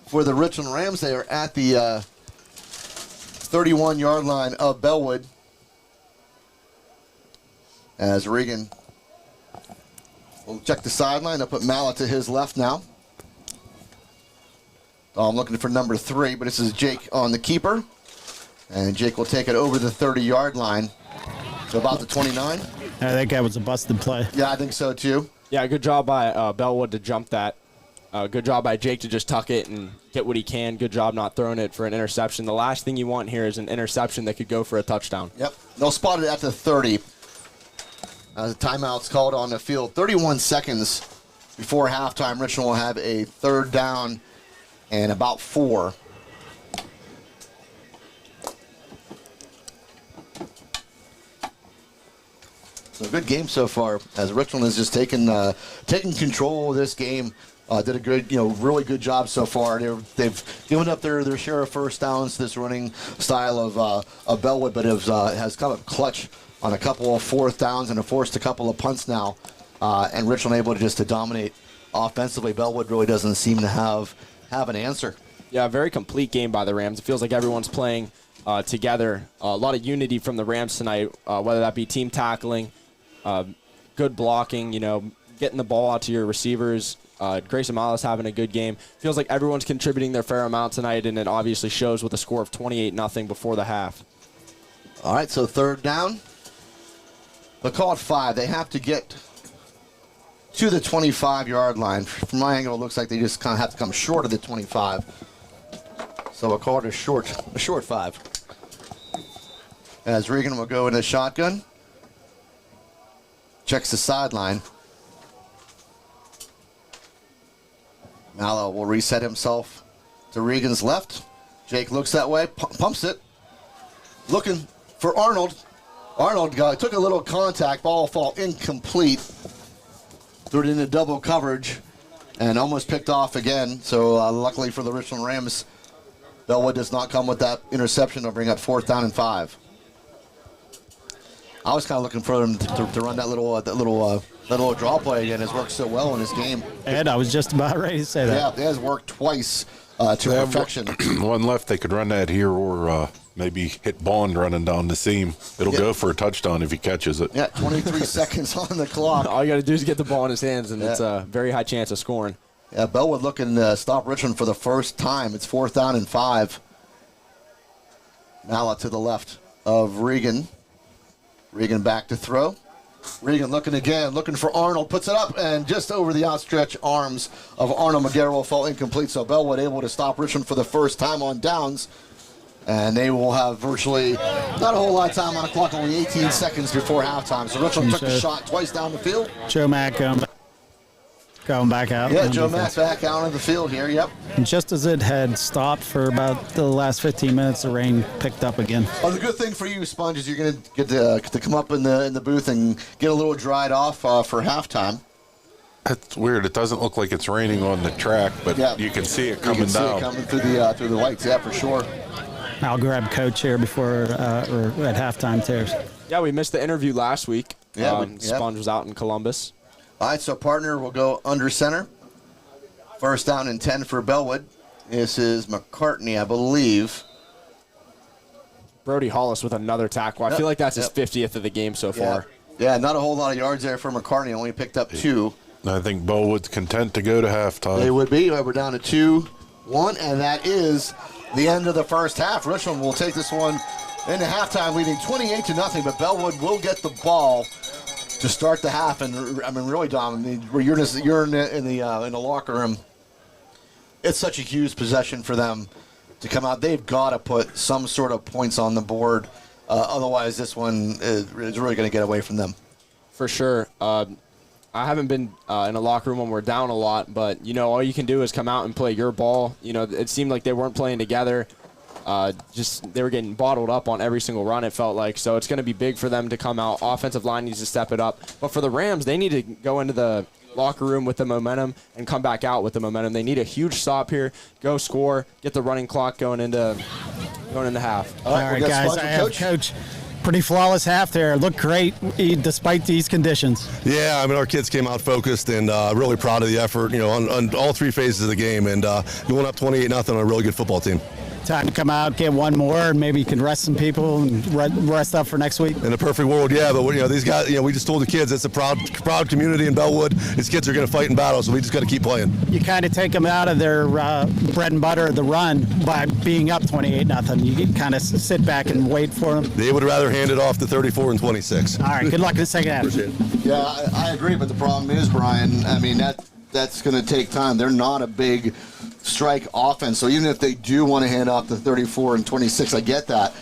for the Richland Rams. They are at the 31-yard line of Bellwood. As Regan will check the sideline. They'll put Mallet to his left now. I'm looking for number 3, but this is Jake on the keeper. And Jake will take it over the 30-yard line to about the 29. I think that was a busted play. Yeah, I think so too. Yeah, good job by Bellwood to jump that. Good job by Jake to just tuck it and get what he can. Good job not throwing it for an interception. The last thing you want here is an interception that could go for a touchdown. Yep. They'll spot it at the 30. The timeout's called on the field. 31 seconds before halftime. Richland will have a 3rd down and about 4. So a good game so far, as Richland has just taken control of this game. Did a good, really good job so far. They've given up their share of first downs, this running style of Bellwood, but has come up clutch on a couple of 4th downs and have forced a couple of punts now. And Richland able to dominate offensively. Bellwood really doesn't seem to have an answer. Yeah, very complete game by the Rams. It feels like everyone's playing together. A lot of unity from the Rams tonight, whether that be team tackling, good blocking, getting the ball out to your receivers. Grayson Miles having a good game. Feels like everyone's contributing their fair amount tonight, and it obviously shows with a score of 28-0 before the half. All right, so third down. They'll call it 5. They have to get to the 25-yard line. From my angle, it looks like they just kind of have to come short of the 25. So we'll call it a short 5. As Regan will go in the shotgun. Checks the sideline. Mallow will reset himself to Regan's left. Jake looks that way, pumps it. Looking for Arnold. Arnold took a little contact, ball fall incomplete. Threw it into double coverage and almost picked off again. So luckily for the Richland Rams, Bellwood does not come with that interception. They'll bring up 4th down and 5. I was kind of looking for him to run that little draw play again. It's worked so well in this game. Ed, I was just about ready to say that. Yeah, it has worked twice to perfection. One left, they could run that here or maybe hit Bond running down the seam. It'll go for a touchdown if he catches it. Yeah, 23 seconds on the clock. All you got to do is get the ball in his hands, and it's a very high chance of scoring. Yeah, Bellwood looking to stop Richland for the first time. It's 4th down and 5. Mallett to the left of Regan. Regan back to throw. Regan looking again, looking for Arnold, puts it up, and just over the outstretched arms of Arnold McGarrett will fall incomplete. So Bellwood able to stop Richland for the first time on downs. And they will have virtually not a whole lot of time on the clock, only 18 seconds before halftime. So Richland took the shot twice down the field. Joe Mack going back out. Yeah, Joe Mack's back out on the field here, yep. And just as it had stopped for about the last 15 minutes, the rain picked up again. Well, the good thing for you, Sponge, is you're going to get to come up in the booth and get a little dried off for halftime. That's weird. It doesn't look like it's raining on the track, but you can see it coming down. Coming through the lights, yeah, for sure. I'll grab Coach here before or at halftime, too. Yeah, we missed the interview last week. Yeah, Sponge was out in Columbus. All right, so partner will go under center. 1st down and 10 for Bellwood. This is McCartney, I believe. Brody Hollis with another tackle. I feel like that's his 50th of the game so far. Yeah, not a whole lot of yards there for McCartney. Only picked up 2. I think Bellwood's content to go to halftime. They would be. We're down to 2-1, and that is the end of the first half. Richland will take this one into halftime, leading 28-0, but Bellwood will get the ball to start the half. And I mean, really, Dom, you're in the locker room. It's such a huge possession for them to come out. They've got to put some sort of points on the board. Otherwise, this one is really going to get away from them. For sure. I haven't been in a locker room when we're down a lot, but, all you can do is come out and play your ball. It seemed like they weren't playing together. They were getting bottled up on every single run, it felt like. So it's going to be big for them to come out. Offensive line needs to step it up. But for the Rams, they need to go into the locker room with the momentum and come back out with the momentum. They need a huge stop here, go score, get the running clock going into half. All right, guys, I have Coach. Pretty flawless half there. Looked great despite these conditions. Yeah, I mean, our kids came out focused and really proud of the effort, on all 3 phases of the game, and going up 28-0 on a really good football team. Time to come out, get one more, and maybe you can rest some people and rest up for next week. In a perfect world, yeah, but these guys, we just told the kids it's a proud community in Bellwood. These kids are going to fight in battle, so we just got to keep playing. You kind of take them out of their bread and butter, the run, by being up 28-0. You kind of sit back and wait for them. They would rather hand it off to 34 and 26. All right, good luck in the second half. Appreciate it. Yeah, I agree, but the problem is, Brian, I mean, that's going to take time. They're not a big strike offense, so even if they do want to hand off the 34 and 26, I get that,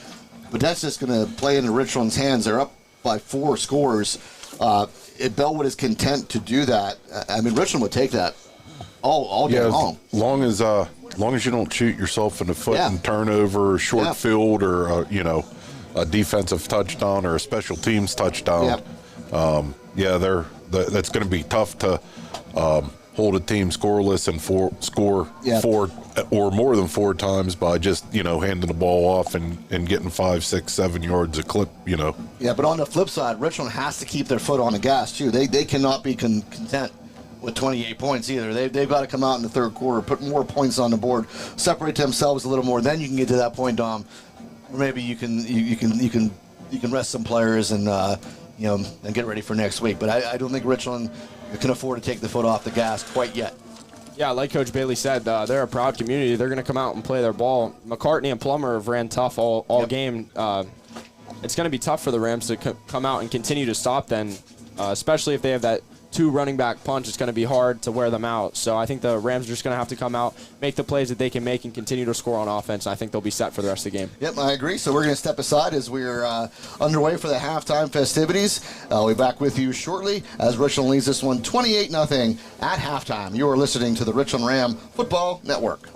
but that's just going to play into Richland's hands. They're up by 4 scores. If Bellwood is content to do that, I mean, Richland would take that all day long. As long as you don't shoot yourself in the foot and turnover, short field, or a defensive touchdown or a special teams touchdown. That's going to be tough to hold a team scoreless and score 4 or more than 4 times by just handing the ball off and getting 5, 6, 7 yards a clip. Yeah, but on the flip side, Richland has to keep their foot on the gas too. They cannot be content with 28 points either. They've got to come out in the third quarter, put more points on the board, separate themselves a little more. Then you can get to that point, Dom, where maybe you can rest some players and and get ready for next week. But I don't think Richland can afford to take the foot off the gas quite yet. Yeah, like Coach Bailey said, they're a proud community. They're going to come out and play their ball. McCartney and Plummer have ran tough all game. It's going to be tough for the Rams to come out and continue to stop them, especially if they have that 2 running back punch. It's going to be hard to wear them out. So I think the Rams are just going to have to come out, make the plays that they can make, and continue to score on offense. I think they'll be set for the rest of the game. Yep, I agree. So we're going to step aside as we're underway for the halftime festivities. I'll be back with you shortly as Richland leads this one 28-0 at halftime. You are listening to the Richland Ram Football Network.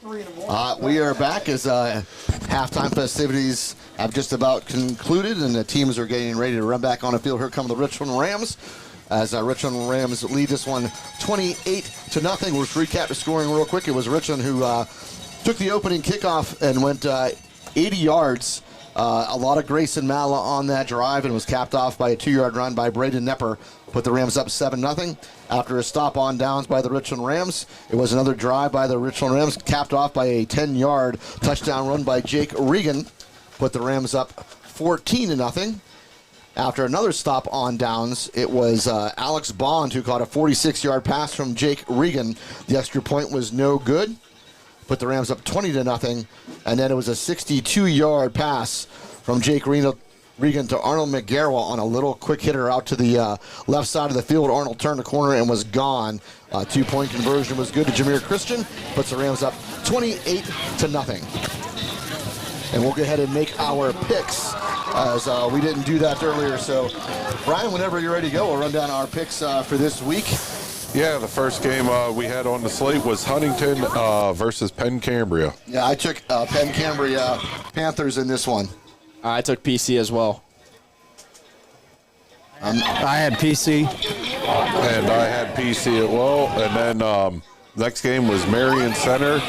We are back as halftime festivities have just about concluded, and the teams are getting ready to run back on the field. Here come the Richland Rams, as Richland Rams lead this one 28-0. We'll just recap the scoring real quick. It was Richland who took the opening kickoff and went 80 yards. A lot of Grayson Malla on that drive, and was capped off by a 2-yard run by Braden Nepper. Put the Rams up 7-0. After a stop on downs by the Richland Rams, it was another drive by the Richland Rams, capped off by a 10-yard touchdown run by Jake Regan. Put the Rams up 14-0. After another stop on downs, it was Alex Bond who caught a 46-yard pass from Jake Regan. The extra point was no good. Put the Rams up 20-0, and then it was a 62-yard pass from Jake Regan to Arnold McGarrell on a little quick hitter out to the left side of the field. Arnold turned the corner and was gone. 2-point conversion was good to Jameer Christian. Puts the Rams up 28-0. And we'll go ahead and make our picks, as we didn't do that earlier. So, Brian, whenever you're ready to go, we'll run down our picks for this week. Yeah, the first game we had on the slate was Huntington versus Penn Cambria. Yeah, I took Penn Cambria Panthers in this one. I took PC as well. I had PC. And I had PC as well. And then next game was Marion Center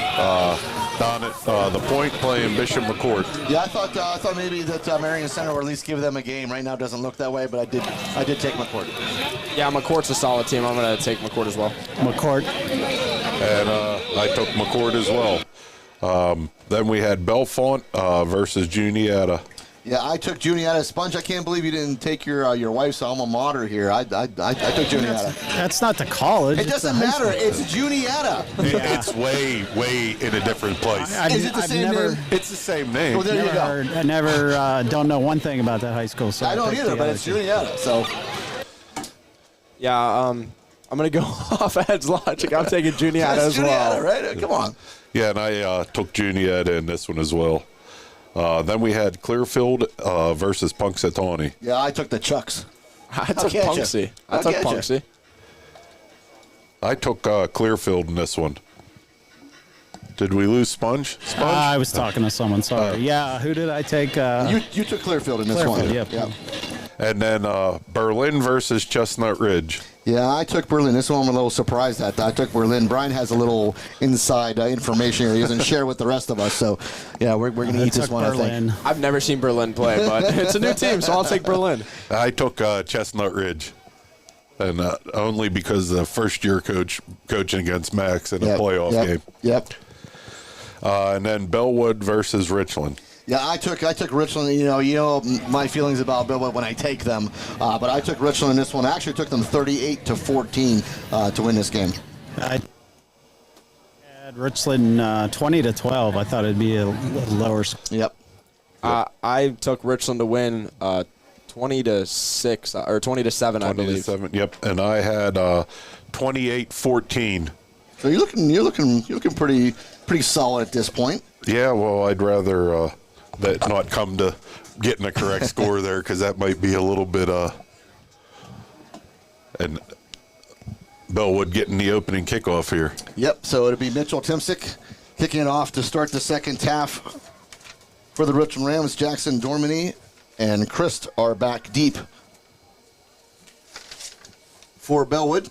down at the Point playing Bishop McCourt. Yeah, I thought maybe that Marion Center would at least give them a game. Right now it doesn't look that way, but I did take McCourt. Yeah, McCourt's a solid team. I'm going to take McCourt as well. McCourt. And I took McCourt as well. Then we had Belfont versus Juniata. Yeah, I took Juniata. Sponge, I can't believe you didn't take your wife's alma mater here. I took Juniata. That's not the college. It doesn't matter. It's Juniata. It's way in a different place. Is it the same name? It's the same name. Well, there you go. I never don't know one thing about that high school. So I don't either, but it's Juniata. So, Yeah, I'm going to go off Ed's logic. I'm taking Juniata that's as well. Juniata, right? Come on. Yeah, and I took Juniata in this one as well. Then we had Clearfield versus Punxsutawney. Yeah, I took the Chucks. I took Punxsy. I took Punxsy. I took Clearfield in this one. Did we lose Sponge? I was talking to someone. Sorry. Yeah, who did I take? You took Clearfield in this one. Yep. Yeah. And then Berlin versus Chestnut Ridge. Yeah, I took Berlin. This one I'm a little surprised at. I took Berlin. Brian has a little inside information here he doesn't share with the rest of us. So, yeah, we're going to eat this one, Berlin. I think. I've never seen Berlin play, but it's a new team, so I'll take Berlin. I took Chestnut Ridge. And only because the first-year coach coaching against Max in a playoff game. Yep. And then Bellwood versus Richland. Yeah, I took Richland. You know my feelings about Bellwood when I take them, but I took Richland in this one. I actually took them 38-14 to win this game. I had Richland 20-12. I thought it'd be a little lower. Yep. I took Richland to win 20-6 or 20-7, I believe. 20-7. Yep. And I had 28-14. So you're looking pretty solid at this point. Yeah. Well, I'd rather that not come to getting a correct score there, because that might be a little bit and Bellwood getting the opening kickoff here. Yep. So it'll be Mitchell Timsick kicking it off to start the second half for the Richland Rams. Jackson Dormany and Christ are back deep for Bellwood.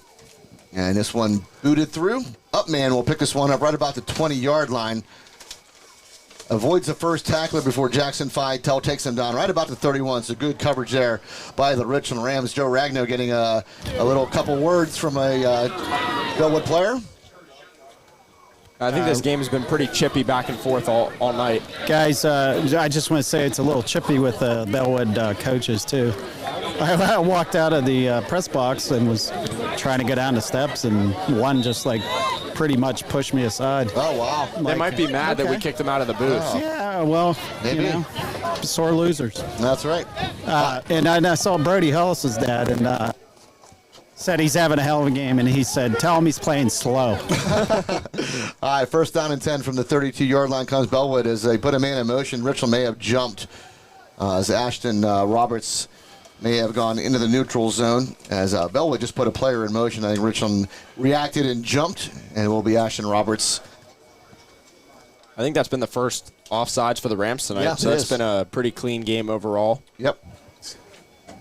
And this one booted through. Upman will pick this one up right about the 20-yard line. Avoids the first tackler before Jackson Fidel takes him down right about the 31. So good coverage there by the Richland Rams. Joe Ragno getting a little couple words from a Bellwood player. I think this game has been pretty chippy back and forth all night. Guys, I just want to say it's a little chippy with the Bellwood coaches, too. I walked out of the press box and was trying to go down the steps, and one just pretty much pushed me aside. Oh, wow. They might be mad that we kicked them out of the booth. Yeah, well, Maybe. Sore losers. That's right. And I saw Brody Hollis's dad, and said he's having a hell of a game, and he said, tell him he's playing slow. All right, first down and 10 from the 32-yard line comes Bellwood as they put a man in motion. Richland may have jumped as Ashton Roberts may have gone into the neutral zone as Bellwood just put a player in motion. I think Richland reacted and jumped, and it will be Ashton Roberts I think that's been the first offsides for the Rams tonight. Yeah, so that's been a pretty clean game overall. Yep.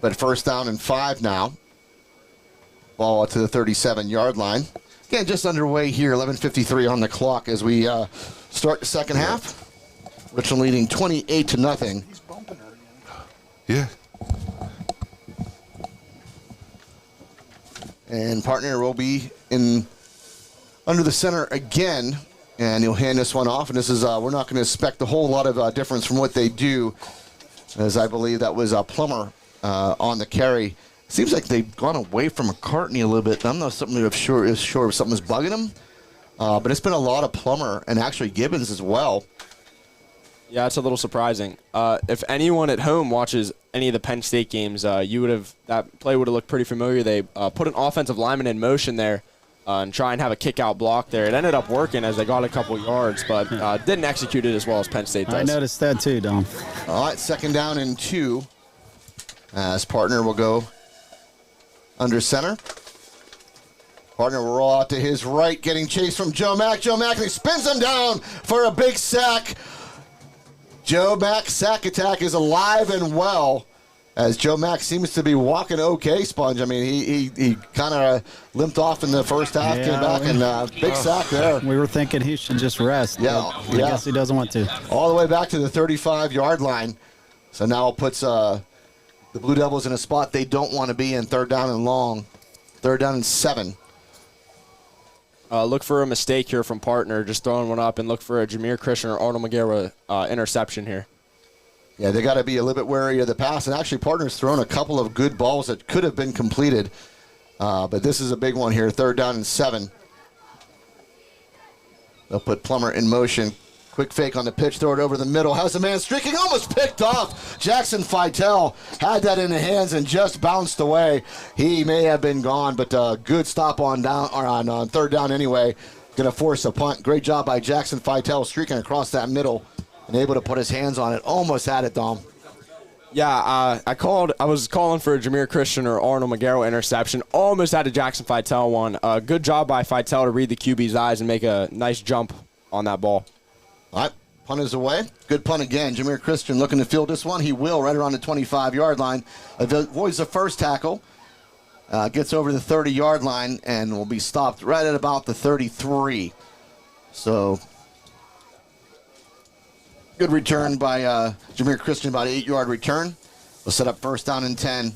But first down and 5 now. Ball out to the 37-yard line. Again, just underway here, 11:53 on the clock as we start the second half. Richland leading 28-0. Yeah. And partner will be in under the center again, and he'll hand this one off. And this is we're not going to expect a whole lot of difference from what they do, as I believe that was Plummer on the carry. Seems like they've gone away from McCartney a little bit. I'm not sure if something's bugging him, but it's been a lot of Plummer and actually Gibbons as well. Yeah, it's a little surprising. If anyone at home watches any of the Penn State games, that play would have looked pretty familiar. They put an offensive lineman in motion there and try and have a kick-out block there. It ended up working as they got a couple yards, but didn't execute it as well as Penn State does. I noticed that too, Dom. All right, second down and 2. As partner will go under center. Partner will roll out to his right, getting chased from Joe Mack. Joe Mack, and he spins him down for a big sack. Joe Mack's sack attack is alive and well, as Joe Mack seems to be walking okay, Sponge. I mean, he kind of limped off in the first half, came back, and big sack there. We were thinking he should just rest. Yeah, I guess he doesn't want to. All the way back to the 35-yard line. So now it puts the Blue Devils in a spot they don't want to be in, 3rd down and long. 3rd down and 7. Look for a mistake here from partner, just throwing one up, and look for a Jameer Christian or Arnold McGarrett interception here. Yeah, they got to be a little bit wary of the pass. And actually, partner's thrown a couple of good balls that could have been completed. But this is a big one here, 3rd down and 7. They'll put Plummer in motion. Quick fake on the pitch, throw it over the middle. Has a man streaking, almost picked off. Jackson Feitel had that in the hands and just bounced away. He may have been gone, but good stop on 3rd down anyway. Going to force a punt. Great job by Jackson Feitel streaking across that middle and able to put his hands on it. Almost had it, Dom. Yeah, I was calling for a Jameer Christian or Arnold McGarrett interception. Almost had a Jackson Feitel one. Good job by Feitel to read the QB's eyes and make a nice jump on that ball. All right, punt is away. Good punt again. Jameer Christian looking to field this one. He will right around the 25-yard line. Avoids the first tackle. Gets over the 30-yard line and will be stopped right at about the 33. So good return by Jameer Christian, about an 8-yard return. We'll set up 1st down and 10.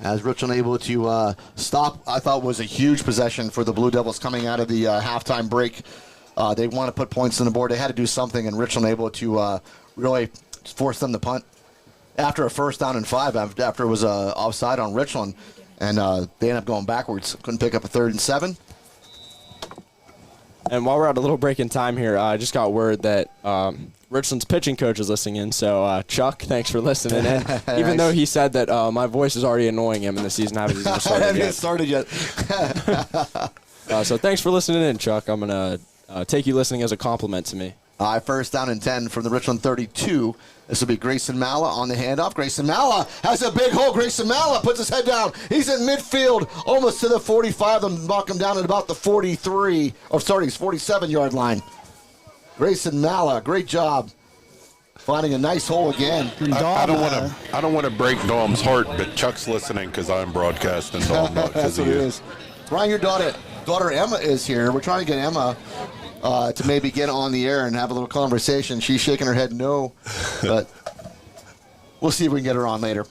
As Richland able to stop, I thought was a huge possession for the Blue Devils coming out of the halftime break. They want to put points on the board. They had to do something, and Richland able to really force them to punt after a 1st down and 5, after it was offside on Richland, and they ended up going backwards. Couldn't pick up a 3rd and 7. And while we're at a little break in time here, I just got word that Richland's pitching coach is listening in. So, Chuck, thanks for listening in. Even though he said that my voice is already annoying him and the season hasn't even started yet. So thanks for listening in, Chuck. I'm going to take you listening as a compliment to me. 1st down and 10 from the Richland 32. This will be Grayson Malla on the handoff. Grayson Malla has a big hole. Grayson Malla puts his head down. He's in midfield, almost to the 45. They'll knock him down at about the 47-yard line. Grayson Malla, great job finding a nice hole again. I don't want to break Dom's heart, but Chuck's listening because I'm broadcasting Dom. That's what it is. Ryan, your daughter Emma is here. We're trying to get Emma to maybe get on the air and have a little conversation. She's shaking her head no, but we'll see if we can get her on later.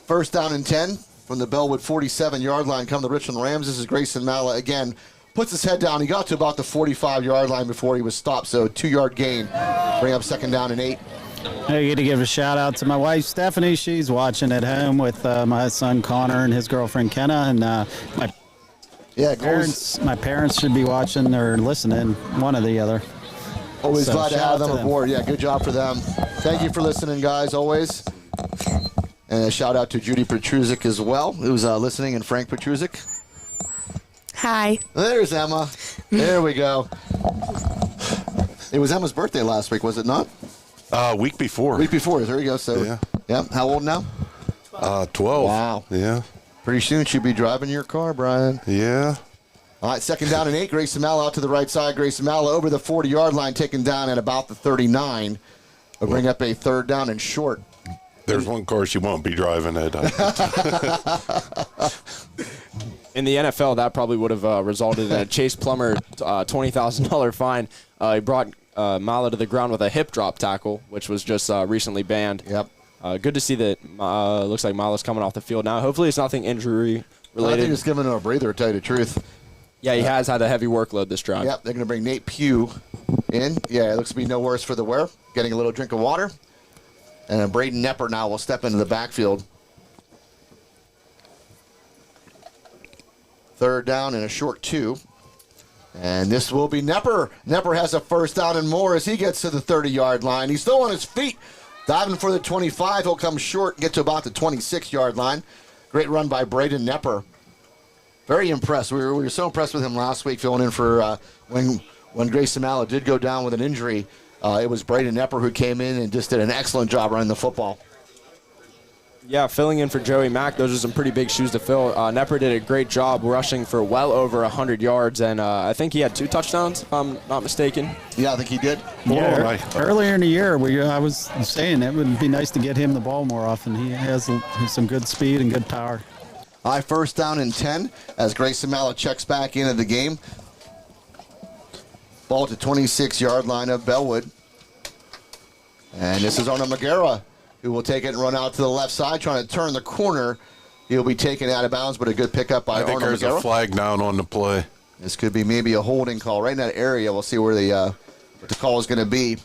1st down and 10 from the Bellwood 47-yard line come the Richland Rams. This is Grayson Malla again. Puts his head down. He got to about the 45-yard line before he was stopped, so 2-yard gain. Bring up 2nd down and 8. I get to give a shout out to my wife Stephanie. She's watching at home with my son Connor and his girlfriend Kenna, and my parents should be watching or listening, one or the other. Always glad to have them aboard. Yeah, good job for them. Thank you for listening, guys, always. And a shout out to Judy Petrusik as well, who's listening, and Frank Petrusik. Hi. There's Emma. There we go. It was Emma's birthday last week, was it not? Week before. Week before. There you go. So, yeah. How old now? 12. Wow. Yeah. Pretty soon she'll be driving your car, Brian. Yeah. All right, 2nd down and 8. Grayson Malla out to the right side. Grayson Malla over the 40-yard line, taken down at about the 39. We'll bring up a 3rd down and short. There's one course you won't be driving at. In the NFL, that probably would have resulted in a Chase Plummer $20,000 fine. He brought Malla to the ground with a hip drop tackle, which was just recently banned. Yep. Good to see that. Looks like Mala's coming off the field now. Hopefully, it's nothing injury related. I think it's giving him a breather, to tell you the truth. Yeah, he has had a heavy workload this drive. Yep, they're going to bring Nate Pugh in. Yeah, it looks to be no worse for the wear. Getting a little drink of water. And Braden Nepper now will step into the backfield. 3rd down and a short 2. And this will be Nepper. Nepper has a 1st down and more as he gets to the 30-yard line. He's still on his feet. Diving for the 25. He'll come short and get to about the 26-yard line. Great run by Braden Nepper. Very impressed. We were so impressed with him last week, filling in for when Grayson Malla did go down with an injury. It was Braden Nepper who came in and just did an excellent job running the football. Yeah, filling in for Joey Mack, those are some pretty big shoes to fill. Nepper did a great job rushing for well over 100 yards, and I think he had 2 touchdowns, if I'm not mistaken. Yeah, I think he did. Yeah, earlier in the year, I was saying it would be nice to get him the ball more often. He has some good speed and good power. All right, 1st down and 10 as Grayson Malla checks back into the game. Ball to 26-yard line of Bellwood. And this is Arnold Magera, who will take it and run out to the left side, trying to turn the corner. He'll be taken out of bounds, but a good pickup by Arnold Magera. I think there's a flag down on the play. This could be maybe a holding call right in that area. We'll see where what the call is going to be.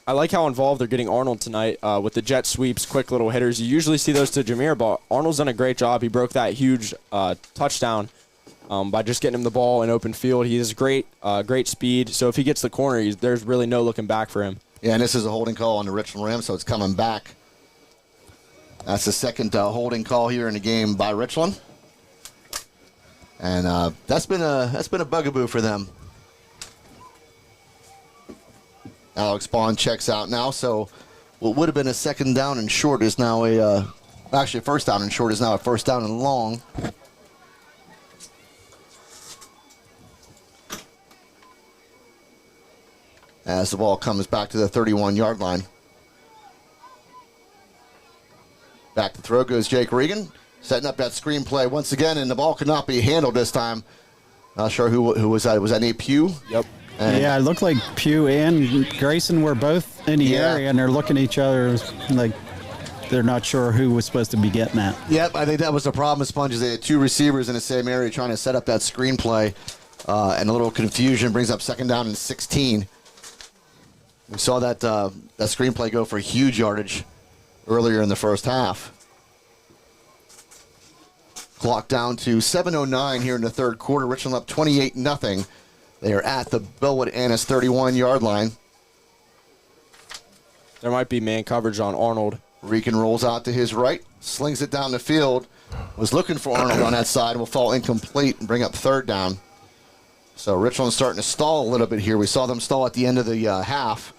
I like how involved they're getting Arnold tonight with the jet sweeps, quick little hitters. You usually see those to Jameer, but Arnold's done a great job. He broke that huge touchdown by just getting him the ball in open field. He has great speed, so if he gets the corner, there's really no looking back for him. Yeah, and this is a holding call on the Richland Rams, so it's coming back. That's the 2nd holding call here in the game by Richland. And that's been a bugaboo for them. Alex Bond checks out now, so what would have been a 2nd down and short is now actually a 1st down and short is now a 1st down and long. As the ball comes back to the 31-yard line. Back to throw goes Jake Regan, setting up that screenplay once again, and the ball could not be handled this time. Not sure who was that. Was that Nate Pugh? Yep. Yeah, it looked like Pugh and Grayson were both in the area, and they're looking at each other like they're not sure who was supposed to be getting that. Yep, I think that was the problem with Sponges. They had 2 receivers in the same area trying to set up that screenplay, and a little confusion brings up 2nd down and 16. We saw that screenplay go for huge yardage earlier in the first half. Clock down to 7:09 here in the 3rd quarter. Richland up 28-0. They are at the Bellwood-Antis 31-yard line. There might be man coverage on Arnold. Regan rolls out to his right, slings it down the field. Was looking for Arnold on that side. Will fall incomplete and bring up 3rd down. So Richland's starting to stall a little bit here. We saw them stall at the end of the half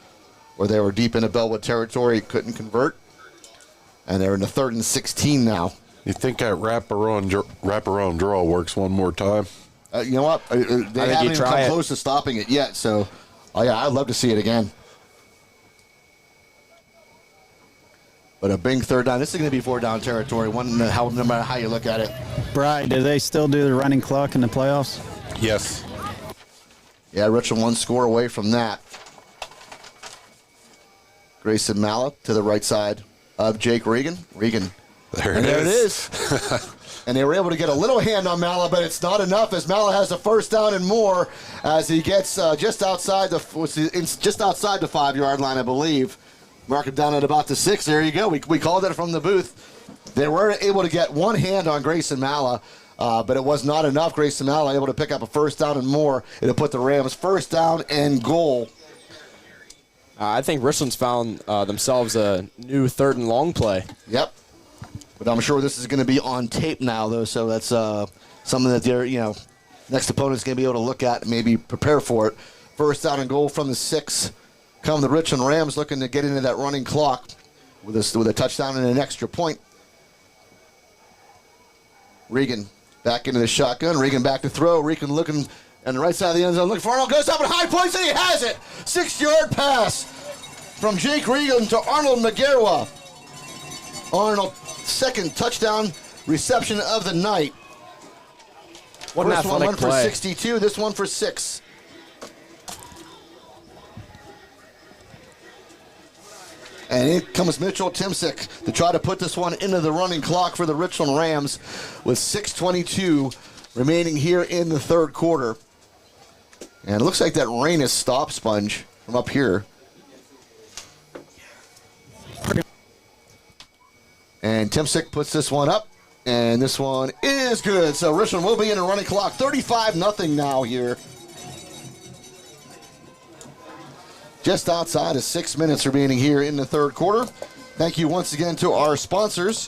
where they were deep into Bellwood territory, couldn't convert. And they're in the 3rd and 16 now. You think that wraparound draw works one more time? You know what? They haven't even come close to stopping it yet. So, yeah, I'd love to see it again. But a big 3rd down. This is going to be 4-down territory, no matter how you look at it. Brian, do they still do the running clock in the playoffs? Yes. Yeah, Richland 1 score away from that. Grayson Malla to the right side of Jake Regan. There it is. And they were able to get a little hand on Malla, but it's not enough as Malla has a 1st down and more as he gets just outside the 5-yard line, I believe. Mark him down at about the 6. There you go. We called it from the booth. They were able to get one hand on Grayson Malla, but it was not enough. Grayson Malla able to pick up a 1st down and more. It'll put the Rams 1st down and goal. I think Richland's found themselves a new 3rd and long play. Yep. But I'm sure this is going to be on tape now, though, so that's something that they're, next opponent's going to be able to look at and maybe prepare for it. 1st down and goal from the 6. Come the Richland Rams looking to get into that running clock with a touchdown and an extra point. Regan Back into the shotgun. Regan back to throw. Regan looking on the right side of the end zone. Looking for Arnold. Goes up at high points, and he has it. 6-yard pass from Jake Regan to Arnold McGarwa. Arnold, second touchdown reception of the night. What an First one athletic went play. for 62. This one for 6. And in comes Mitchell Timsick to try to put this one into the running clock for the Richland Rams with 6:22 remaining here in the third quarter. And it looks like that rain has stopped, Sponge, from up here. And Timsick puts this one up, and this one is good. So Richland will be in a running clock. 35-0 now here. Just outside of 6 minutes remaining here in the third quarter. Thank you once again to our sponsors.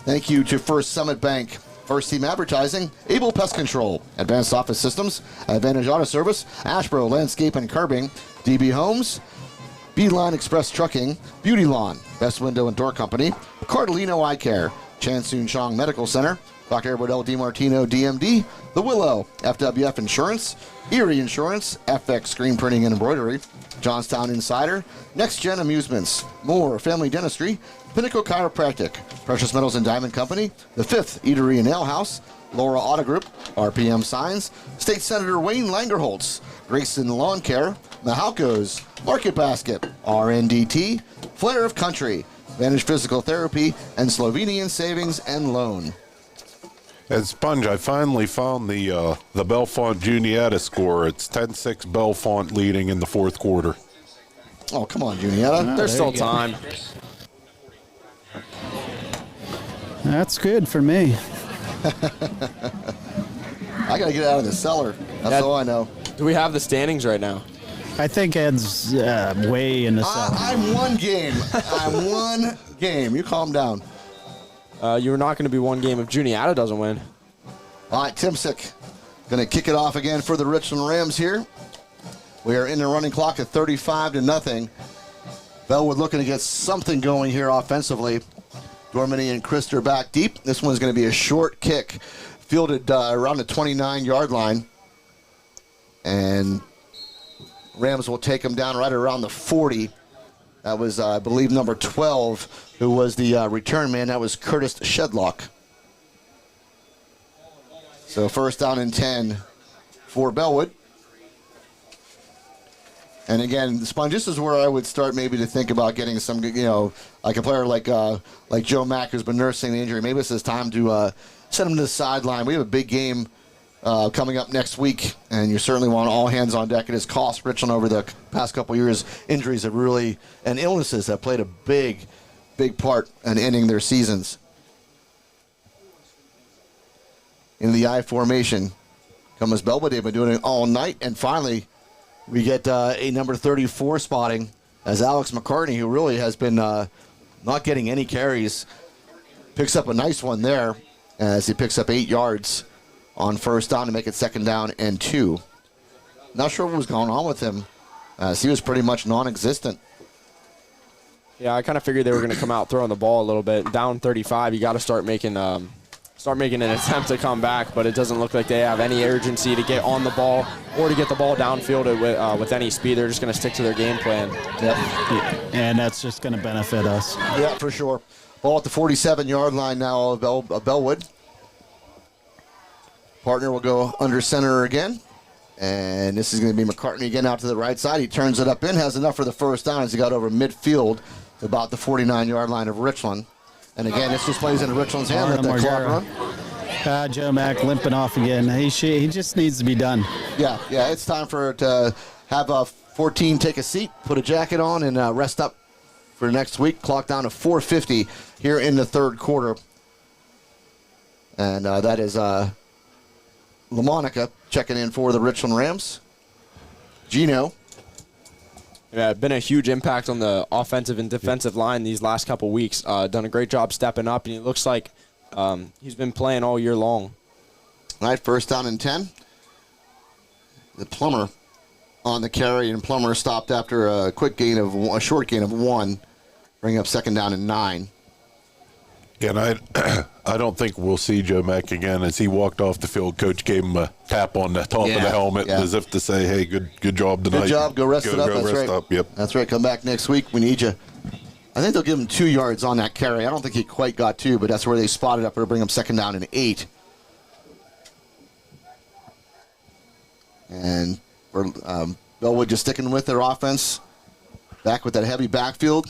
Thank you to First Summit Bank, First Team Advertising, Able Pest Control, Advanced Office Systems, Advantage Auto Service, Ashbro Landscape and Curbing, DB Homes, Beeline Express Trucking, Beauty Lawn, Best Window and Door Company, Cardellino Eye Care, Chan Soon Chong Medical Center, Dr. Edward L. DiMartino, DMD, The Willow, FWF Insurance, Erie Insurance, FX Screen Printing and Embroidery, Johnstown Insider, Next Gen Amusements, Moore Family Dentistry, Pinnacle Chiropractic, Precious Metals and Diamond Company, The Fifth Eatery and Ale House, Laura Auto Group, RPM Signs, State Senator Wayne Langerholtz, Grayson Lawn Care, Mahalco's, Market Basket, RNDT, Flair of Country, Vantage Physical Therapy, and Slovenian Savings and Loan. And Sponge, I finally found the Bellefonte Juniata score. It's 10-6 Bellefonte leading in the fourth quarter. Oh, come on, Juniata. There's still time. That's good for me. I got to get out of the cellar. That's all I know. Do we have the standings right now? I think Ed's way in the south. I'm one game. I'm one game. You calm down. You're not going to be one game if Juniata doesn't win. All right, Timsick going to kick it off again for the Richland Rams here. We are in the running clock at 35-0. Bellwood looking to get something going here offensively. Dormany and Christ are back deep. This one's going to be a short kick, fielded around the 29-yard line. And Rams will take him down right around the 40. That was, I believe, number 12, who was the return man. That was Curtis Shedlock. So first down and 10 for Bellwood. And again, Sponge, this is where I would start maybe to think about getting some, like a player like Joe Mack, who's been nursing the injury. Maybe this is time to send him to the sideline. We have a big game coming up next week, and you certainly want all hands on deck. It has cost Richland over the past couple years. Injuries have really, and illnesses have played a big part in ending their seasons. In the I formation comes Bellwood. They've been doing it all night, and finally we get a number 34 spotting as Alex McCartney, who really has been not getting any carries, picks up a nice one there as he picks up 8 yards on first down to make it second down and 2. Not sure what was going on with him, as he was pretty much non-existent. Yeah, I kind of figured they were going to come out throwing the ball a little bit. Down 35, you got to start making an attempt to come back, but it doesn't look like they have any urgency to get on the ball or to get the ball downfield with any speed. They're just going to stick to their game plan. Yep. And that's just going to benefit us. Yeah, for sure. Ball at the 47-yard line now of Bellwood. Partner will go under center again. And this is going to be McCartney again out to the right side. He turns it up in, has enough for the first down as he got over midfield to about the 49-yard line of Richland. And again, this just plays into Richland's hand. Let that clock run. Joe Mack limping off again. He just needs to be done. Yeah, it's time for it to have 14 take a seat, put a jacket on, and rest up for next week. Clock down to 4:50 here in the third quarter. And that is LaMonica checking in for the Richland Rams. Gino. Yeah, been a huge impact on the offensive and defensive line these last couple weeks. Done a great job stepping up, and it looks like he's been playing all year long. All right, first down and 10. The Plummer on the carry, and Plummer stopped after a short gain of 1, bring up second down and 9. And I don't think we'll see Joe Mack again. As he walked off the field, Coach gave him a tap on the top of the helmet as if to say, hey, good job tonight. Good job. Go rest it up. That's right. Yep. That's right. Come back next week. We need you. I think they'll give him 2 yards on that carry. I don't think he quite got 2, but that's where they spotted up. It'll bring him second down and 8. And Bellwood just sticking with their offense. Back with that heavy backfield.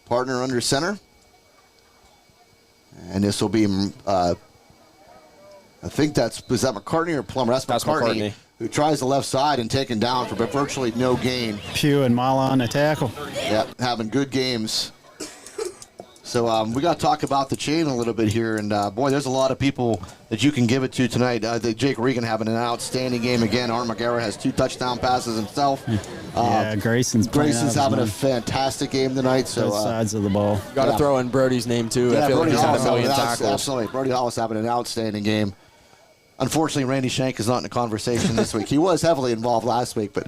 Partner under center. And this will be, I think is that McCartney or Plummer? That's McCartney, who tries the left side and taken down for virtually no gain. Pugh and Mala on the tackle. Yeah, having good games. So we got to talk about the chain a little bit here. And, boy, there's a lot of people that you can give it to tonight. I think Jake Regan having an outstanding game again. Armagera has 2 touchdown passes himself. Grayson's having a fantastic game tonight. So both sides of the ball. Got to throw in Brody's name, too. Yeah, I feel Brody like he's had Hollis a million tackles. Absolutely. Brody Hollis having an outstanding game. Unfortunately, Randy Shank is not in the conversation this week. He was heavily involved last week, but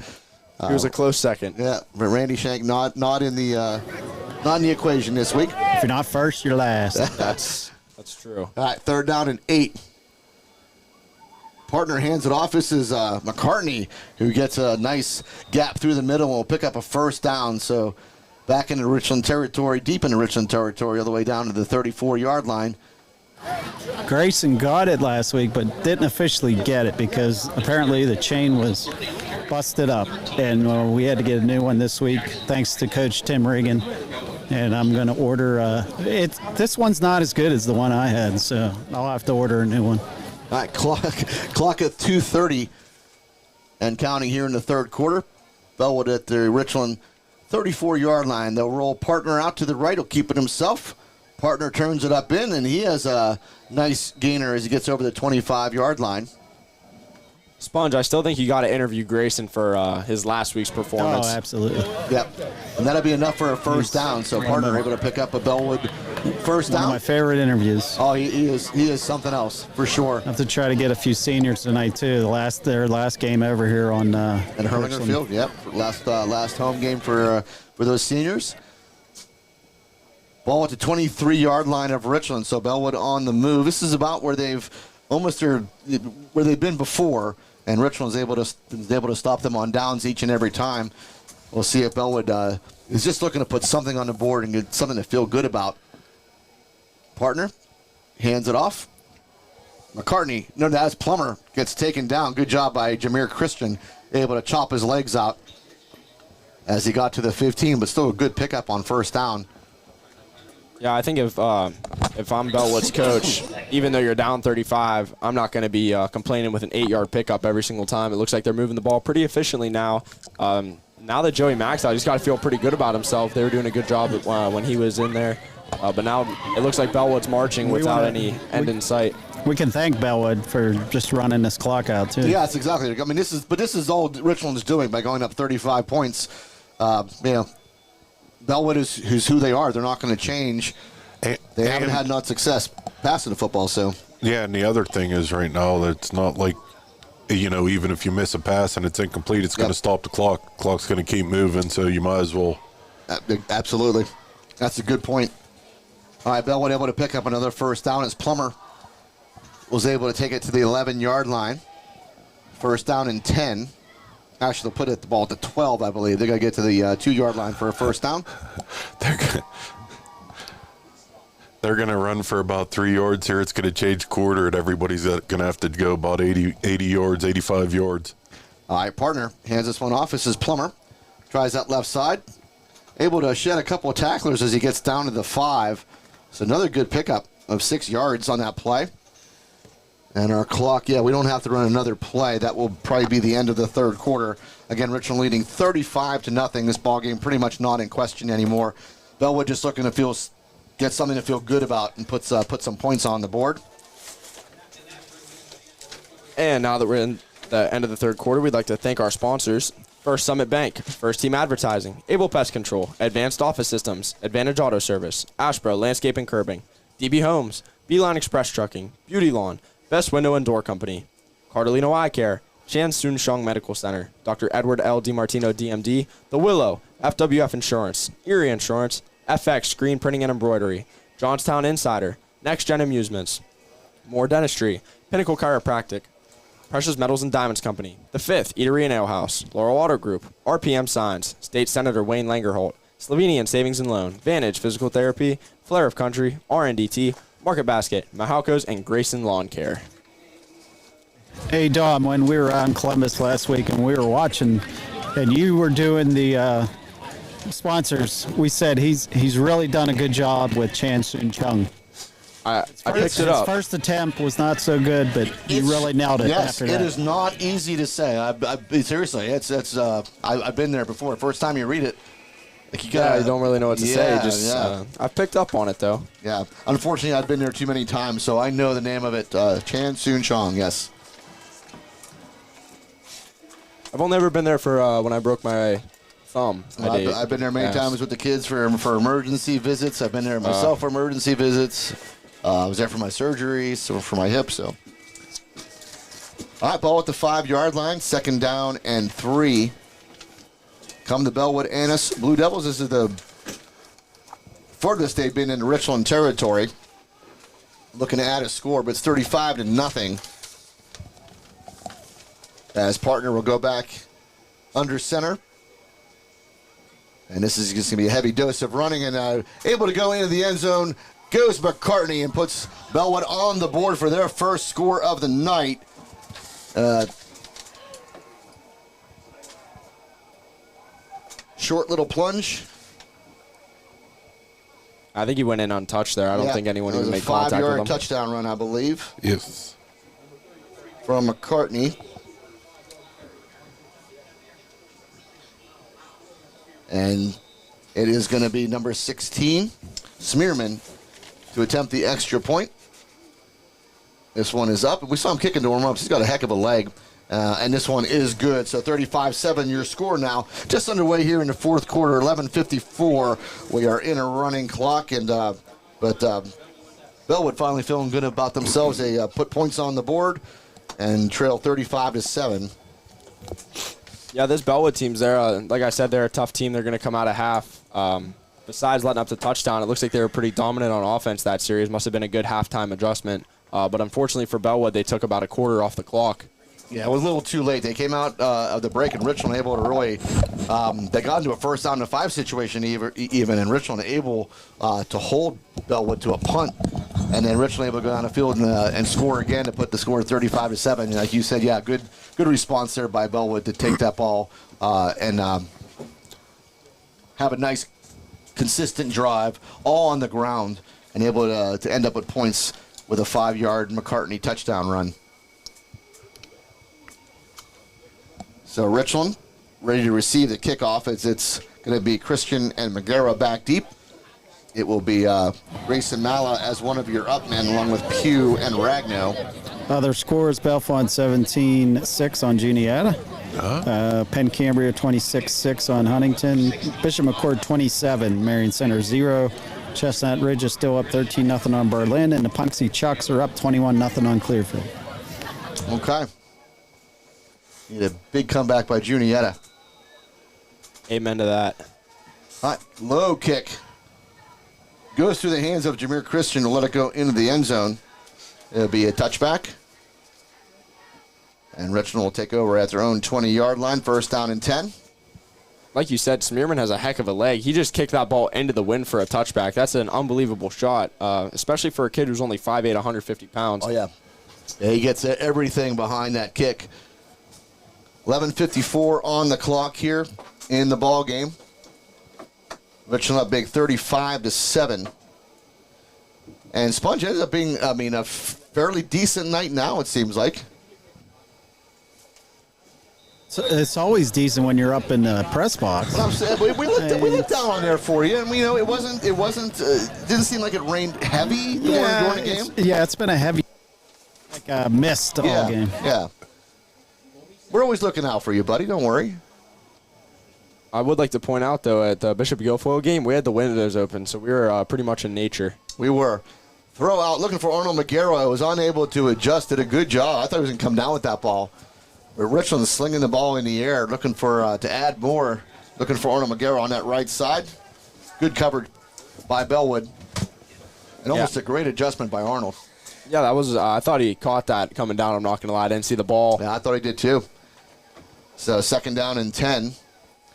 he was a close second. Yeah, but Randy Shank not in the equation this week. If you're not first, you're last. That's true. All right, third down and 8. Partner hands it off. This is McCartney, who gets a nice gap through the middle and will pick up a first down. So back into Richland territory, deep into Richland territory, all the way down to the 34-yard line. Grayson got it last week, but didn't officially get it because apparently the chain was busted up. And we had to get a new one this week, thanks to Coach Tim Regan. And I'm going to order this one's not as good as the one I had, so I'll have to order a new one. All right, clock at 2:30 and counting here in the third quarter. Bellwood at the Richland 34-yard line. They'll roll Partner out to the right. He'll keep it himself. Partner turns it up in, and he has a nice gainer as he gets over the 25-yard line. Sponge, I still think you got to interview Grayson for his last week's performance. Oh, absolutely. Yep. And that'll be enough for a first down. So Partner able to pick up a Bellwood first down. One of my favorite interviews. Oh, he is something else for sure. I have to try to get a few seniors tonight too. Their last game ever here on at Hurlinger Field. Yep. Last home game for those seniors. Ball at the 23-yard line of Richland. So Bellwood on the move. This is about where they've been before. And Richland's able to stop them on downs each and every time. We'll see if Bellwood is just looking to put something on the board and get something to feel good about. Partner hands it off. McCartney, no, that's Plummer, gets taken down. Good job by Jameer Christian, able to chop his legs out as he got to the 15, but still a good pickup on first down. Yeah, I think if I'm Bellwood's coach, even though you're down 35, I'm not going to be complaining with an 8-yard pickup every single time. It looks like they're moving the ball pretty efficiently now. Now that Joey Mack's out, he's got to feel pretty good about himself. They were doing a good job when he was in there. But now it looks like Bellwood's marching without any end in sight. We can thank Bellwood for just running this clock out, too. Yeah, that's exactly. I mean, this is all Richland's doing by going up 35 points. Bellwood is who they are. They're not going to change. They haven't had much success passing the football. So yeah, and the other thing is right now that it's not like, even if you miss a pass and it's incomplete, it's going to stop the clock. Clock's going to keep moving, so you might as well. Absolutely. That's a good point. All right, Bellwood able to pick up another first down as Plummer was able to take it to the 11-yard line. First down and 10. Actually, they'll put the ball at the 12, I believe. They're going to get to the 2-yard line for a first down. They're going to run for about 3 yards here. It's going to change quarter, and everybody's going to have to go about 80 yards, 85 yards. All right, Partner hands this one off. This is Plummer. Tries that left side. Able to shed a couple of tacklers as he gets down to the 5. So another good pickup of 6 yards on that play. And our clock, we don't have to run another play. That will probably be the end of the third quarter. Again, Richland leading 35-0. This ball game pretty much not in question anymore. Bellwood just looking to get something to feel good about and put some points on the board. And now that we're in the end of the third quarter, we'd like to thank our sponsors. First Summit Bank, First Team Advertising, Able Pest Control, Advanced Office Systems, Advantage Auto Service, Ashbro Landscape and Curbing, DB Homes, Beeline Express Trucking, Beauty Lawn, Best Window and Door Company, Cardolino Eye Care, Chan Soon Shong Medical Center, Dr. Edward L. DiMartino, DMD, The Willow, FWF Insurance, Erie Insurance, FX Screen Printing and Embroidery, Johnstown Insider, Next Gen Amusements, More Dentistry, Pinnacle Chiropractic, Precious Metals and Diamonds Company, The Fifth Eatery and Ale House, Laurel Auto Group, RPM Signs, State Senator Wayne Langerholt, Slovenian Savings and Loan, Vantage Physical Therapy, Flair of Country, RNDT, Market Basket, Mahalco's, and Grayson Lawn Care. Hey, Dom, when we were out in Columbus last week and we were watching, and you were doing the sponsors, we said he's really done a good job with Chan Soon Chung. I picked it up. His first attempt was not so good, but he really nailed it Yes, after that. it is not easy to say. Seriously, I've been there before. First time you read it, like you I don't really know what to say. Just I picked up on it though. Yeah, unfortunately, I've been there too many times, so I know the name of it. Chan Soon Chong. Yes. I've only ever been there for when I broke my thumb. I've been there many times with the kids for emergency visits. I've been there myself for emergency visits. I was there for my surgeries, so for my hip. So, all right, ball at the 5-yard line, 2nd down and 3. Come to Bellwood-Antis Blue Devils. This is the furthest they've been in Richland territory. Looking to add a score, but it's 35-0. As partner will go back under center. And this is just going to be a heavy dose of running, and able to go into the end zone goes McCartney and puts Bellwood on the board for their first score of the night. Short little plunge. I think he went in untouched there. I don't think anyone even made contact with him. 5-yard touchdown run, I believe. Yes. From McCartney. And it is going to be number 16, Smearman, to attempt the extra point. This one is up. We saw him kicking to warm up. He's got a heck of a leg. And this one is good. So 35-7 your score now. Just underway here in the fourth quarter, 11:54. We are in a running clock. But Bellwood finally feeling good about themselves. They put points on the board and trail 35-7. Yeah, this Bellwood team's there. Like I said, they're a tough team. They're going to come out of half. Besides letting up the touchdown, it looks like they were pretty dominant on offense that series. Must have been a good halftime adjustment. But unfortunately for Bellwood, they took about a quarter off the clock. Yeah, it was a little too late. They came out of the break, and Richland able to really they got into a 1st down and 5 situation even, and Richland able to hold Bellwood to a punt, and then Richland able to go down the field and score again to put the score 35-7. And like you said, yeah, good response there by Bellwood to take that ball and have a nice, consistent drive, all on the ground, and able to end up with points with a 5-yard McCartney touchdown run. So Richland ready to receive the kickoff. It's going to be Christian and Magera back deep. It will be Grayson Mala as one of your upmen, along with Pugh and Ragno. Other scores: Bellefonte 17-6 on Juniata. Penn Cambria 26-6 on Huntington. Bishop McCord 27. Marion Center 0. Chestnut Ridge is still up 13-0 on Berlin, and the Punxsutawney Chucks are up 21-0 on Clearfield. Okay. Need a big comeback by Juniata. Amen to that. All right, low kick. Goes through the hands of Jameer Christian to let it go into the end zone. It'll be a touchback. And Richland will take over at their own 20-yard line, 1st down and 10. Like you said, Smearman has a heck of a leg. He just kicked that ball into the wind for a touchback. That's an unbelievable shot, especially for a kid who's only 5'8", 150 pounds. Oh, yeah. He gets everything behind that kick. 11:54 on the clock here in the ball game. Richland up big, 35-7. And Sponge ends up being, a fairly decent night now, it seems like. So it's always decent when you're up in the press box. But I'm saying, we looked down on there for you, and didn't seem like it rained heavy during the game. It's been a heavy, mist all game. Yeah. We're always looking out for you, buddy. Don't worry. I would like to point out, though, at the Bishop Guilfoyle game, we had the windows open, so we were pretty much in nature. We were. Throw out, looking for Arnold Magera. I was unable to adjust. Did a good job. I thought he was going to come down with that ball. But Richland slinging the ball in the air, looking for to add more. Looking for Arnold Magera on that right side. Good covered by Bellwood. And almost a great adjustment by Arnold. Yeah, that was. I thought he caught that coming down. I'm not going to lie. I didn't see the ball. Yeah, I thought he did too. So 2nd down and 10.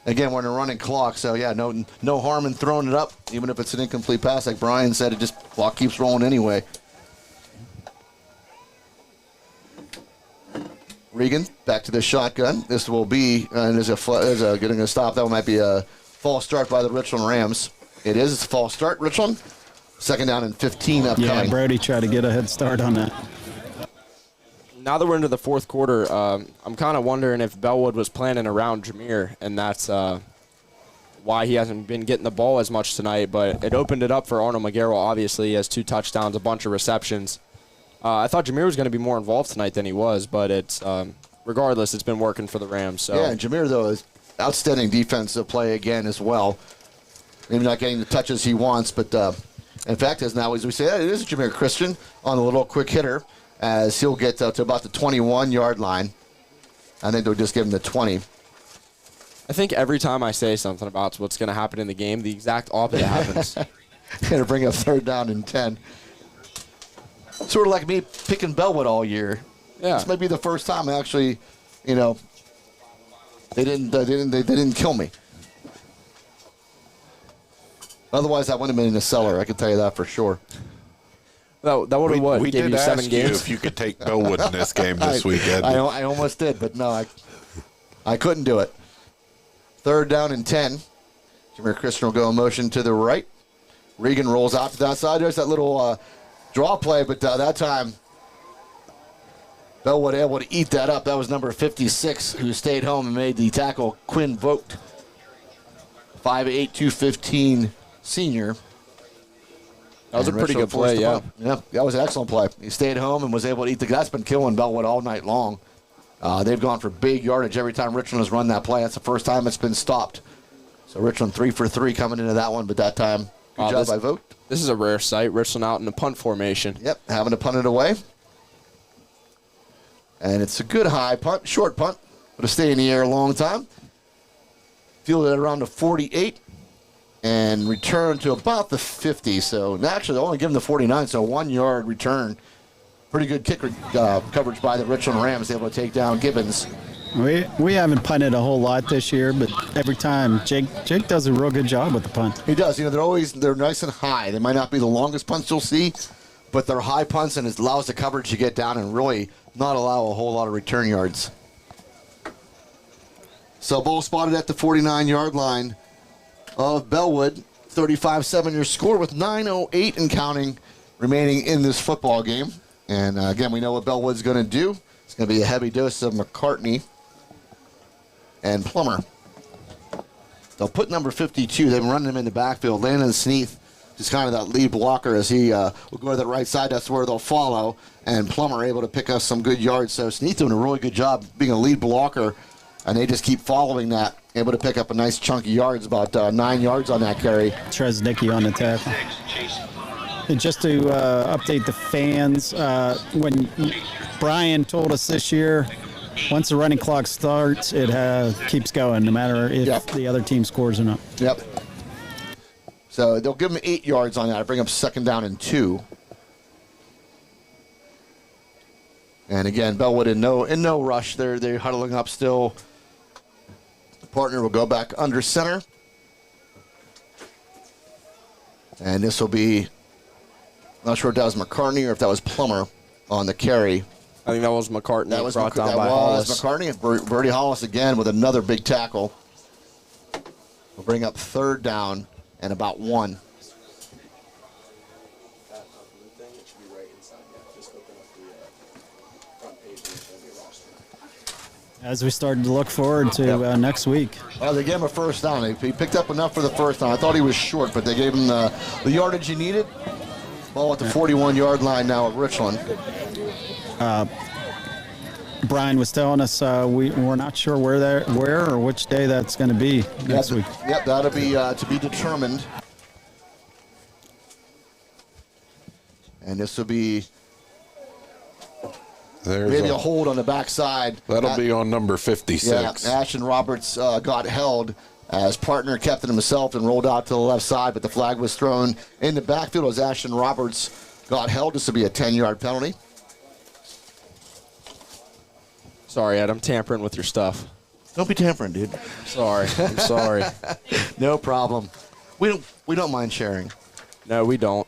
Again, we're in a running clock, so yeah, no harm in throwing it up, even if it's an incomplete pass. Like Brian said, clock keeps rolling anyway. Regan back to the shotgun. This will be getting a stop. That might be a false start by the Richland Rams. It is. It's a false start, Richland. 2nd down and 15 upcoming. Yeah, Brody tried to get a head start on that. Now that we're into the 4th quarter, I'm kind of wondering if Bellwood was planning around Jameer, and that's why he hasn't been getting the ball as much tonight. But it opened it up for Arnold McGarrell. Obviously, he has 2 touchdowns, a bunch of receptions. I thought Jameer was going to be more involved tonight than he was, but it's regardless, it's been working for the Rams. So. Yeah, and Jameer, though, is outstanding defensive play again as well. Maybe not getting the touches he wants, but in fact, as we say, it is Jameer Christian on a little quick hitter, as he'll get to about the 21-yard line. I think they'll just give him the 20. I think every time I say something about what's going to happen in the game, the exact opposite happens. Going to bring up 3rd down and 10. Sort of like me picking Bellwood all year. Yeah. This may be the first time actually, they didn't kill me. Otherwise, I wouldn't have been in the cellar. I can tell you that for sure. That would have we gave did you ask 7 games. you if you could take Bellwood in this game this weekend. I almost did, but no, I couldn't do it. 3rd down and 10. Jameer Christian will go in motion to the right. Regan rolls out to the outside. There's that little draw play, but that time Bellwood able to eat that up. That was number 56 who stayed home and made the tackle. Quinn Vogt, 5'8", 215 senior. That was a pretty good play, yeah. Yeah, that was an excellent play. He stayed home and was able to eat that's been killing Bellwood all night long. They've gone for big yardage every time Richland has run that play. That's the first time it's been stopped. So Richland 3 for 3 coming into that one, but that time, good job by Vogt. This is a rare sight. Richland out in the punt formation. Yep, having to punt it away. And it's a good high punt, short punt, but it'll stay in the air a long time. Fielded around the 48 and return to about the 50. So naturally, they'll only give them the 49, so 1-yard return. Pretty good kick coverage by the Richland Rams, able to take down Gibbons. We haven't punted a whole lot this year, but every time Jake does a real good job with the punt. He does. They're nice and high. They might not be the longest punts you'll see, but they're high punts, and it allows the coverage to get down and really not allow a whole lot of return yards. So ball spotted at the 49-yard line of Bellwood. 35-7 your score with 9:08 and counting remaining in this football game. And again, we know what Bellwood's going to do. It's going to be a heavy dose of McCartney and Plummer. They'll put number 52. They've been running him in the backfield. Landon Sneath, just kind of that lead blocker as he will go to the right side. That's where they'll follow. And Plummer able to pick up some good yards. So Sneath doing a really good job being a lead blocker. And they just keep following that. Able to pick up a nice chunk of yards, about 9 yards on that carry. Tresnicki on the tackle. And just to update the fans, when Brian told us this year, once the running clock starts, it keeps going, no matter if the other team scores or not. Yep. So they'll give them 8 yards on that. Bring up 2nd down and 2. And again, Bellwood in no rush. They're huddling up still. The partner will go back under center. And this will be, not sure if that was McCartney or if that was Plummer on the carry. I think that was McCartney. That was brought down by Hollis. McCartney. And Birdie Hollis again with another big tackle. We'll bring up 3rd down and about 1. As we started to look forward to next week. Well, they gave him a 1st down. He picked up enough for the 1st down. I thought he was short, but they gave him the yardage he needed. Ball at the 41-yard line now at Richland. Brian was telling us we're not sure where or which day that's going to be next week. Yep, that'll be to be determined. And this will be maybe a hold on the backside. That'll be on number 56. Yeah, Ashton Roberts got held as partner kept it himself and rolled out to the left side, but the flag was thrown in the backfield as Ashton Roberts not held. This will be a 10-yard penalty. Sorry, Ed. I'm tampering with your stuff. Don't be tampering, dude. Sorry. I'm sorry. No problem. We don't mind sharing. No, we don't.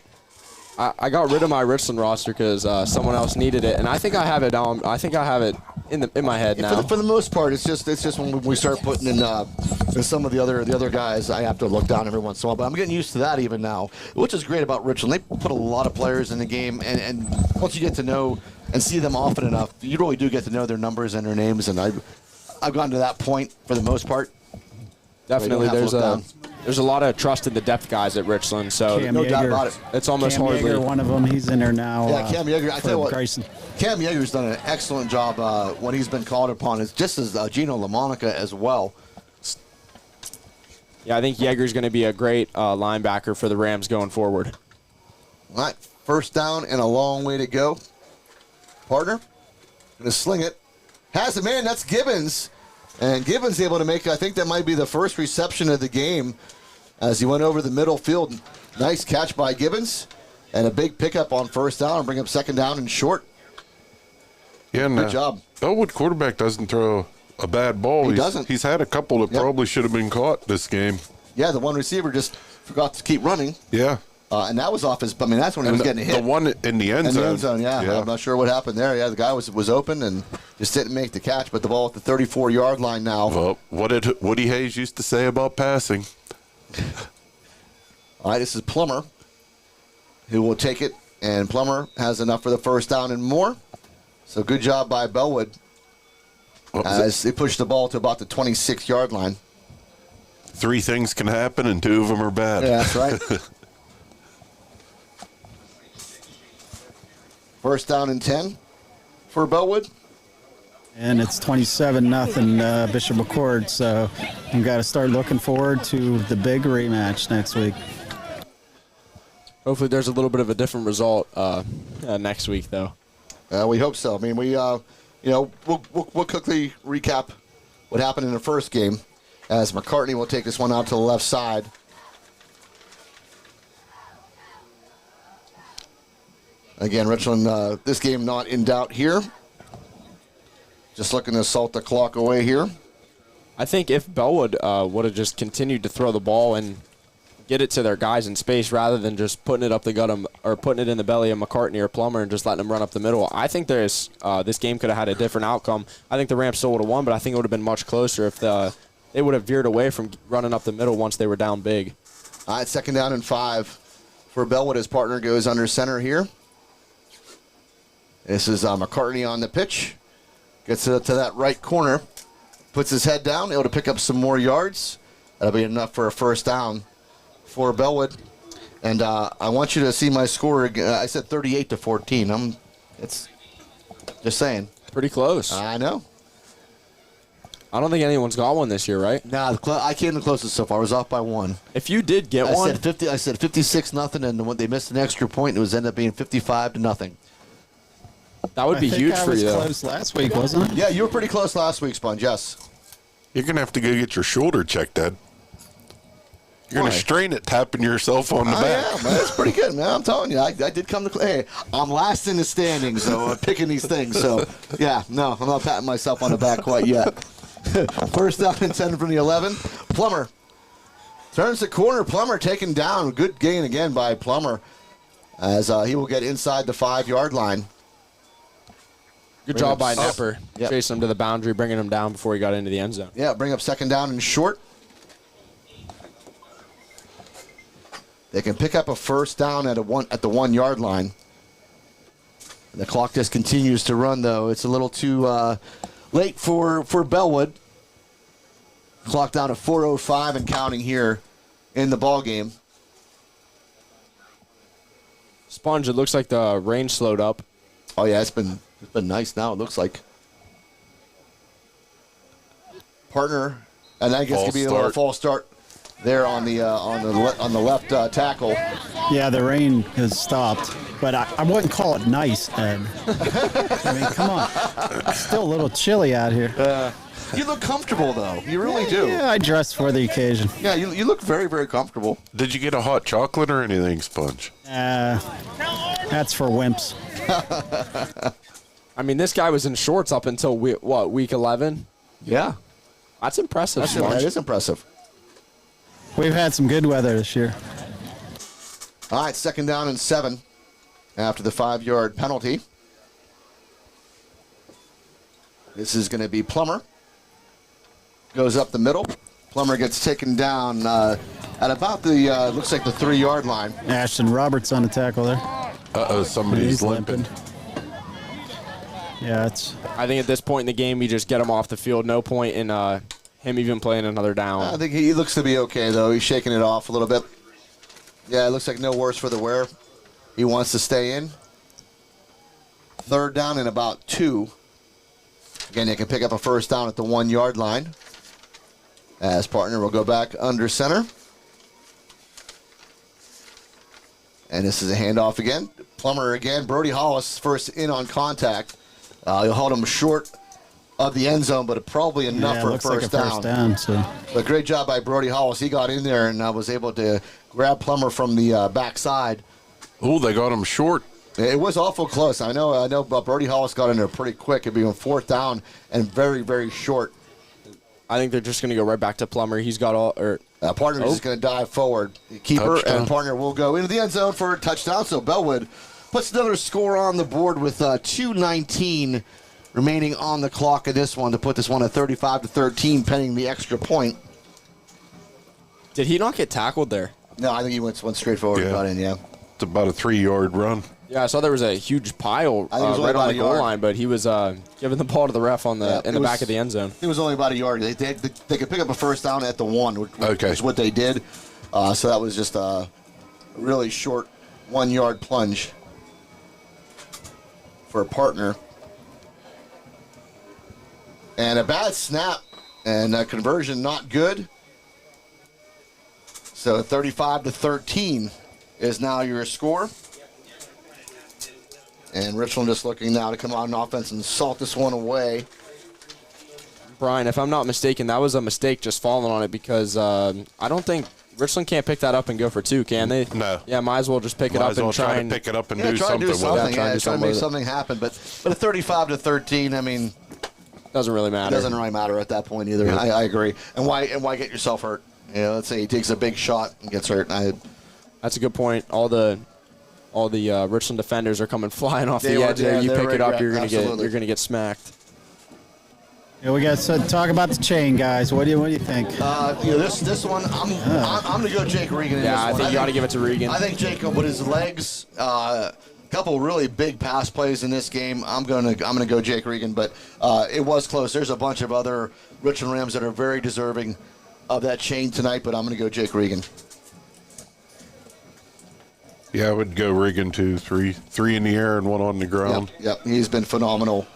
I got rid of my Richland roster because someone else needed it, and I think I have it down. I think I have it in my head now. For the most part, it's just when we start putting in some of the other guys, I have to look down every once in a while. But I'm getting used to that even now, which is great about Richland. They put a lot of players in the game, and once you get to know and see them often enough, you really do get to know their numbers and their names. And I've gotten to that point for the most part. Definitely, there's a lot of trust in the depth guys at Richland, so Cam no Yeager. doubt about it. it's almost Cam hardly. Yeager, one of them, he's in there now. Yeah, Cam Yeager. I tell you what, Grayson. Cam Yeager's done an excellent job when he's been called upon. It's just as Gino LaMonica as well. Yeah, I think Yeager's going to be a great linebacker for the Rams going forward. All right, first down and a long way to go. Partner, going to sling it. Has a man, that's Gibbons. And Gibbons able to make, I think that might be the first reception of the game as he went over the middle field. Nice catch by Gibbons. And a big pickup on first down and bring up second down and short. Yeah, Good job. Bellwood quarterback doesn't throw a bad ball. He doesn't. He's had a couple that probably should have been caught this game. Yeah, the one receiver just forgot to keep running. Yeah. And that was off his, I mean, that's when he was getting hit. The one in the end In zone. the end zone, yeah. I'm not sure what happened there. Yeah, the guy was open and just didn't make the catch, but the ball at the 34-yard line now. Well, what did Woody Hayes used to say about passing? All right, this is Plummer, who will take it, and Plummer has enough for the first down and more. So good job by Bellwood as they push the ball to about the 26-yard line. 3 things can happen, and 2 of them are bad. Yeah, that's right. First down and 10 for Bellwood. And it's 27-0 Bishop McCord, so we've got to start looking forward to the big rematch next week. Hopefully there's a little bit of a different result next week, though. We hope so. I mean, we'll quickly recap what happened in the first game as McCartney will take this one out to the left side. Again, Richland, this game not in doubt here. Just looking to salt the clock away here. I think if Bellwood would have just continued to throw the ball and get it to their guys in space rather than just putting it up the gut or putting it in the belly of McCartney or Plummer and just letting them run up the middle, I think this game could have had a different outcome. I think the Rams still would have won, but I think it would have been much closer if they would have veered away from running up the middle once they were down big. All right, second down and 5 for Bellwood. His partner goes under center here. This is McCartney on the pitch. Gets it up to that right corner. Puts his head down, able to pick up some more yards. That'll be enough for a first down for Bellwood. And I want you to see my score. I said 38-14. It's just saying. Pretty close. I know. I don't think anyone's got one this year, right? Nah, I came the closest so far. I was off by 1. If you did get one, I said 56-0, and when they missed an extra point, it was ended up being 55-0. that would be huge for you, I though. was close last week, wasn't it? Yeah, you were pretty close last week, Sponge. Yes. You're going to have to go get your shoulder checked, Ed. You're going Why? to strain it tapping yourself on the back. Yeah, man, that's pretty good, man. I'm telling you, I did come to. Hey, I'm last in the standings, so I'm picking these things. So, yeah, no, I'm not patting myself on the back quite yet. First down and 10 from the 11. Plummer turns the corner. Plummer taken down. Good gain again by Plummer as he will get inside the 5-yard line. Good job by up- Nepper. Yep. Chasing him to the boundary, bringing him down before he got into the end zone. Yeah, bring up second down and short. They can pick up a first down at the 1-yard line. The clock just continues to run, though. It's a little too late for Bellwood. Clock down to 4:05 and counting here in the ball game. Sponge, it looks like the rain slowed up. Oh yeah, it's been nice now. It looks like partner, and I guess False could be a little start. false start there on the left tackle. Yeah, the rain has stopped, but I wouldn't call it nice, Ed. I mean, come on. It's still a little chilly out here. You look comfortable though. You really do. Yeah, I dressed for the occasion. Yeah, you look very, very comfortable. Did you get a hot chocolate or anything, Sponge? That's for wimps. I mean, this guy was in shorts up until, week 11? Yeah. That's impressive. That is impressive. We've had some good weather this year. All right, 2nd down and 7 after the 5-yard penalty. This is going to be Plummer. Goes up the middle. Plummer gets taken down at about the, looks like the 3-yard line. Ashton Roberts on the tackle there. Uh-oh, somebody's He's limping. Yeah, it's. I think at this point in the game, you just get him off the field. No point in him even playing another down. I think he looks to be okay, though. He's shaking it off a little bit. Yeah, it looks like no worse for the wear. He wants to stay in. 3rd down and about 2. Again, they can pick up a 1st down at the 1-yard line. As partner will go back under center. And this is a handoff again. Plummer again. Brody Hollis first in on contact. He'll hold him short of the end zone, but probably enough for a first down. But great job by Brody Hollis. He got in there and was able to grab Plummer from the backside. Oh, they got him short. It was awful close. I know. But Brody Hollis got in there pretty quick. It'd be on 4th down and very, very short. I think they're just going to go right back to Plummer. He's got all. Partner is just going to dive forward. The keeper and partner will go into the end zone for a touchdown. So Bellwood puts another score on the board with 2:19 remaining on the clock of this one to put this one at 35-13, pending the extra point. Did he not get tackled there? No, I think he went straight forward and got in. Yeah, it's about a 3-yard run. Yeah, I saw there was a huge pile right on the goal line, but he was giving the ball to the ref in the back of the end zone. It was only about a yard. They could pick up a 1st down at the 1, which is what they did. So that was just a really short 1-yard plunge for a partner. And a bad snap and a conversion not good. So 35-13 is now your score. And Richland just looking now to come out on offense and salt this one away. Brian, if I'm not mistaken, that was a mistake just falling on it because I don't think Richland can't pick that up and go for 2, can they? No. Yeah, might as well just pick it up and try to pick it up and do try something to do something. with it. Try to make something happen. But a 35-13, I mean, doesn't really matter. It doesn't really matter at that point either. Yeah. I agree. And why get yourself hurt? Let's say he takes a big shot and gets hurt. That's a good point. All the Richland defenders are coming flying off the edge there. You pick it up, you're gonna get smacked. Yeah, we got to talk about the chain, guys. What do you think? This one, I'm gonna go Jake Regan. I think you got to give it to Regan. I think Jacob with his legs, a couple really big pass plays in this game. I'm gonna go Jake Regan, but it was close. There's a bunch of other Richland Rams that are very deserving of that chain tonight, but I'm gonna go Jake Regan. Yeah, I would go Regan too. Three in the air and 1 on the ground. Yep. He's been phenomenal.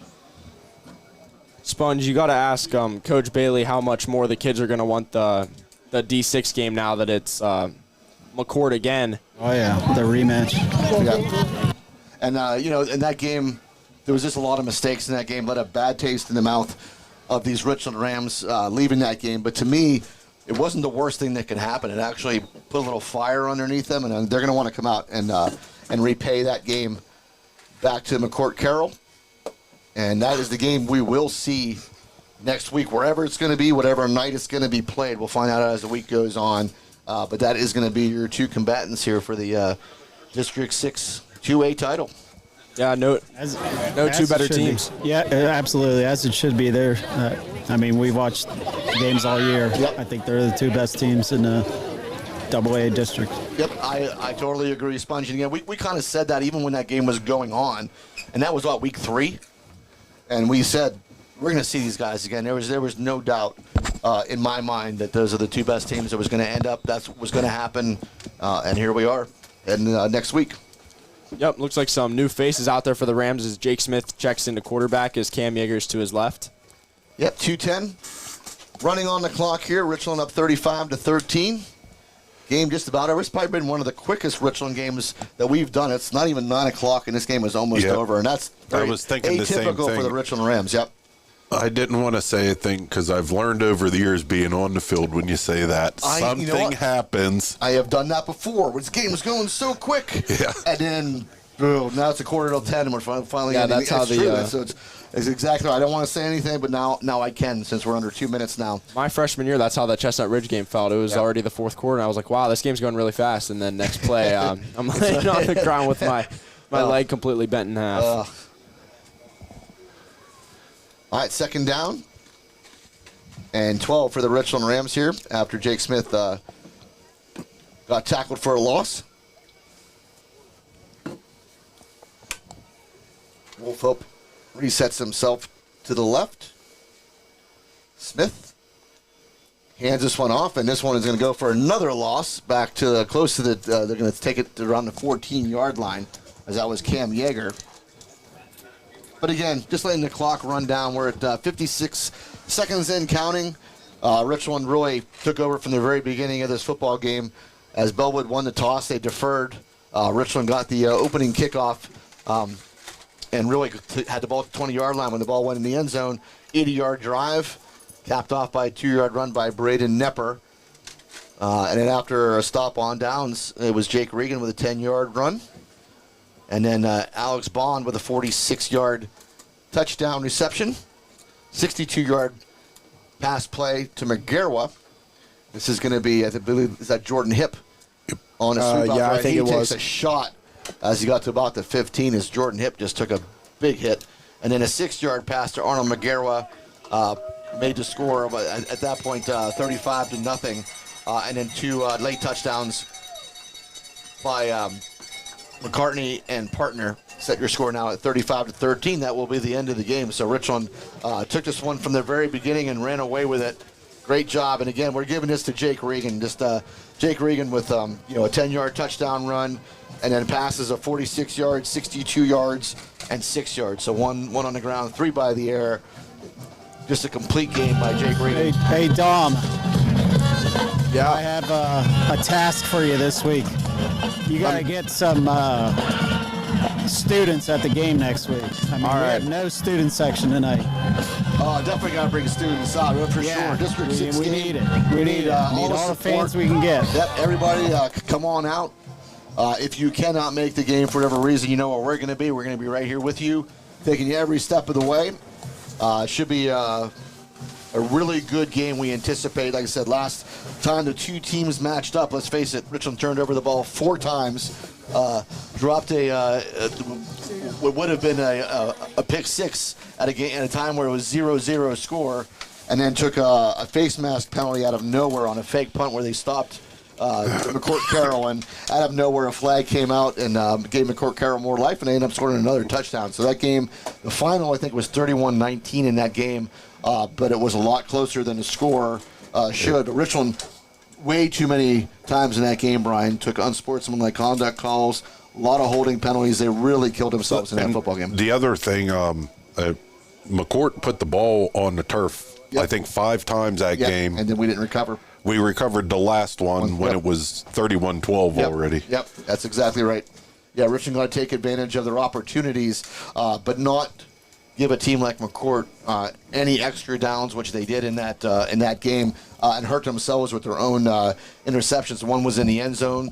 Sponge, you got to ask Coach Bailey how much more the kids are going to want the D6 game now that it's McCourt again. Oh, yeah, the rematch. Yeah. And, in that game, there was just a lot of mistakes in that game. Let a bad taste in the mouth of these Richland Rams leaving that game. But to me, it wasn't the worst thing that could happen. It actually put a little fire underneath them, and they're going to want to come out and repay that game back to McCourt Carroll. And that is the game we will see next week, wherever it's going to be, whatever night it's going to be played. We'll find out as the week goes on. But that is going to be your 2 combatants here for the District 6 2A title. Yeah, no 2 better teams. Yeah, absolutely, as it should be there. We've watched games all year. Yep. I think they're the 2 best teams in the AA district. Yep, I totally agree, Sponge. And again, we kind of said that even when that game was going on, and that was week 3, and we said we're going to see these guys again. There was no doubt in my mind that those are the 2 best teams that was going to end up. That's what was going to happen, and here we are, and next week. Yep, looks like some new faces out there for the Rams as Jake Smith checks into quarterback as Cam Yeagers to his left. Yep, 2:10 running on the clock here. Richland up 35-13. Game just about over. It's probably been one of the quickest Richland games that we've done. It's not even 9 o'clock, and this game is almost over. And that's I was thinking the same atypical thing for the Richland Rams. Yep. I didn't want to say a thing because I've learned over the years being on the field when you say that something happens. I have done that before. This game was going so quick, and then True. Now it's a 10:15, and we're finally Yeah, ending. that's how It's true. So it's exactly right. I don't want to say anything, but now I can, since we're under 2 minutes now. My freshman year, that's how that Chestnut Ridge game felt. It was already the fourth quarter, and I was like, wow, this game's going really fast. And then next play, I'm laying on the ground with my leg completely bent in half. All right, second down. And 12 for the Richland Rams here after Jake Smith got tackled for a loss. Wolfhope resets himself to the left. Smith hands this one off, and this one is going to go for another loss back to close to the. They're going to take it to around the 14-yard line, as that was Cam Yeager. But again, just letting the clock run down. We're at 56 seconds in, counting. Richland really took over from the very beginning of this football game. As Bellwood won the toss, they deferred. Richland got the opening kickoff. And really had the ball at the 20-yard line when the ball went in the end zone. 80-yard drive, capped off by a 2-yard run by Braden Nepper. And then after a stop on downs, it was Jake Regan with a 10-yard run. And then Alex Bond with a 46-yard touchdown reception. 62-yard pass play to McGarwa. This is going to be, I believe, is that Jordan Hipp on a sweep out yeah, right. I think he it takes was a shot as he got to about the 15, as Jordan Hipp just took a big hit. And then a 6-yard pass to Arnold McGarwa made the score at that point 35-0. And then 2 late touchdowns by McCartney and partner set your score now at 35-13. That will be the end of the game. So Richland took this one from the very beginning and ran away with it. Great job. And again, we're giving this to Jake Regan. Just Jake Regan with a 10-yard touchdown run, and then passes of 46 yards, 62 yards, and 6 yards. So one on the ground, 3 by the air. Just a complete game by Jake Regan. Hey, Dom. Yeah. I have a task for you this week. You got to get some students at the game next week. I mean, we have no student section tonight. Oh, definitely got to bring students out, for sure. District 6 we game. need it. We need all the fans we can get. Yep, everybody come on out. If you cannot make the game for whatever reason, you know where we're going to be. We're going to be right here with you, taking you every step of the way. Should be a really good game, we anticipate. Like I said, last time the two teams matched up, let's face it, Richland turned over the ball 4 times, dropped what would have been a pick 6 at a time where it was 0-0 score, and then took a face mask penalty out of nowhere on a fake punt where they stopped McCourt Carroll, and out of nowhere a flag came out and gave McCourt Carroll more life, and they ended up scoring another touchdown. So that game, the final I think was 31-19 in that game, but it was a lot closer than the score should. Richland, way too many times in that game, Brian, took unsportsmanlike conduct calls, a lot of holding penalties. They really killed themselves in that football game. The other thing, McCourt put the ball on the turf, I think 5 times that game. And then we didn't recover. We recovered the last one when it was 31-12 already. Yep, that's exactly right. Yeah, Richland got to take advantage of their opportunities, but not give a team like McCourt any extra downs, which they did in that game, and hurt themselves with their own interceptions. One was in the end zone.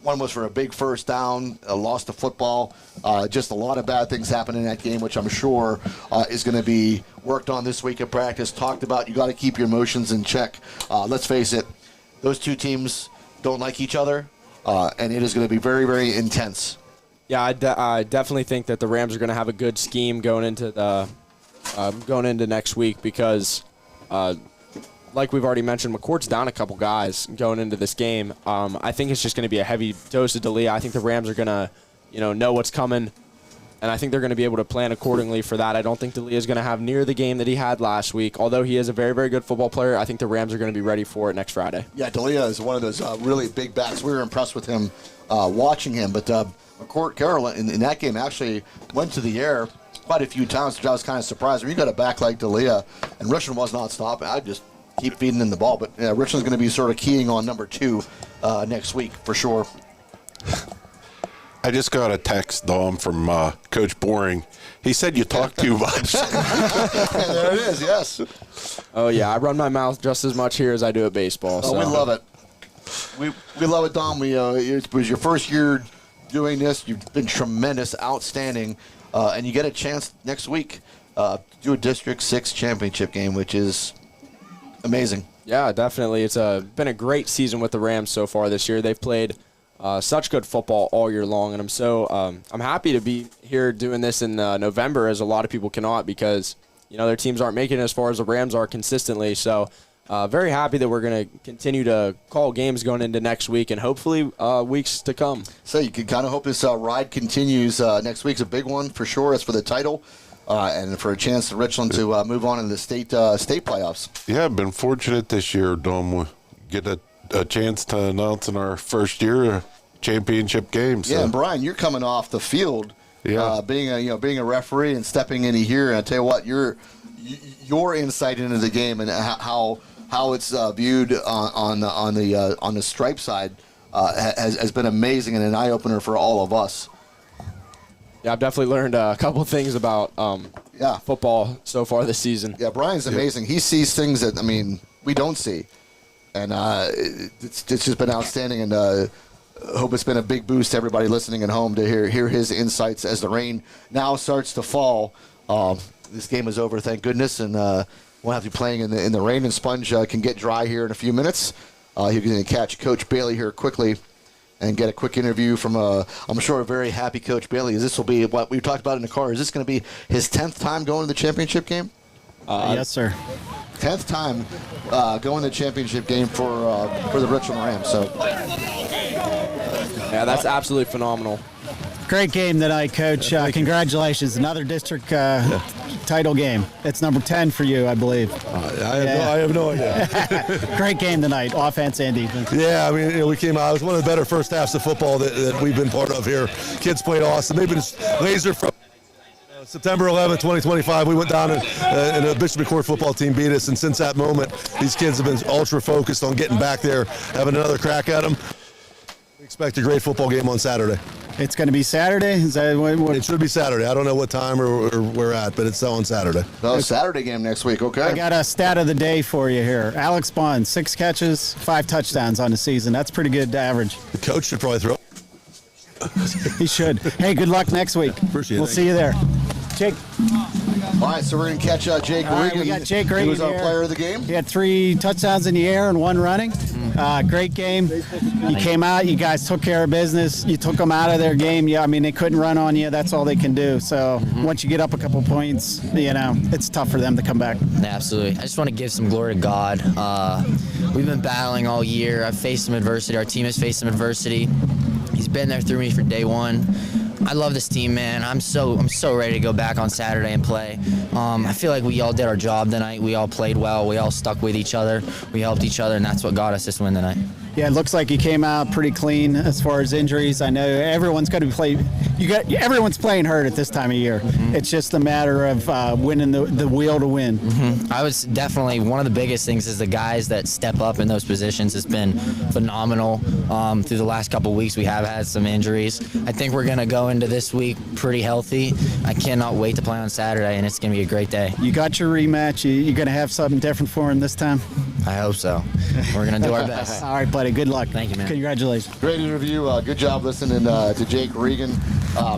One was for a big first down, lost the football. Just a lot of bad things happened in that game, which I'm sure is going to be worked on this week of practice. Talked about, you got to keep your emotions in check. Let's face it, those two teams don't like each other, and it is going to be very, very intense. Yeah, I definitely think that the Rams are going to have a good scheme going into next week because, like we've already mentioned, McCourt's down a couple guys going into this game. I think it's just going to be a heavy dose of D'Elia. I think the Rams are going to, know what's coming, and I think they're going to be able to plan accordingly for that. I don't think D'Elia is going to have near the game that he had last week. Although he is a very, very good football player, I think the Rams are going to be ready for it next Friday. Yeah, D'Elia is one of those really big backs. We were impressed with him watching him, but McCourt Carroll in that game actually went to the air quite a few times, which I was kind of surprised. When you got a back like D'Elia, and Richland was not stopping, I'd just keep feeding him the ball. But Richland's going to be sort of keying on number 2 next week for sure. I just got a text, Dom, from Coach Boring. He said you talk too much. There it is, yes. Oh, yeah, I run my mouth just as much here as I do at baseball. Oh, so. we love it. We love it, Dom. It was your first year doing this. You've been tremendous, outstanding, and you get a chance next week to do a District 6 championship game, which is amazing. Yeah, definitely. It's been a great season with the Rams so far this year. They've played such good football all year long, and I'm happy to be here doing this in November, as a lot of people cannot, because their teams aren't making it as far as the Rams are consistently. So very happy that we're going to continue to call games going into next week and hopefully weeks to come. So you can kind of hope this ride continues. Next week's a big one for sure. It's for the title. And for a chance to Richland to move on in the state playoffs. Yeah, I've been fortunate this year, Dom. We get a chance to announce in our first year a championship game. So. Yeah, and Brian, you're coming off the field, being a referee and stepping in here. And I tell you what, your insight into the game and how it's viewed on the stripe side has been amazing and an eye opener for all of us. Yeah, I've definitely learned a couple things about football so far this season. Yeah, Brian's amazing. He sees things that, we don't see. And it's just been outstanding. And hope it's been a big boost to everybody listening at home to hear his insights as the rain now starts to fall. This game is over, thank goodness. And we'll have to be playing in the rain. And Sponge can get dry here in a few minutes. He's going to catch Coach Bailey here quickly and get a quick interview from I'm sure, a very happy Coach Bailey. This will be what we talked about in the car. Is this going to be his 10th time going to the championship game? Yes, sir. 10th time going to the championship game for the Richland Rams. So, yeah, that's absolutely phenomenal. Great game tonight, Coach. Congratulations. Another district title game. It's number 10 for you, I believe. I have no idea. Great game tonight, offense and defense. Yeah, we came out. It was one of the better first halves of football that we've been part of here. Kids played awesome. They've been laser from September 11, 2025. We went down and the Bishop McCourt football team beat us. And since that moment, these kids have been ultra focused on getting back there, having another crack at them. We expect a great football game on Saturday. It's going to be Saturday? Is that what? It should be Saturday. I don't know what time or we're at, but it's on Saturday. No, Saturday game next week, okay. I got a stat of the day for you here. Alex Bond, 6 catches, 5 touchdowns on the season. That's pretty good average. The coach should probably throw. He should. Hey, good luck next week. Appreciate it. We'll see you there. Jake. All right, so we're going to catch Jake Regan. We got Jake Regan. He was our here. player of the game. He had 3 touchdowns in the air and 1 running. Great game. You came out. You guys took care of business. You took them out of their game. Yeah, they couldn't run on you. That's all they can do. So once you get up a couple points, it's tough for them to come back. Absolutely. I just want to give some glory to God. We've been battling all year. I've faced some adversity. Our team has faced some adversity. He's been there through me for day one. I love this team, man. I'm so ready to go back on Saturday and play. I feel like we all did our job tonight. We all played well. We all stuck with each other. We helped each other, and that's what got us this win tonight. Yeah, it looks like you came out pretty clean as far as injuries. I know everyone's going to play. Everyone's playing hurt at this time of year. It's just a matter of winning the wheel to win. I was definitely one of the biggest things is the guys that step up in those positions has been phenomenal. Through the last couple of weeks, we have had some injuries. I think we're going to go into this week pretty healthy. I cannot wait to play on Saturday, and it's going to be a great day. You got your rematch. You going to have something different for him this time? I hope so. We're going to do our best. All right, buddy. Good luck. Thank you, man. Congratulations. Great interview. Good job listening to Jake Regan.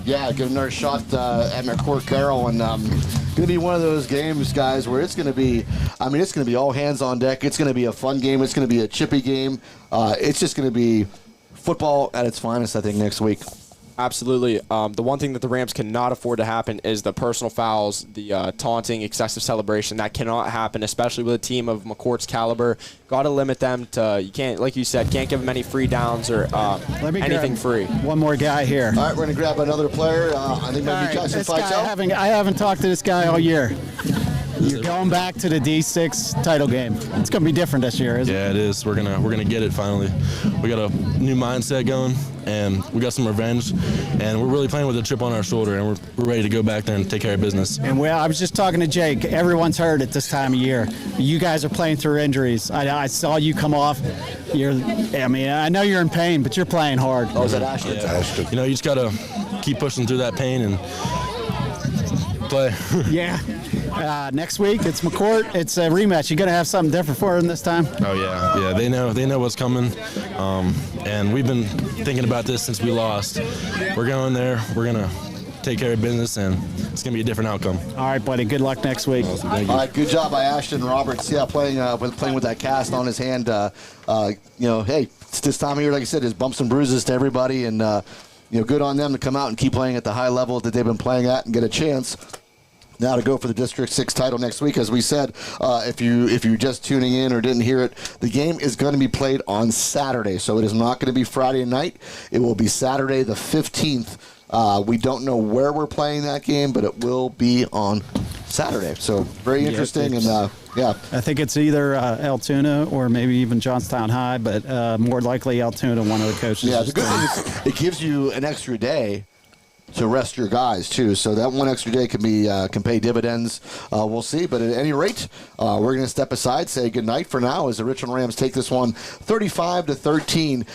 Give another shot at McCourt Carroll, and going to be one of those games, guys, where it's going to be. It's going to be all hands on deck. It's going to be a fun game. It's going to be a chippy game. It's just going to be football at its finest, I think, next week. Absolutely. The one thing that the Rams cannot afford to happen is the personal fouls, the taunting, excessive celebration. That cannot happen, especially with a team of McCourt's caliber. Got to limit them to, you can't, like you said, can't give them any free downs or anything free. One more guy here. All right, we're going to grab another player. I think maybe Jackson Feitel. I haven't talked to this guy all year. You're going back to the D6 title game. It's going to be different this year, isn't it? Yeah, it is. We're gonna get it finally. We got a new mindset going, and we got some revenge, and we're really playing with a chip on our shoulder, and we're ready to go back there and take care of business. And I was just talking to Jake. Everyone's hurt at this time of year. You guys are playing through injuries. I saw you come off. I know you're in pain, but you're playing hard. Oh, is that Ashton? Yeah. Ashton. You just gotta keep pushing through that pain and play. Yeah. Next week, it's McCourt. It's a rematch. You gonna have something different for them this time? Oh yeah. They know what's coming, and we've been thinking about this since we lost. We're going there. We're gonna take care of business, and it's gonna be a different outcome. All right, buddy. Good luck next week. Awesome. Thank you. All right, good job by Ashton Roberts. Yeah, playing with that cast on his hand. Hey, it's this time of year, like I said, there's bumps and bruises to everybody, and good on them to come out and keep playing at the high level that they've been playing at and get a chance now to go for the District 6 title next week. As we said, if you're just tuning in or didn't hear it, the game is going to be played on Saturday, so it is not going to be Friday night. It will be Saturday the 15th. We don't know where we're playing that game, but it will be on Saturday. So very interesting, I think it's either Altoona or maybe even Johnstown High, but more likely Altoona, one of the coaches. Yeah, the good thing is it gives you an extra day to rest your guys too, so that one extra day can pay dividends. We'll see, but at any rate, we're going to step aside, say goodnight for now as the Richland Rams take this one 35-13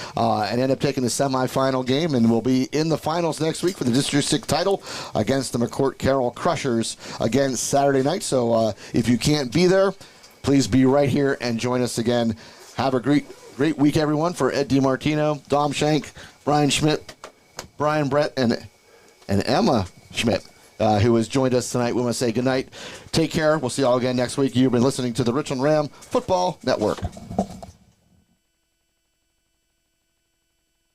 and end up taking the semifinal game, and we'll be in the finals next week for the District 6 title against the McCourt Carroll Crushers again Saturday night. So if you can't be there, please be right here and join us again. Have a great week, everyone. For Ed DiMartino, Dom Shank, Brian Schmidt, Brian Brett, and Emma Schmidt, who has joined us tonight. We want to say goodnight. Take care. We'll see you all again next week. You've been listening to the Richland Ram Football Network.